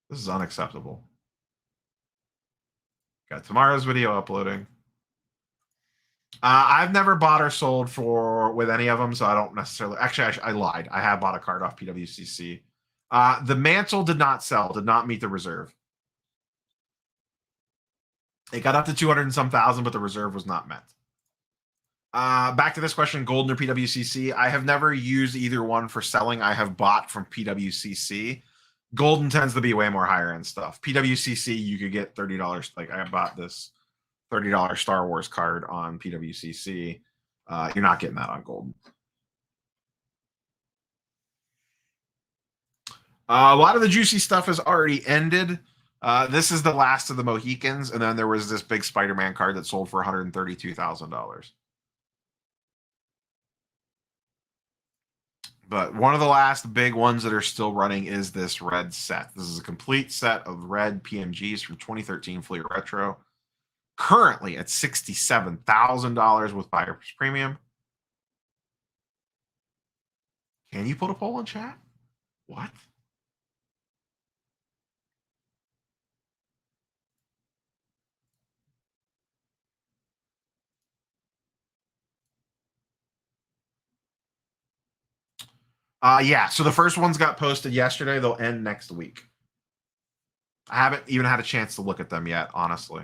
S1: This is unacceptable. Got tomorrow's video uploading. I've never bought or sold with any of them, so I don't necessarily. Actually, I lied. I have bought a card off PWCC. The mantle did not sell, did not meet the reserve. It got up to 200 and some thousand, but the reserve was not met. Back to this question, Goldin or PWCC. I have never used either one for selling. I have bought from PWCC. Goldin tends to be way more higher end stuff. PWCC, you could get $30. Like I bought this $30 Star Wars card on PWCC. You're not getting that on Goldin. A lot of the juicy stuff has already ended. This is the last of the Mohicans, and then there was this big Spider-Man card that sold for $132,000. But one of the last big ones that are still running is this red set. This is a complete set of red PMGs from 2013 Fleer Retro. Currently at $67,000 with buyer's premium. Can you put a poll in chat? What? Yeah, so the first ones got posted yesterday. They'll end next week. I haven't even had a chance to look at them yet, honestly.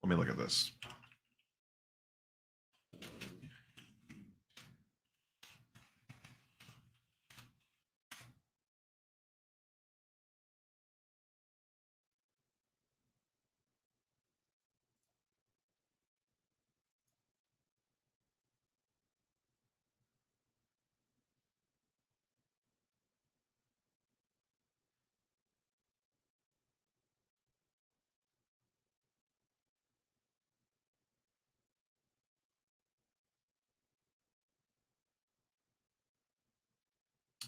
S1: Let me look at this.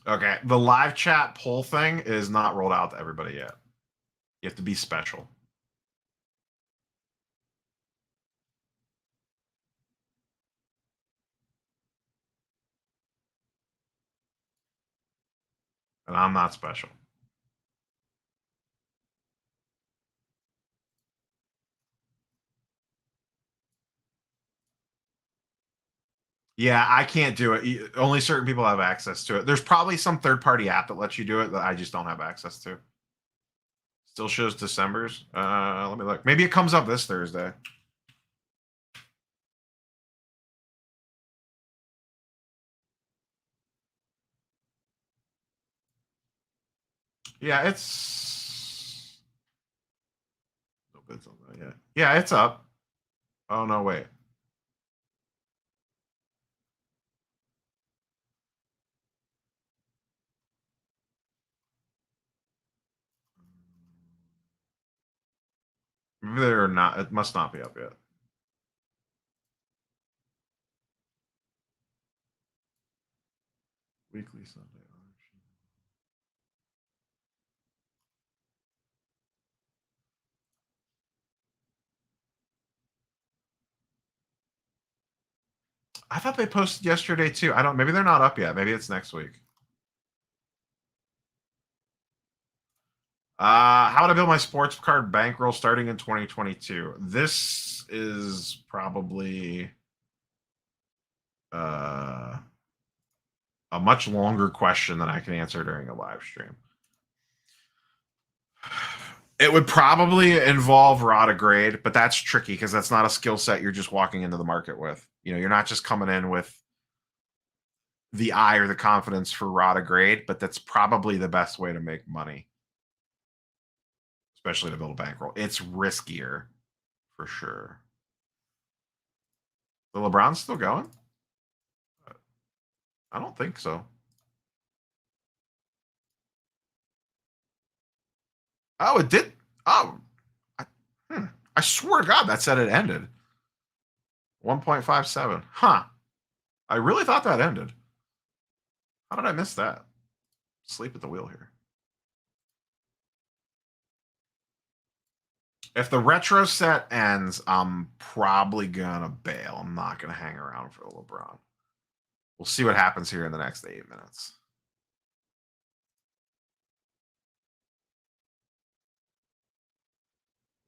S1: Okay, the live chat poll thing is not rolled out to everybody yet. You have to be special. And I'm not special. Yeah, I can't do it. Only certain people have access to it. There's probably some third-party app that lets you do it that I just don't have access to. Still shows December's. Let me look. Maybe it comes up this Thursday. Yeah, it's no bids on that yet. Yeah, it's up. Oh no, wait. Maybe they're not. It must not be up yet. Weekly Sunday auction. I thought they posted yesterday too. I don't. Maybe they're not up yet. Maybe it's next week. How to build my sports card bankroll starting in 2022. This is probably a much longer question than I can answer during a live stream. It would probably involve raw grade, but that's tricky because that's not a skill set you're just walking into the market with. You know, you're not just coming in with the eye or the confidence for raw grade, but that's probably the best way to make money, especially to build a bankroll. It's riskier for sure. The LeBron's still going? I don't think so. Oh, it did. Oh, I swear to God, that said it ended. 1.57. Huh. I really thought that ended. How did I miss that? Sleep at the wheel here. If the retro set ends, I'm probably gonna bail. I'm not gonna hang around for LeBron. We'll see what happens here in the next 8 minutes.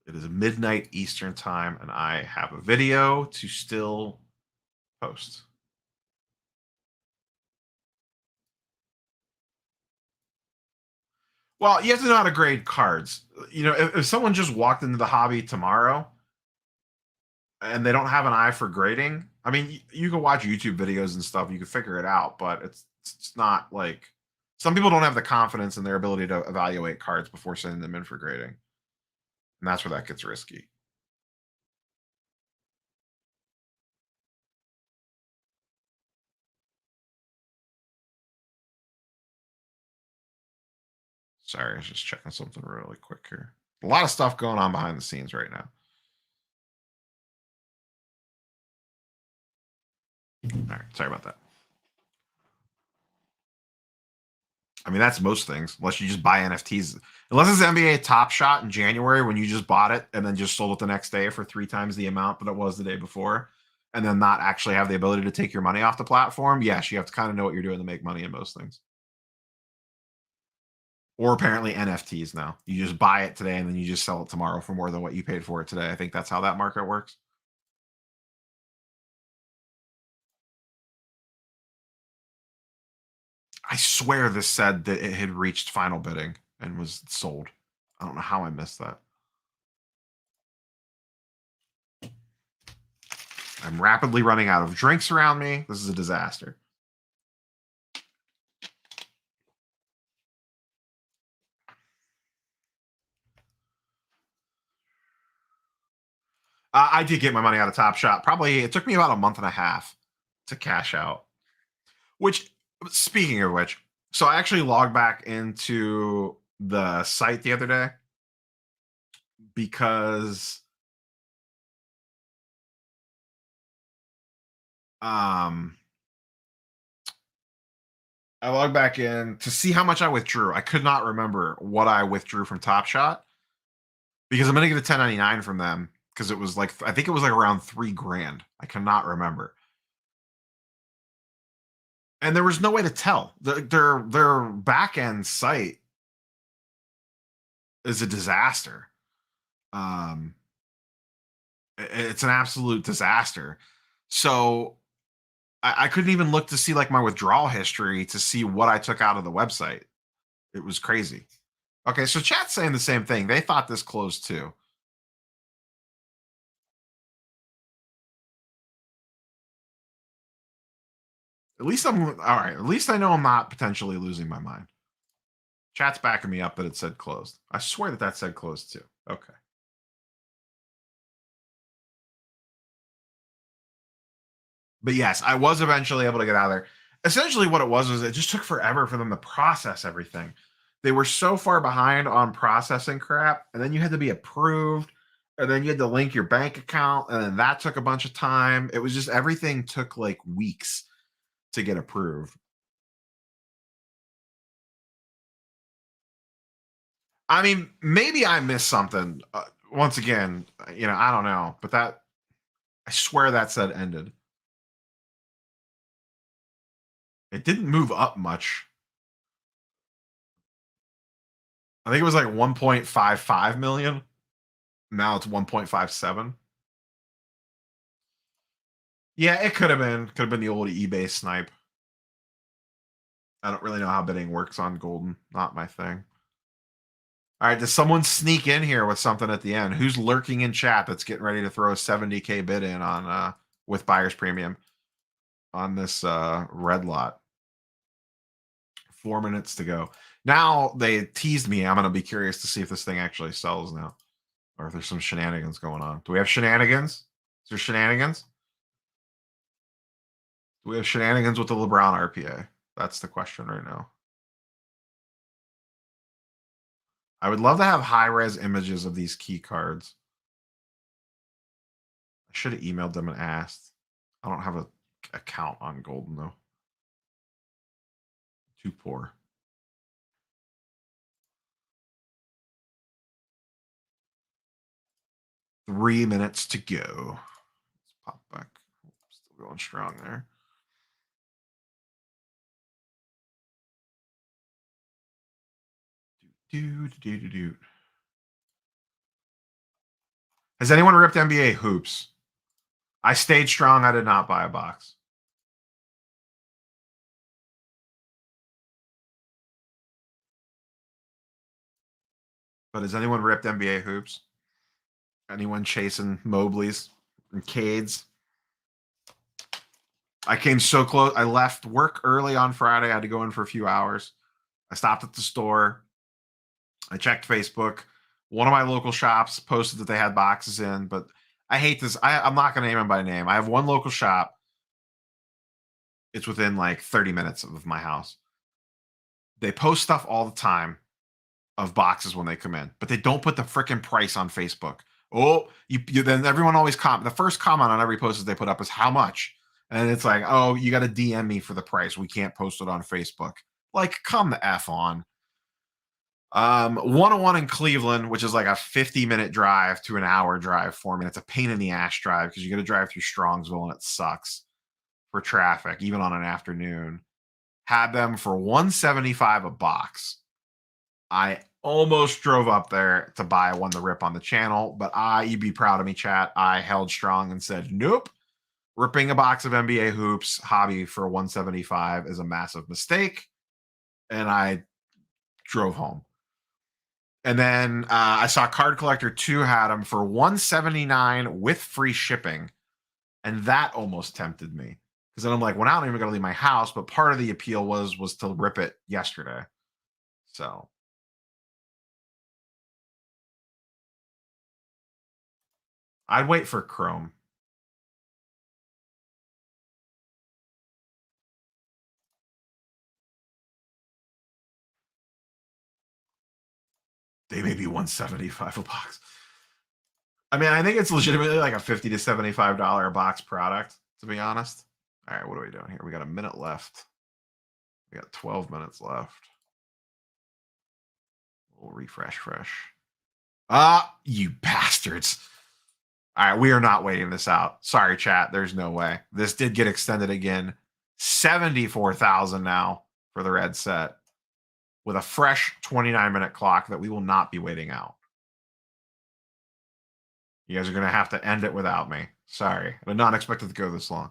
S1: It is midnight Eastern time, and I have a video to still post. Well, you have to know how to grade cards. You know, if someone just walked into the hobby tomorrow and they don't have an eye for grading, I mean, you can watch YouTube videos and stuff, you can figure it out, but it's not like some people don't have the confidence in their ability to evaluate cards before sending them in for grading. And that's where that gets risky. Sorry, I was just checking something really quick here. A lot of stuff going on behind the scenes right now. All right, sorry about that. I mean, that's most things, unless you just buy NFTs. Unless it's NBA Top Shot in January when you just bought it and then just sold it the next day for 3 times the amount that it was the day before, and then not actually have the ability to take your money off the platform. Yes, you have to kind of know what you're doing to make money in most things. Or apparently NFTs now. You just buy it today and then you just sell it tomorrow for more than what you paid for it today. I think that's how that market works. I swear this said that it had reached final bidding and was sold. I don't know how I missed that. I'm rapidly running out of drinks around me. This is a disaster. I did get my money out of Top Shot. Probably it took me about a month and a half to cash out. Which, speaking of which, so I actually logged back into the site the other day because um I logged back in to see how much I withdrew. I could not remember what I withdrew from Top Shot because I'm going to get a 1099 from them because it was like, I think it was like around $3,000. I cannot remember. And there was no way to tell. Their back end site is a disaster. It's an absolute disaster. So I couldn't even look to see like my withdrawal history to see what I took out of the website. It was crazy. Okay, so chat's saying the same thing. They thought this closed too. At least I'm all right. At least I know I'm not potentially losing my mind. Chat's backing me up that it said closed. I swear that said closed too. Okay. But yes, I was eventually able to get out of there. Essentially, what it was it just took forever for them to process everything. They were so far behind on processing crap, and then you had to be approved, and then you had to link your bank account, and then that took a bunch of time. It was just everything took like weeks to get approved. I mean, maybe I missed something. Once again, I don't know, but I swear that said ended. It didn't move up much. I think it was like 1.55 million. Now it's 1.57. Yeah, it could have been the old eBay snipe. I don't really know how bidding works on Goldin. Not my thing. All right, does someone sneak in here with something at the end? Who's lurking in chat that's getting ready to throw a 70K bid in on with buyer's premium on this red lot? 4 minutes to go. Now they teased me. I'm going to be curious to see if this thing actually sells now or if there's some shenanigans going on. Do we have shenanigans? Is there shenanigans? Do we have shenanigans with the LeBron RPA? That's the question right now. I would love to have high-res images of these key cards. I should have emailed them and asked. I don't have an account on Goldin, though. Too poor. Three minutes to go. Let's pop back. Still going strong there. Has anyone ripped NBA hoops? I stayed strong. I did not buy a box. But has anyone ripped NBA hoops? Anyone chasing Mobleys and Cades? I came so close. I left work early on Friday. I had to go in for a few hours. I stopped at the store. I checked Facebook. One of my local shops posted that they had boxes in, but I hate this. I'm not going to name them by name. I have one local shop. It's within like 30 minutes of my house. They post stuff all the time of boxes when they come in, but they don't put the freaking price on Facebook. Oh, you then everyone always comment. The first comment on every post that they put up is how much. And it's like, oh, you got to DM me for the price. We can't post it on Facebook. Like, come the F on. 101 in Cleveland, which is like a 50-minute drive to an hour drive for me. It's a pain in the ass drive because you got to drive through Strongsville and it sucks for traffic, even on an afternoon. Had them for $175 a box. I almost drove up there to buy one to rip on the channel, but you'd be proud of me, chat. I held strong and said, nope. Ripping a box of NBA hoops hobby for $175 is a massive mistake. And I drove home. And then I saw Card Collector 2 had them for $179 with free shipping. And that almost tempted me. Because then I'm like, well, now I'm even going to leave my house. But part of the appeal was to rip it yesterday. So I'd wait for Chrome. They may be $175 a box. I mean, I think it's legitimately like a $50 to $75 a box product, to be honest. All right, what are we doing here? We got a minute left. We got 12 minutes left. We'll refresh fresh. You bastards. All right, we are not waiting this out. Sorry, chat. There's no way. This did get extended again. 74,000 now for the red set with a fresh 29-minute clock that we will not be waiting out. You guys are going to have to end it without me. Sorry. I did not expect it to go this long.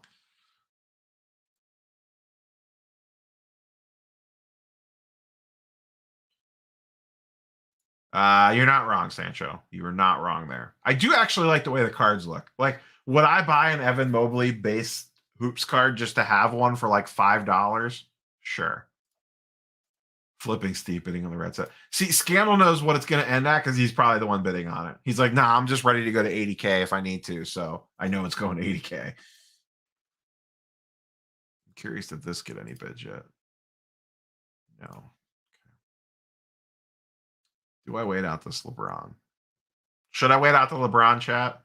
S1: You're not wrong, Sancho. You were not wrong there. I do actually like the way the cards look. Like, would I buy an Evan Mobley base hoops card just to have one for like $5? Sure. Flipping Steve bidding on the red set. See, Scandal knows what it's going to end at because he's probably the one bidding on it. He's like, nah, I'm just ready to go to 80K if I need to. So I know it's going to 80K. I'm curious, did this get any bids yet? No. Okay. Do I wait out this LeBron? Should I wait out the LeBron, chat?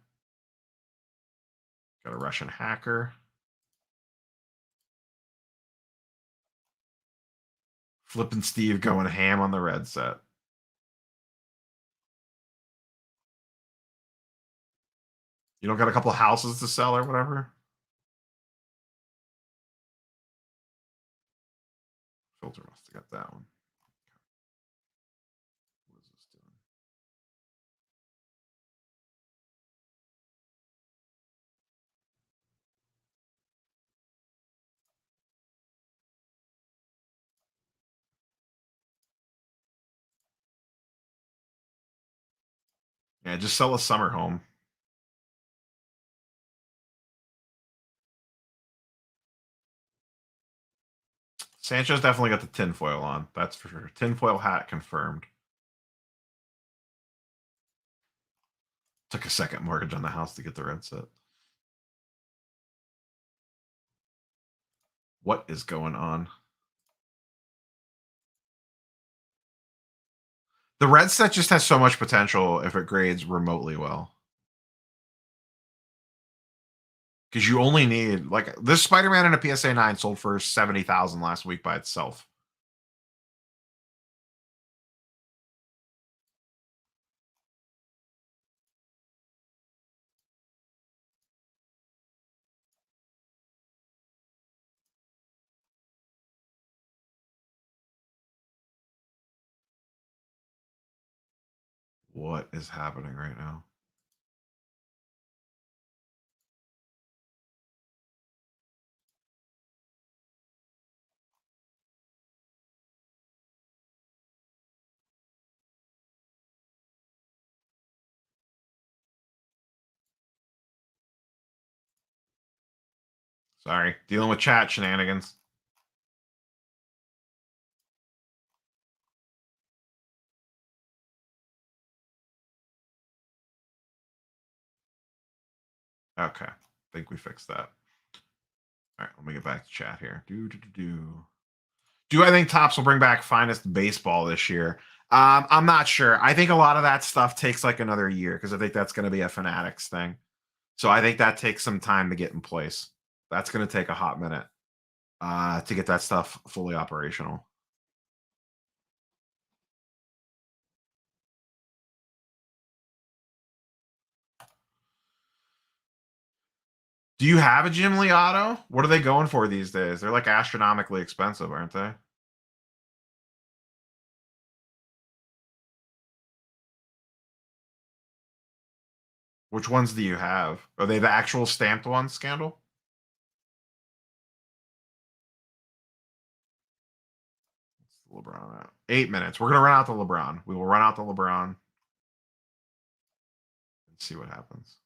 S1: Got a Russian hacker. Flipping Steve going ham on the red set. You don't got a couple houses to sell or whatever? Filter must have got that one. What is this doing? Yeah, just sell a summer home. Sancho's definitely got the tinfoil on. That's for sure. Tinfoil hat confirmed. Took a second mortgage on the house to get the red set. What is going on? The red set just has so much potential if it grades remotely well. Because you only need, like, this Spider-Man in a PSA 9 sold for 70,000 last week by itself. What is happening right now? Sorry, dealing with chat shenanigans. Okay, I think we fixed that. All right, let me get back to chat here. Do I think Topps will bring back Finest Baseball this year? I'm not sure. I think a lot of that stuff takes like another year because I think that's going to be a Fanatics thing. So I think that takes some time to get in place. That's going to take a hot minute to get that stuff fully operational. Do you have a Jim Lee auto? What are they going for these days? They're like astronomically expensive, aren't they? Which ones do you have? Are they the actual stamped ones, Scandal? What's the LeBron at? 8 minutes. We're going to run out the LeBron. We will run out the LeBron. Let's see what happens.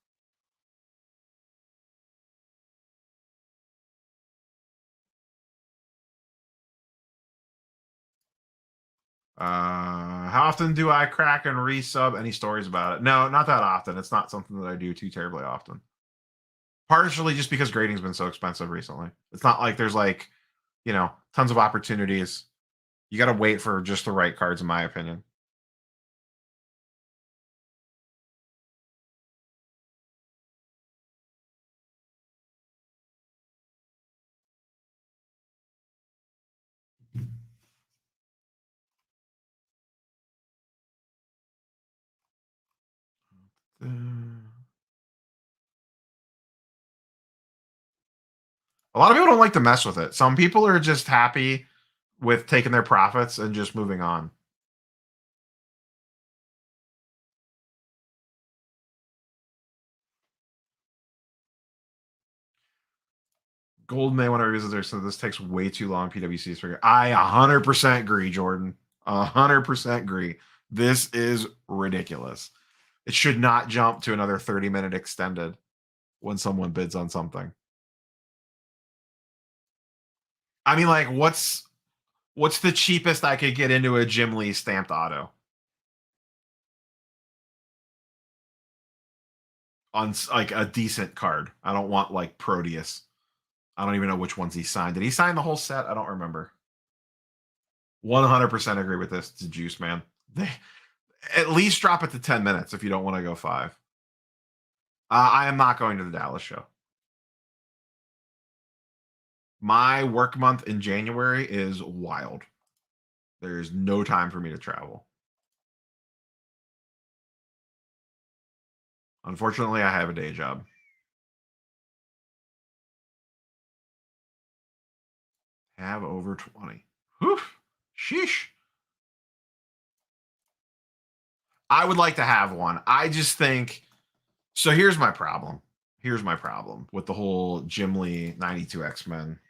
S1: How often do I crack and resub? Any stories about it? No, not that often. It's not something that I do too terribly often. Partially just because grading's been so expensive recently. It's not like there's like, you know, tons of opportunities. You got to wait for just the right cards, in my opinion. A lot of people don't like to mess with it. Some people are just happy with taking their profits and just moving on. Gold may want to revisit there, so this takes way too long. PWC's figure. I 100% agree, Jordan. 100% agree. This is ridiculous. It should not jump to another 30-minute extended when someone bids on something. I mean, like, what's the cheapest I could get into a Jim Lee stamped auto? On like a decent card. I don't want like Proteus. I don't even know which ones he signed. Did he sign the whole set? I don't remember. 100% agree with this. It's a juice, man. They at least drop it to 10 minutes if you don't want to go 5. I am not going to the Dallas show. My work month in January is wild. There's no time for me to travel. Unfortunately, I have a day job. Have over 20. Whew. Sheesh. I would like to have one. I just think so. Here's my problem. Here's my problem with the whole Jim Lee 92 X-Men.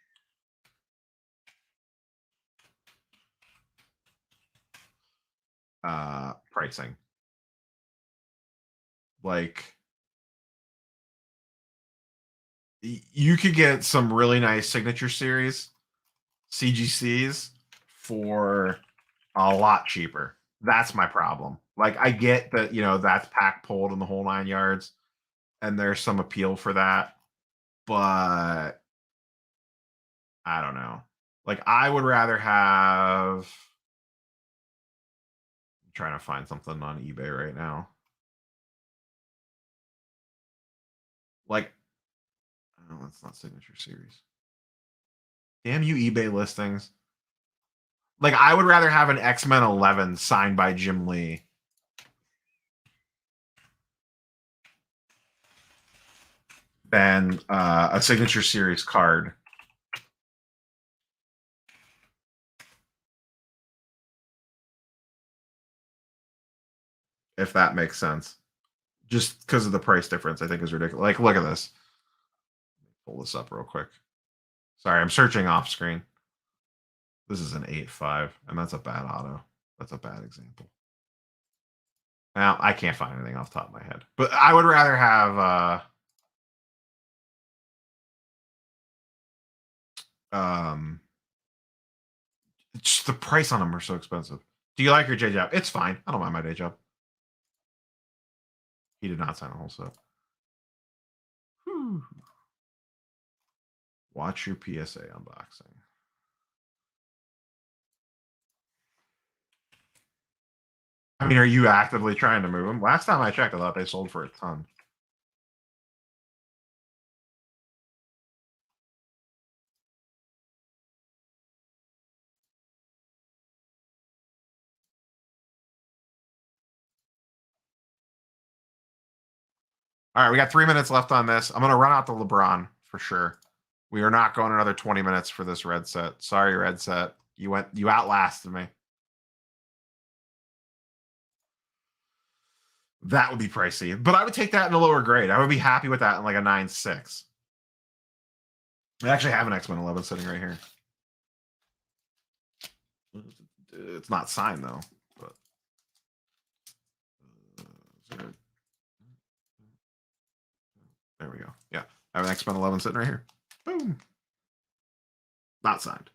S1: Pricing. Like, you could get some really nice signature series CGCs for a lot cheaper. That's my problem. Like, I get that, that's pack pulled in the whole 9 yards, and there's some appeal for that, but I don't know. Like, I would rather have. I'm trying to find something on eBay right now. Like, oh, that's not signature series. Damn you, eBay listings. Like, I would rather have an X-Men 11 signed by Jim Lee than a signature series card. If that makes sense. Just because of the price difference, I think is ridiculous. Like, look at this. Pull this up real quick. Sorry, I'm searching off screen. This is an 8.5, and that's a bad auto. That's a bad example. Now, I can't find anything off the top of my head. But I would rather have just the price on them are so expensive. Do you like your day job? It's fine. I don't mind my day job. He did not sign a whole set. Whew. Watch your PSA unboxing. I mean, are you actively trying to move them? Last time I checked, I thought they sold for a ton. All right, we got 3 minutes left on this. I'm going to run out the LeBron for sure. We are not going another 20 minutes for this red set. Sorry, red set. You outlasted me. That would be pricey, but I would take that in a lower grade. I would be happy with that in like a 9.6. I actually have an X-Men 11 sitting right here. It's not signed though. But there we go. Yeah, I have an X-Men 11 sitting right here. Boom. Not signed.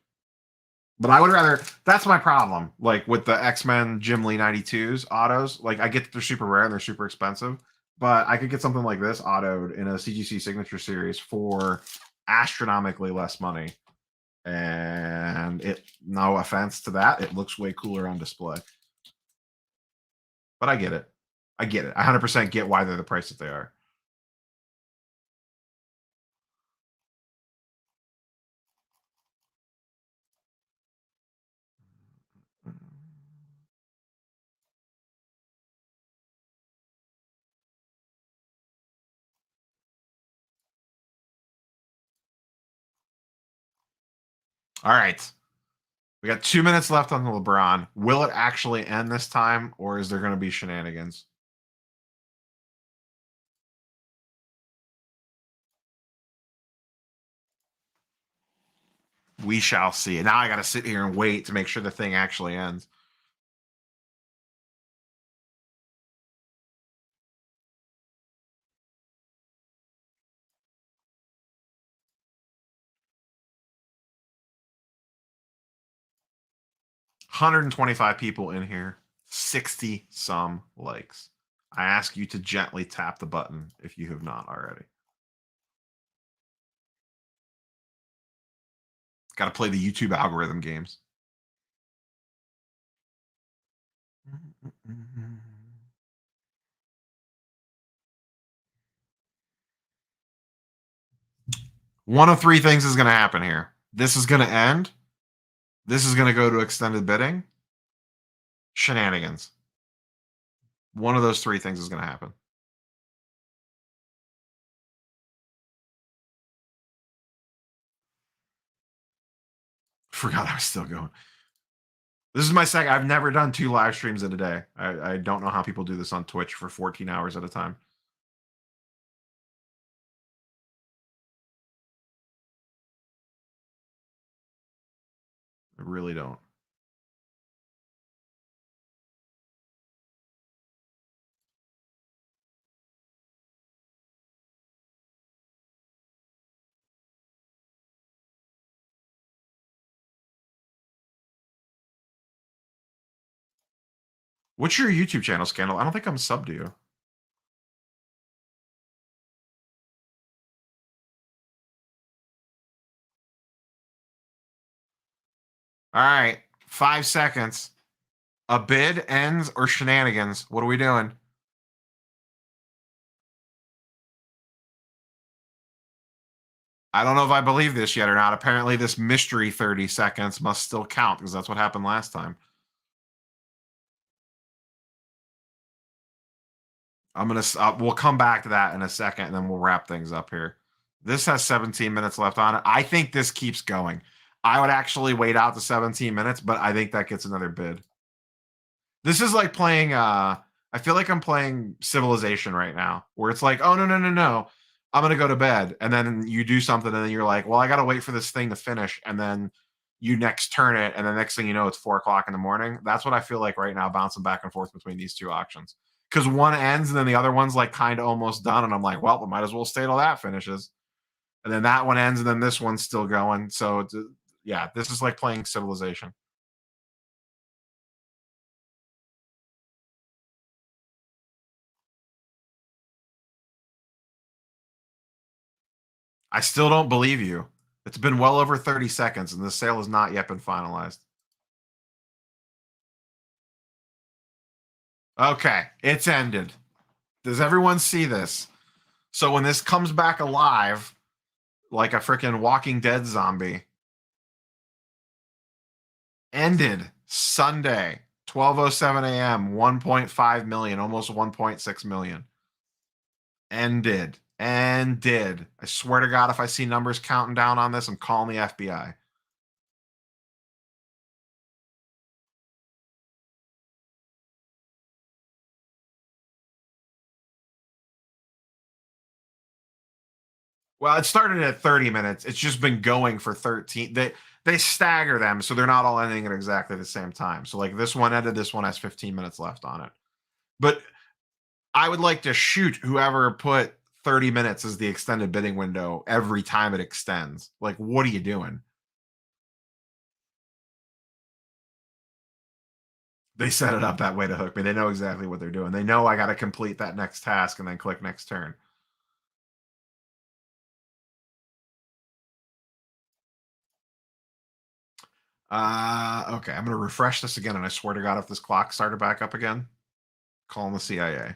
S1: But I would rather. That's my problem. Like with the X-Men Jim Lee 92s autos, like I get that they're super rare and they're super expensive, but I could get something like this autoed in a CGC signature series for astronomically less money. And no offense to that, it looks way cooler on display. But I get it. I 100% get why they're the price that they are. All right. We got 2 minutes left on the LeBron. Will it actually end this time, or is there going to be shenanigans? We shall see. Now I got to sit here and wait to make sure the thing actually ends. $125 people in here, 60 some likes. I ask you to gently tap the button if you have not already. Got to play the YouTube algorithm games. One of three things is going to happen here. This is going to end. This is going to go to extended bidding. Shenanigans. One of those three things is going to happen. Forgot I was still going. This is my second. I've never done 2 live streams in a day. I don't know how people do this on Twitch for 14 hours at a time. I really don't. What's your YouTube channel, Scandal? I don't think I'm subbed to you. All right. 5 seconds. A bid ends or shenanigans. What are we doing? I don't know if I believe this yet or not. Apparently, this mystery 30 seconds must still count because that's what happened last time. I'm going to, we'll come back to that in a second and then we'll wrap things up here. This has 17 minutes left on it. I think this keeps going. I would actually wait out the 17 minutes, but I think that gets another bid. This is like playing, I feel like I'm playing Civilization right now, where it's like, oh, no, no, no, no. I'm going to go to bed. And then you do something and then you're like, well, I got to wait for this thing to finish. And then you next turn it. And the next thing you know, it's 4 o'clock in the morning. That's what I feel like right now, bouncing back and forth between these 2 auctions. Because one ends and then the other one's like kind of almost done. And I'm like, well, we might as well stay till that finishes. And then that one ends and then this one's still going. So, yeah, this is like playing Civilization. I still don't believe you. It's been well over 30 seconds and the sale has not yet been finalized. Okay, it's ended. Does everyone see this? So when this comes back alive, like a freaking Walking Dead zombie, ended Sunday, 12:07 a.m., 1.5 million, almost 1.6 million. Ended. Ended. I swear to God, if I see numbers counting down on this, I'm calling the FBI. Well, it started at 30 minutes. It's just been going for 13. They stagger them, so they're not all ending at exactly the same time. So like this one ended, this one has 15 minutes left on it. But I would like to shoot whoever put 30 minutes as the extended bidding window every time it extends. Like, what are you doing? They set it up that way to hook me. They know exactly what they're doing. They know I got to complete that next task and then click next turn. Okay, I'm going to refresh this again, and I swear to God, if this clock started back up again, calling the CIA.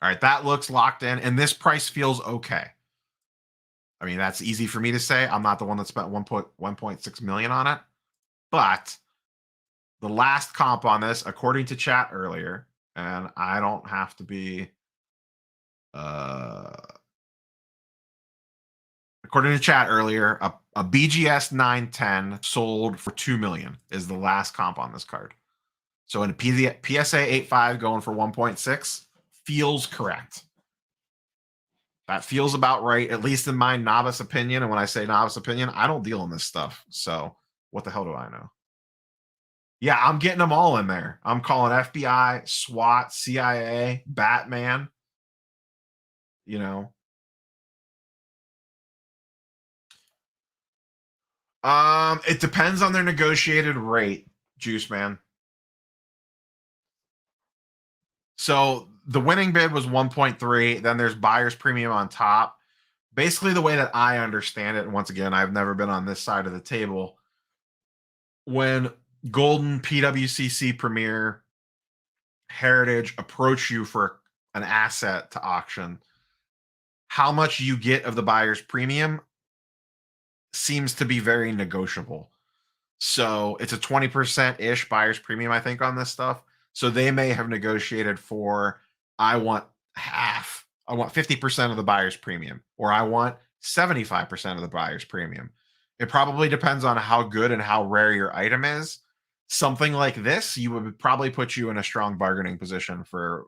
S1: All right, that looks locked in, and this price feels okay. I mean, that's easy for me to say. I'm not the one that spent 1.6 million on it, but the last comp on this, according to chat earlier, and I don't have to be, according to chat earlier, A BGS 910 sold for $2 million is the last comp on this card. So in a PSA 85 going for 1.6 feels correct. That feels about right, at least in my novice opinion. And when I say novice opinion, I don't deal in this stuff. So what the hell do I know? Yeah, I'm getting them all in there. I'm calling FBI, SWAT, CIA, Batman. You know. It depends on their negotiated rate, Juice Man. So the winning bid was 1.3. Then there's buyer's premium on top. Basically, the way that I understand it, and once again, I've never been on this side of the table. When Goldin, PWCC, Premier, Heritage approach you for an asset to auction, how much you get of the buyer's premium seems to be very negotiable. So it's a 20%-ish buyer's premium, I think, on this stuff. So they may have negotiated for, I want half. I want 50% of the buyer's premium, or I want 75% of the buyer's premium. It probably depends on how good and how rare your item is. Something like this, you would probably put you in a strong bargaining position for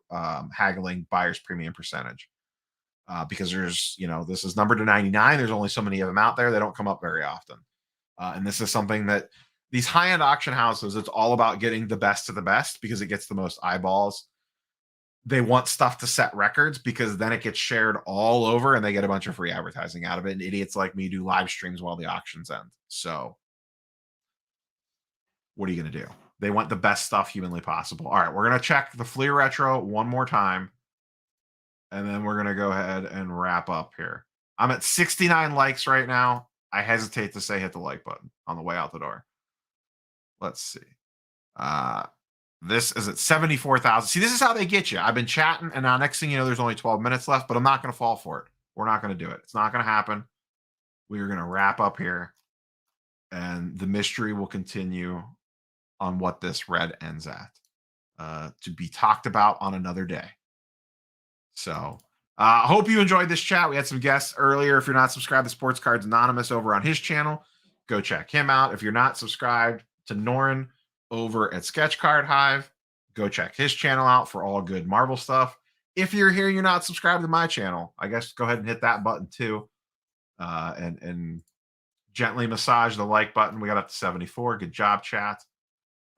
S1: haggling buyer's premium percentage. Because there's, this is numbered to 99. There's only so many of them out there. They don't come up very often. And this is something that these high-end auction houses, it's all about getting the best of the best because it gets the most eyeballs. They want stuff to set records because then it gets shared all over and they get a bunch of free advertising out of it. And idiots like me do live streams while the auctions end. So what are you going to do? They want the best stuff humanly possible. All right, we're going to check the Fleer Retro one more time. And then we're going to go ahead and wrap up here. I'm at 69 likes right now. I hesitate to say hit the like button on the way out the door. Let's see. This is at 74,000. See, this is how they get you. I've been chatting, and now next thing you know, there's only 12 minutes left, but I'm not going to fall for it. We're not going to do it. It's not going to happen. We are going to wrap up here, and the mystery will continue on what this red ends at, to be talked about on another day. So I hope you enjoyed this chat. We had some guests earlier. If you're not subscribed to Sports Cards Anonymous over on his channel, go check him out. If you're not subscribed to Norin over at Sketch Card Hive, go check his channel out for all good Marvel stuff. If you're here, you're not subscribed to my channel, I guess go ahead and hit that button too. And gently massage the like button. We got up to 74. Good job, chat.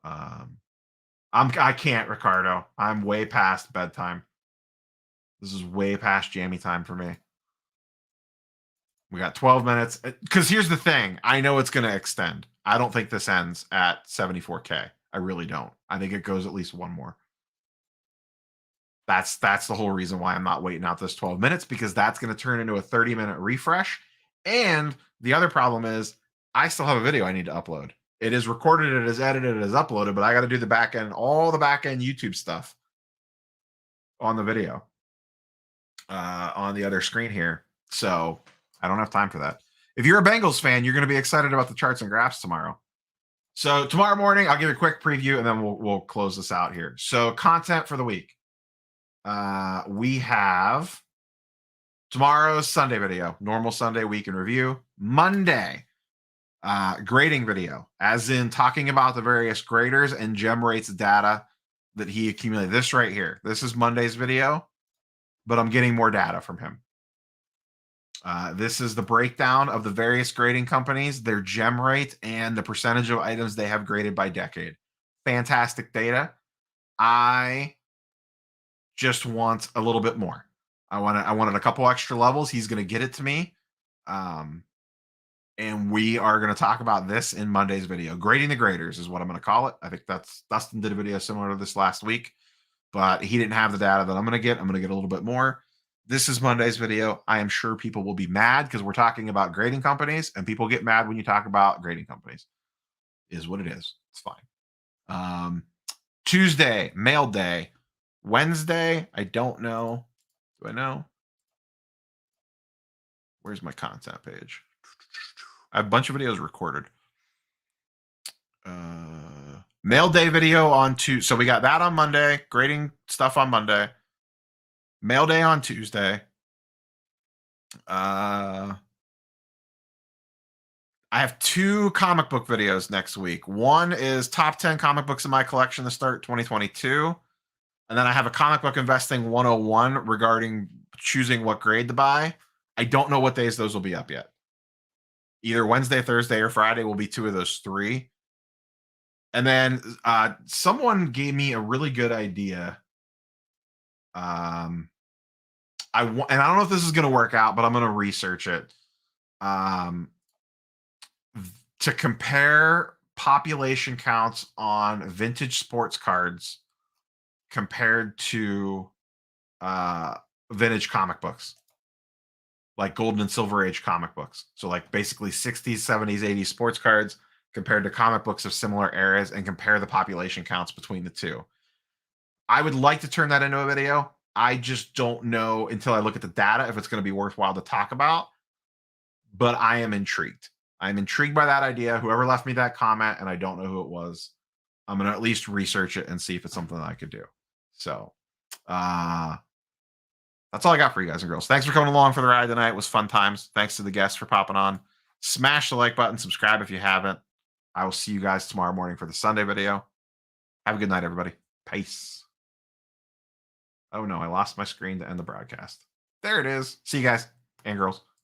S1: I can't, Ricardo. I'm way past bedtime. This is way past jammy time for me. We got 12 minutes. Because here's the thing. I know it's going to extend. I don't think this ends at 74K. I really don't. I think it goes at least one more. That's the whole reason why I'm not waiting out this 12 minutes, because that's going to turn into a 30-minute refresh. And the other problem is I still have a video I need to upload. It is recorded, it is edited, it is uploaded, but I got to do the back end, all the back end YouTube stuff on the video on the other screen here. So I don't have time for that. If you're a Bengals fan, you're going to be excited about the charts and graphs tomorrow. So tomorrow morning, I'll give you a quick preview and then we'll close this out here. So content for the week. We have tomorrow's Sunday video, normal Sunday week in review. Monday, grading video, as in talking about the various graders and gem rates data that he accumulated. This right here. This is Monday's video, but I'm getting more data from him. This is the breakdown of the various grading companies, their gem rate, and the percentage of items they have graded by decade. Fantastic data. I just want a little bit more. I wanted a couple extra levels. He's going to get it to me. And we are going to talk about this in Monday's video. Grading the graders is what I'm going to call it. I think Dustin did a video similar to this last week, but he didn't have the data that I'm going to get. I'm going to get a little bit more. This is Monday's video. I am sure people will be mad because we're talking about grading companies, and people get mad when you talk about grading companies. Is what it is. It's fine. Tuesday, mail day. Wednesday, I don't know. Do I know? Where's my content page? I have a bunch of videos recorded. Mail day video on Tuesday. So we got that on Monday. Grading stuff on Monday. Mail day on Tuesday. I have 2 comic book videos next week. One is top 10 comic books in my collection to start 2022. And then I have a comic book investing 101 regarding choosing what grade to buy. I don't know what days those will be up yet. Either Wednesday, Thursday, or Friday will be 2 of those 3. And then someone gave me a really good idea. And I don't know if this is going to work out, but I'm going to research it. To compare population counts on vintage sports cards compared to vintage comic books, like golden and silver age comic books. So like basically 60s, 70s, 80s sports cards compared to comic books of similar eras, and compare the population counts between the two. I would like to turn that into a video. I just don't know until I look at the data if it's going to be worthwhile to talk about, but I am intrigued. I'm intrigued by that idea. Whoever left me that comment, and I don't know who it was, I'm going to at least research it and see if it's something that I could do. So that's all I got for you guys and girls. Thanks for coming along for the ride tonight. It was fun times. Thanks to the guests for popping on. Smash the like button. Subscribe if you haven't. I will see you guys tomorrow morning for the Sunday video. Have a good night, everybody. Peace. Oh, no. I lost my screen to end the broadcast. There it is. See you guys and girls.